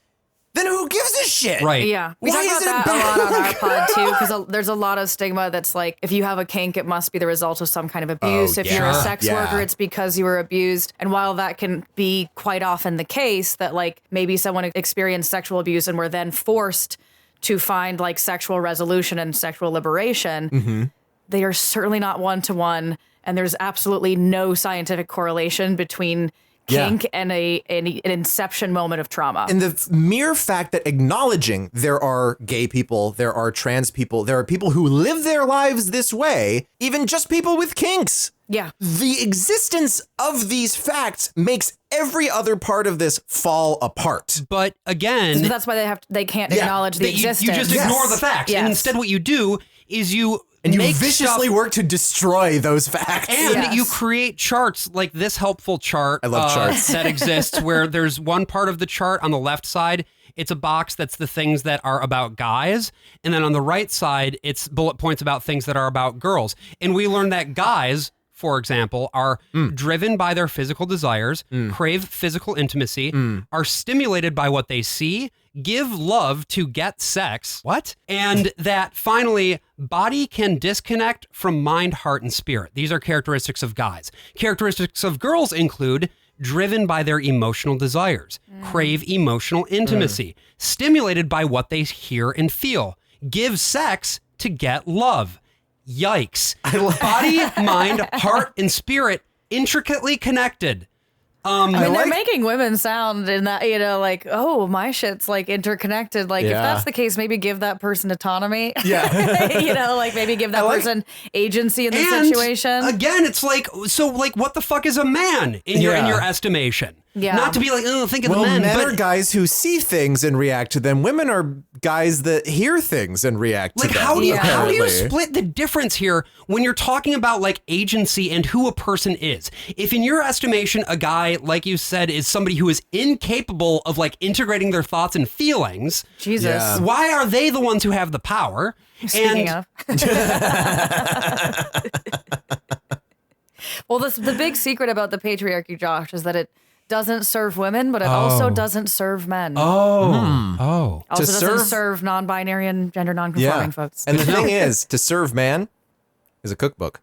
then who gives a shit? Right. Yeah. We Why talk is about it that bad? a lot on our pod too, because there's a lot of stigma that's like, if you have a kink, it must be the result of some kind of abuse. If you're a sex worker, it's because you were abused. And while that can be quite often the case, that like maybe someone experienced sexual abuse and were then forced to find like sexual resolution and sexual liberation, they are certainly not one-to-one. And there's absolutely no scientific correlation between kink and an inception moment of trauma. And the mere fact that acknowledging there are gay people, there are trans people, there are people who live their lives this way, even just people with kinks. Yeah. The existence of these facts makes every other part of this fall apart. But again, So that's why they can't acknowledge the existence. You just ignore the facts. Yes. And instead what you do is you make viciously work to destroy those facts. And you create charts like this helpful chart. I love charts. That exists where there's one part of the chart on the left side. It's a box that's the things that are about guys. And then on the right side, it's bullet points about things that are about girls. And we learned that guys, for example, are driven by their physical desires, crave physical intimacy, are stimulated by what they see, give love to get sex. What? And that finally, body can disconnect from mind, heart, and spirit. These are characteristics of guys. Characteristics of girls include driven by their emotional desires, crave emotional intimacy, stimulated by what they hear and feel, give sex to get love. Yikes. Body, mind, heart, and spirit intricately connected. I mean, they're making women sound in that, like, oh, my shit's like interconnected. Like, if that's the case, maybe give that person autonomy. Yeah. Like maybe give that person agency in the situation. Again, it's like, so like, what the fuck is a man in your estimation? Yeah. Not to be like, oh, think of the men men, but are guys who see things and react to them. Women are guys that hear things and react to like, them. how do you apparently. split the difference here when you're talking about like agency and who a person is? If in your estimation, a guy, like you said, is somebody who is incapable of like integrating their thoughts and feelings, Jesus, why are they the ones who have the power? Speaking of. Well, the big secret about the patriarchy, Josh, is that it doesn't serve women, but it also doesn't serve men. Oh. Also doesn't serve non-binary and gender non-conforming folks. And the thing is, to serve man is a cookbook.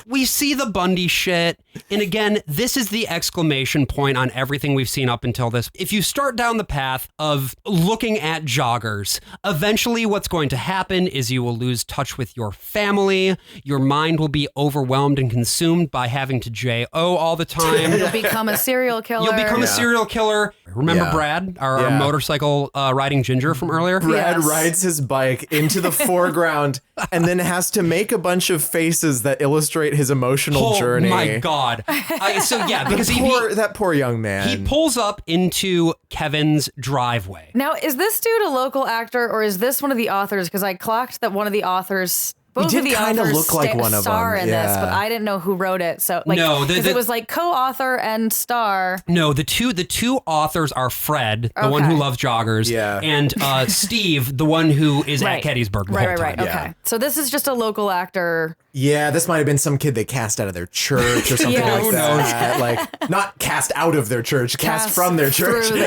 We see the Bundy shit. And again, this is the exclamation point on everything we've seen up until this. If you start down the path of looking at joggers, eventually what's going to happen is you will lose touch with your family. Your mind will be overwhelmed and consumed by having to J-O all the time. You'll become a serial killer. You'll become a serial killer. Remember Brad, our motorcycle riding ginger from earlier? Brad rides his bike into the foreground and then has to make a bunch of faces that illustrate his emotional journey. Oh my God. Because that poor young man. He pulls up into Kevin's driveway. Now, is this dude a local actor or is this one of the authors? Because I clocked that one of the authors... Both of the authors look like one of star them. in this, but I didn't know who wrote it. So, like, No, because it was like co-author and star. No, the two authors are Fred, the one who loves joggers, and Steve, the one who is at Gettysburg the whole time. Right. Okay. So this is just a local actor. Yeah, this might have been some kid they cast out of their church or something like that. Like, not cast out of their church, cast from their church. Through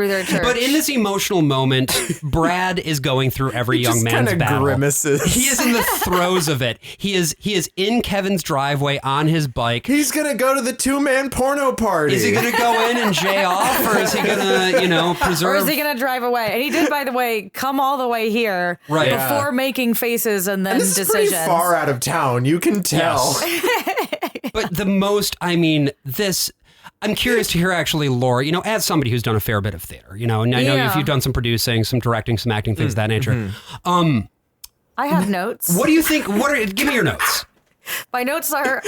their church. But in this emotional moment, Brad is going through every young man's battle. Grimaces. He is in the throes of it. He is in Kevin's driveway on his bike. He's gonna go to the 2-man porno party. Is he gonna go in and jay off, or is he gonna, preserve? Or is he gonna drive away? And he did, by the way, come all the way here before making faces and then this decisions. is pretty far out of town. You can tell. Yes. But the most, I'm curious to hear actually, Laura, as somebody who's done a fair bit of theater, and I know if you've done some producing, some directing, some acting, things of that nature. I have notes. What do you think? Give me your notes. My notes are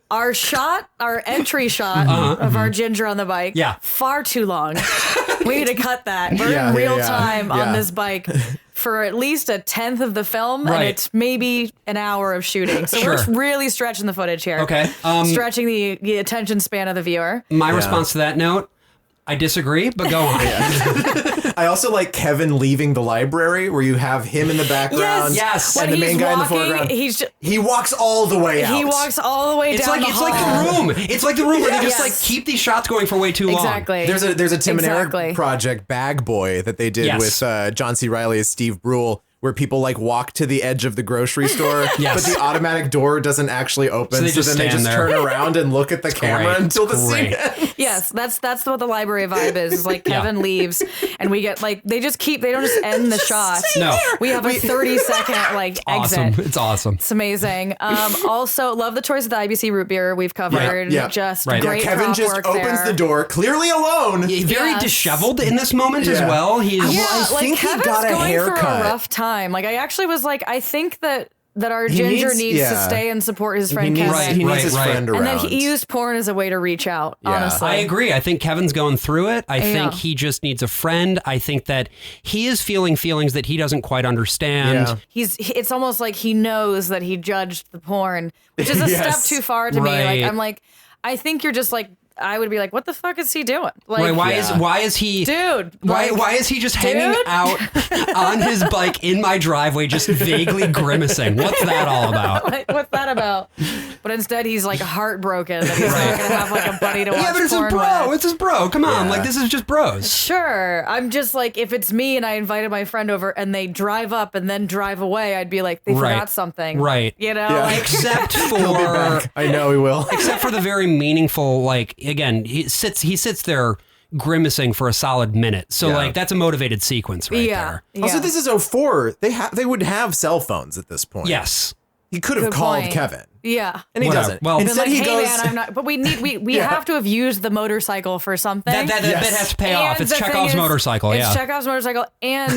our entry shot of our ginger on the bike. Yeah. Far too long. We need to cut that. We're in real time on this bike for at least a 10th of the film, and it's maybe an hour of shooting. So we're really stretching the footage here. Okay. Stretching the attention span of the viewer. My response to that note, I disagree, but go on. I also like Kevin leaving the library where you have him in the background. Yes. And the main guy in the foreground. He walks all the way out. He walks all the way down the hall. Like the room. It's like the room where they just keep these shots going for way too long. Exactly. There's a Tim and Eric project, Bag Boy, that they did with John C. Reilly as Steve Brule, where people walk to the edge of the grocery store, but the automatic door doesn't actually open. So, then they just turn around and look at the camera until the scene ends. Yes, that's what the library vibe is. Is like Kevin leaves, and we get like they don't just end the shot. No, we have a 30-second like awesome. exit. It's awesome. It's amazing. Also, love the choice of the IBC root beer we've covered. Just great Kevin prop just work opens there. the door, clearly alone. Very disheveled in this moment as well. He's I think he Kevin's got a going haircut. through a rough time. Like I actually was like, I think that our He ginger needs- needs to stay and support his friend He needs, Kevin. he needs his friend around. And then he used porn as a way to reach out, honestly. I agree. I think Kevin's going through it. I think Yeah. he just needs a friend. I think that he is feeling feelings that he doesn't quite understand. It's almost like he knows that he judged the porn, which is a Yes. step too far to me. Right. Like I'm like, I think you're just like, I would be like, what the fuck is he doing? Like, Right, why is he dude? Why is he just hanging out on his bike in my driveway, just vaguely grimacing? What's that all about? Like, what's that about? But instead, he's like heartbroken that he's not gonna have like a buddy to watch. Yeah, but it's his porn bro. with. It's his bro. Come on, like this is just bros. Sure. I'm just like, if it's me and I invited my friend over and they drive up and then drive away, I'd be like, they forgot something. Right. You know? Yeah. Like, Except for I know he will. Except for the very meaningful, like again, he sits there grimacing for a solid minute. So like that's a motivated sequence right there. Also, this is 04. They would have cell phones at this point. Yes. He could have Good called point. Kevin. Yeah. And he Whatever. doesn't. Well, Been instead like, he hey goes. man, I'm not, but we Yeah. have to have used the motorcycle for something. That bit has to pay off. And It's the thing Chekhov's is, motorcycle. It's Yeah. Chekhov's motorcycle, and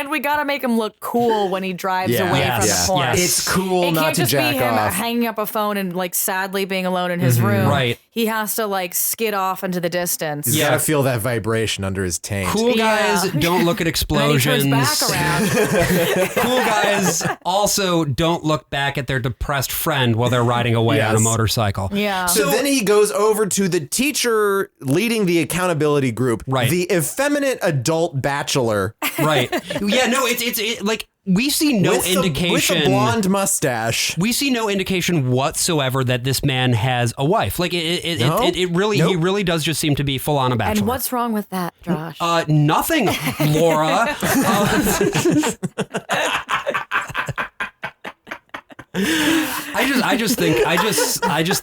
we gotta make him look cool when he drives Yeah. away Yes. from Yeah. the porn. Yes. It's cool it not can't to just jack be him off. hanging up a phone and like sadly being alone in his room. Right. He has to like skid off into the distance. He's got to feel that vibration under his taint. Cool guys don't look at And then he turns explosions. back around. Cool guys also don't look back at their depressed friend while they're riding away on a Yes. motorcycle. Yeah. So then he goes over to the teacher leading the accountability group, Right. the effeminate adult bachelor. Right. Yeah, no, it's like we see no with indication. with a blonde mustache. We see no indication whatsoever that this man has a wife. Like No? it really, he Nope. really does just seem to be full on a bachelor. And what's wrong with that, Josh? Nothing, Laura. I just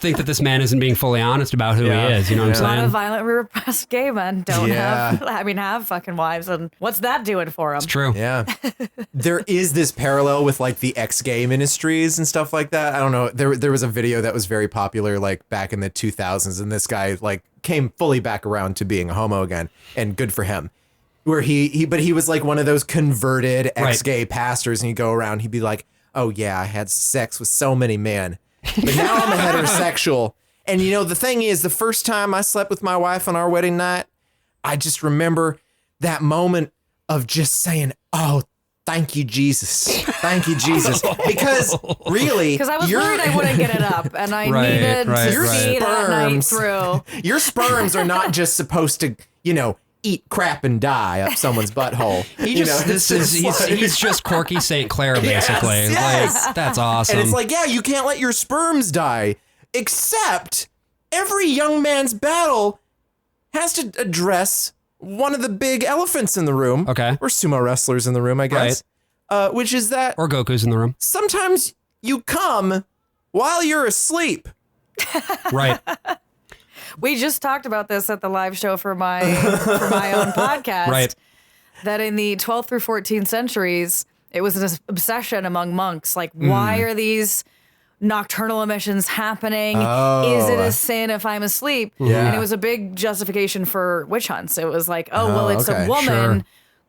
think that this man isn't being fully honest about who he is. You know what I'm A lot saying? of violent repressed gay men don't Yeah. have fucking wives, and what's that doing for them? It's true. Yeah. There is this parallel with like the ex-gay ministries and stuff like that. I don't know. There was a video that was very popular like back in the 2000s, and this guy like came fully back around to being a homo again, and good for him. Where he was like one of those converted ex-gay pastors, and he'd go around, he'd be like, oh yeah, I had sex with so many men, but now I'm a heterosexual. And you know, the thing is, the first time I slept with my wife on our wedding night, I just remember that moment of just saying, oh, thank you, Jesus. Thank you, Jesus. Because really, Because I was worried I wouldn't get it up, and I needed to see that night through. Your sperms are not just supposed to, you know, eat crap and die up someone's butthole. He's just Corky St. Clair, basically. Yes. Like, that's awesome. And it's like, yeah, you can't let your sperms die, except every young man's battle has to address one of the big elephants in the room. Okay. Or sumo wrestlers in the room, I guess. Which is that or Goku's in the room. sometimes you come while you're asleep. Right. We just talked about this at the live show for my own podcast. Right. That in the 12th through 14th centuries, it was an obsession among monks. Like, why are these nocturnal emissions happening? Is it a sin if I'm asleep? Yeah. And it was a big justification for witch hunts. It was like, well, it's okay, a woman. sure.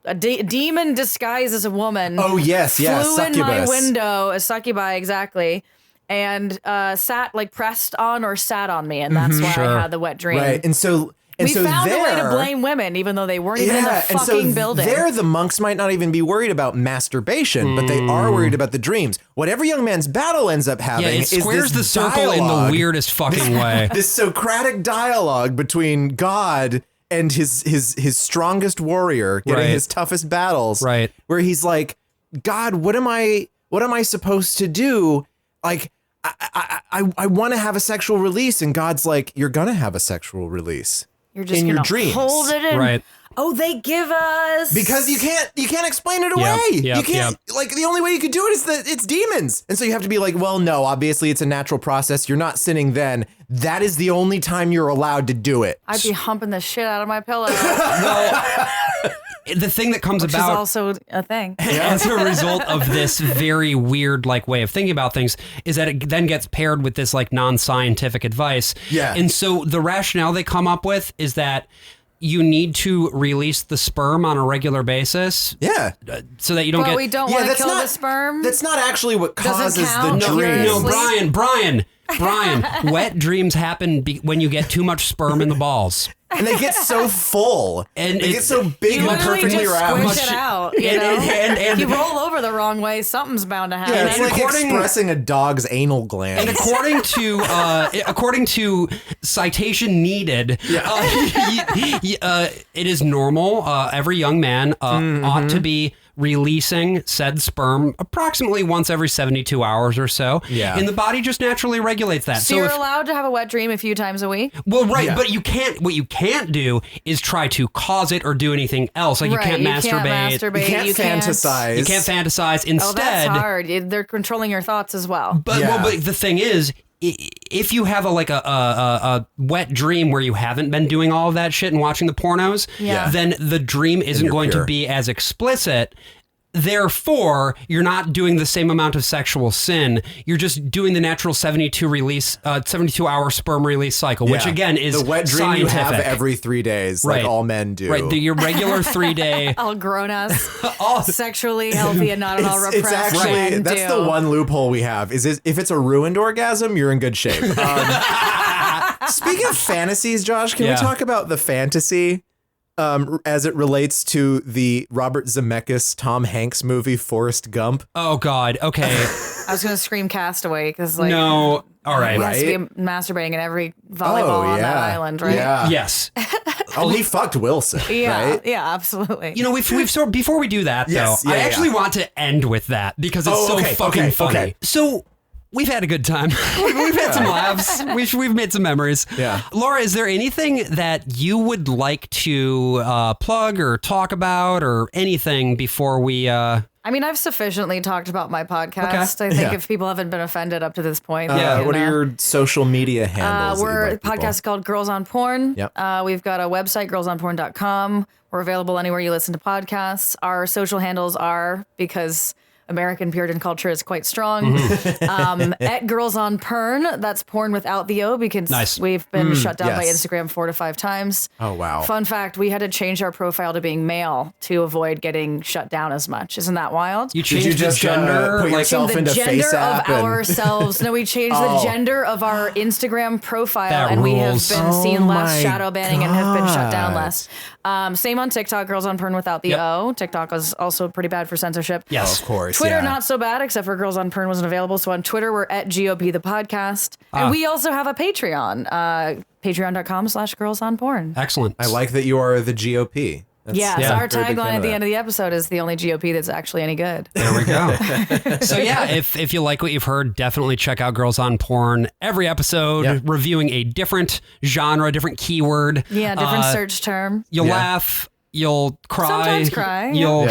A demon disguised as a woman. Oh, yes, yeah, Flew in my succubus. window, a succubi, exactly. And sat, like, pressed on or sat on me. And that's why I had the wet dream. Right. And so we found a way to blame women, even though they weren't even in the and fucking so building. there the monks might not even be worried about masturbation, but they are worried about the dreams. Whatever young man's battle ends up having Yeah, it is squares this the circle in dialogue, the weirdest fucking way. this Socratic dialogue between God and his strongest warrior getting Right. his toughest battles. Right. Where he's like, God, what am I supposed to do? Like, I want to have a sexual release, and God's like, you're gonna have a sexual release. You're just in your gonna dreams. hold it in. Right. Oh, they give us because you can't explain it away. You can't like the only way you could do it is that it's demons, and so you have to be like, well, no, obviously it's a natural process. You're not sinning then. That is the only time you're allowed to do it. I'd be humping the shit out of my pillow. The thing that comes Which about is also a thing. as a result of this very weird like way of thinking about things is that it then gets paired with this like non-scientific advice. Yeah. And so the rationale they come up with is that you need to release the sperm on a regular basis. Yeah. So that you don't But get... we don't want to kill the sperm. That's not actually what causes the count if you're dream. No, asleep? Brian, wet dreams happen when you get too much sperm in the balls. And they get so full. And they get so big You and literally perfectly just round. squish it out. You know? If you roll over the wrong way, something's bound to happen. Yeah, it's like expressing a dog's anal gland. And according to citation needed, it is normal. Every young man ought to be releasing said sperm approximately once every 72 hours or so. Yeah. And the body just naturally regulates that. So you're allowed to have a wet dream a few times a week? Well, right, but you can't. What you can't do is try to cause it or do anything else. Like you can't masturbate. You can't fantasize. You can't fantasize. Instead, that's hard. They're controlling your thoughts as well. But the thing is, if you have a wet dream where you haven't been doing all of that shit and watching the pornos, then the dream isn't going to be as explicit. Therefore, you're not doing the same amount of sexual sin. You're just doing the natural 72-hour sperm release cycle, which again is the wet dream scientific. you have every 3 days, like all men do. Right, your regular 3-day, all grown ass, sexually healthy and not at all repressed. It's actually that's the one loophole we have. Is if it's a ruined orgasm, you're in good shape. Speaking of fantasies, Josh, can we talk about the fantasy? As it relates to the Robert Zemeckis, Tom Hanks movie, Forrest Gump. Oh, God. Okay. I was going to scream Castaway because, like, no. All right. He has to be masturbating in every volleyball on that island, right? Yeah. Yes. He fucked Wilson. Yeah. Right? Yeah, absolutely. You know, we've sort before we do that, though, I actually want to end with that because it's so fucking funny. Okay. So, we've had a good time. We've had some laughs. We've made some memories. Yeah. Laura, is there anything that you would like to plug or talk about or anything before we... I mean, I've sufficiently talked about my podcast. I think if people haven't been offended up to this point. What are your social media handles? Our podcast is called Girls on Porn. Yep. We've got a website, girlsonporn.com. We're available anywhere you listen to podcasts. Our social handles are, because American Puritan culture is quite strong. At Girls on Porn, that's porn without the O, because we've been shut down by Instagram 4 to 5 times. Oh, wow. Fun fact, we had to change our profile to being male to avoid getting shut down as much. Isn't that wild? You changed the gender? Put yourself into gender FaceApp of ourselves. No, we changed the gender of our Instagram profile, and we have been seen less, shadow banning, and have been shut down less. Same on TikTok, Girls on Porn without the O. TikTok is also pretty bad for censorship. Yes, of course. Twitter, not so bad, except for Girls on Porn wasn't available. So on Twitter, we're at GOP the podcast. And we also have a Patreon, patreon.com/girlsonporn. Excellent. I like that you are the GOP. Our tagline at the end of the episode is the only GOP that's actually any good. There we go. So if you like what you've heard, definitely check out Girls on Porn. Every episode reviewing a different genre, different keyword. Yeah, different search term. You'll laugh. You'll cry. Sometimes cry. You'll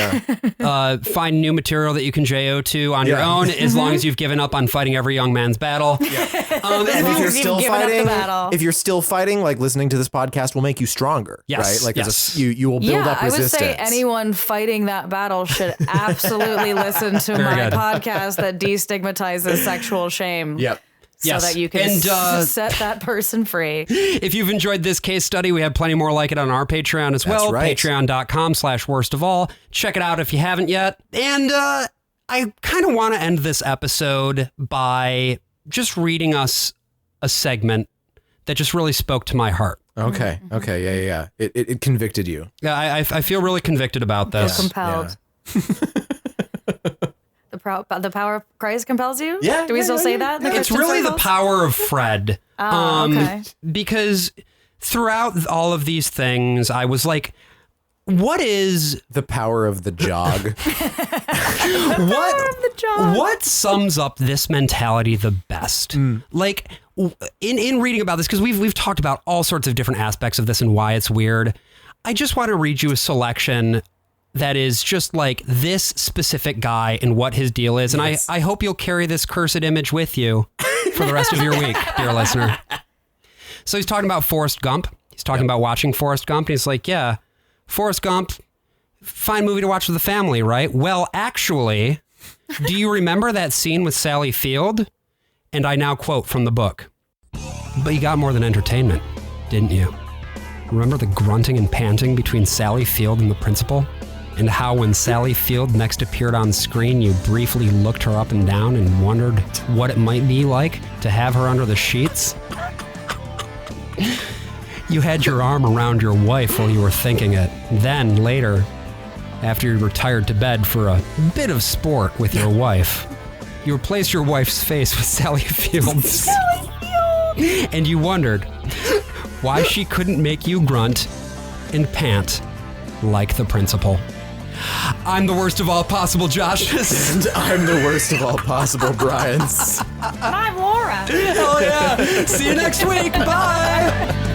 find new material that you can JO to on your own, as long as you've given up on fighting every young man's battle. And if you're still fighting, like listening to this podcast will make you stronger. Yes. Right? Like you will build up resistance. I would say anyone fighting that battle should absolutely listen to my podcast that destigmatizes sexual shame. Yep. So that you can set that person free. If you've enjoyed this case study, we have plenty more like it on our Patreon as well. Right. Patreon.com/worstofall. Check it out if you haven't yet. And I kind of want to end this episode by just reading us a segment that just really spoke to my heart. Okay. Okay. Yeah. It convicted you. Yeah, I feel really convicted about this. Feel compelled. Yeah. The power of Christ compels you? Yeah. Do we still say that? It's really the power of Fred. Okay. Because throughout all of these things, I was like, what is the power of the jog? What sums up this mentality the best? Like in reading about this, because we've talked about all sorts of different aspects of this and why it's weird. I just want to read you a selection that is just like this specific guy and what his deal is. And I hope you'll carry this cursed image with you for the rest of your week, dear listener. So he's talking about Forrest Gump. He's talking about watching Forrest Gump. And he's like, yeah, Forrest Gump, fine movie to watch with the family, right? Well, actually, do you remember that scene with Sally Field? And I now quote from the book. But you got more than entertainment, didn't you? Remember the grunting and panting between Sally Field and the principal? And how when Sally Field next appeared on screen, you briefly looked her up and down and wondered what it might be like to have her under the sheets? You had your arm around your wife while you were thinking it. Then, later, after you retired to bed for a bit of sport with your wife, you replaced your wife's face with Sally Field's. And you wondered why she couldn't make you grunt and pant like the principal. I'm the worst of all possible Joshes. And I'm the worst of all possible Brians. I'm Laura. Hell yeah. See you next week. Bye.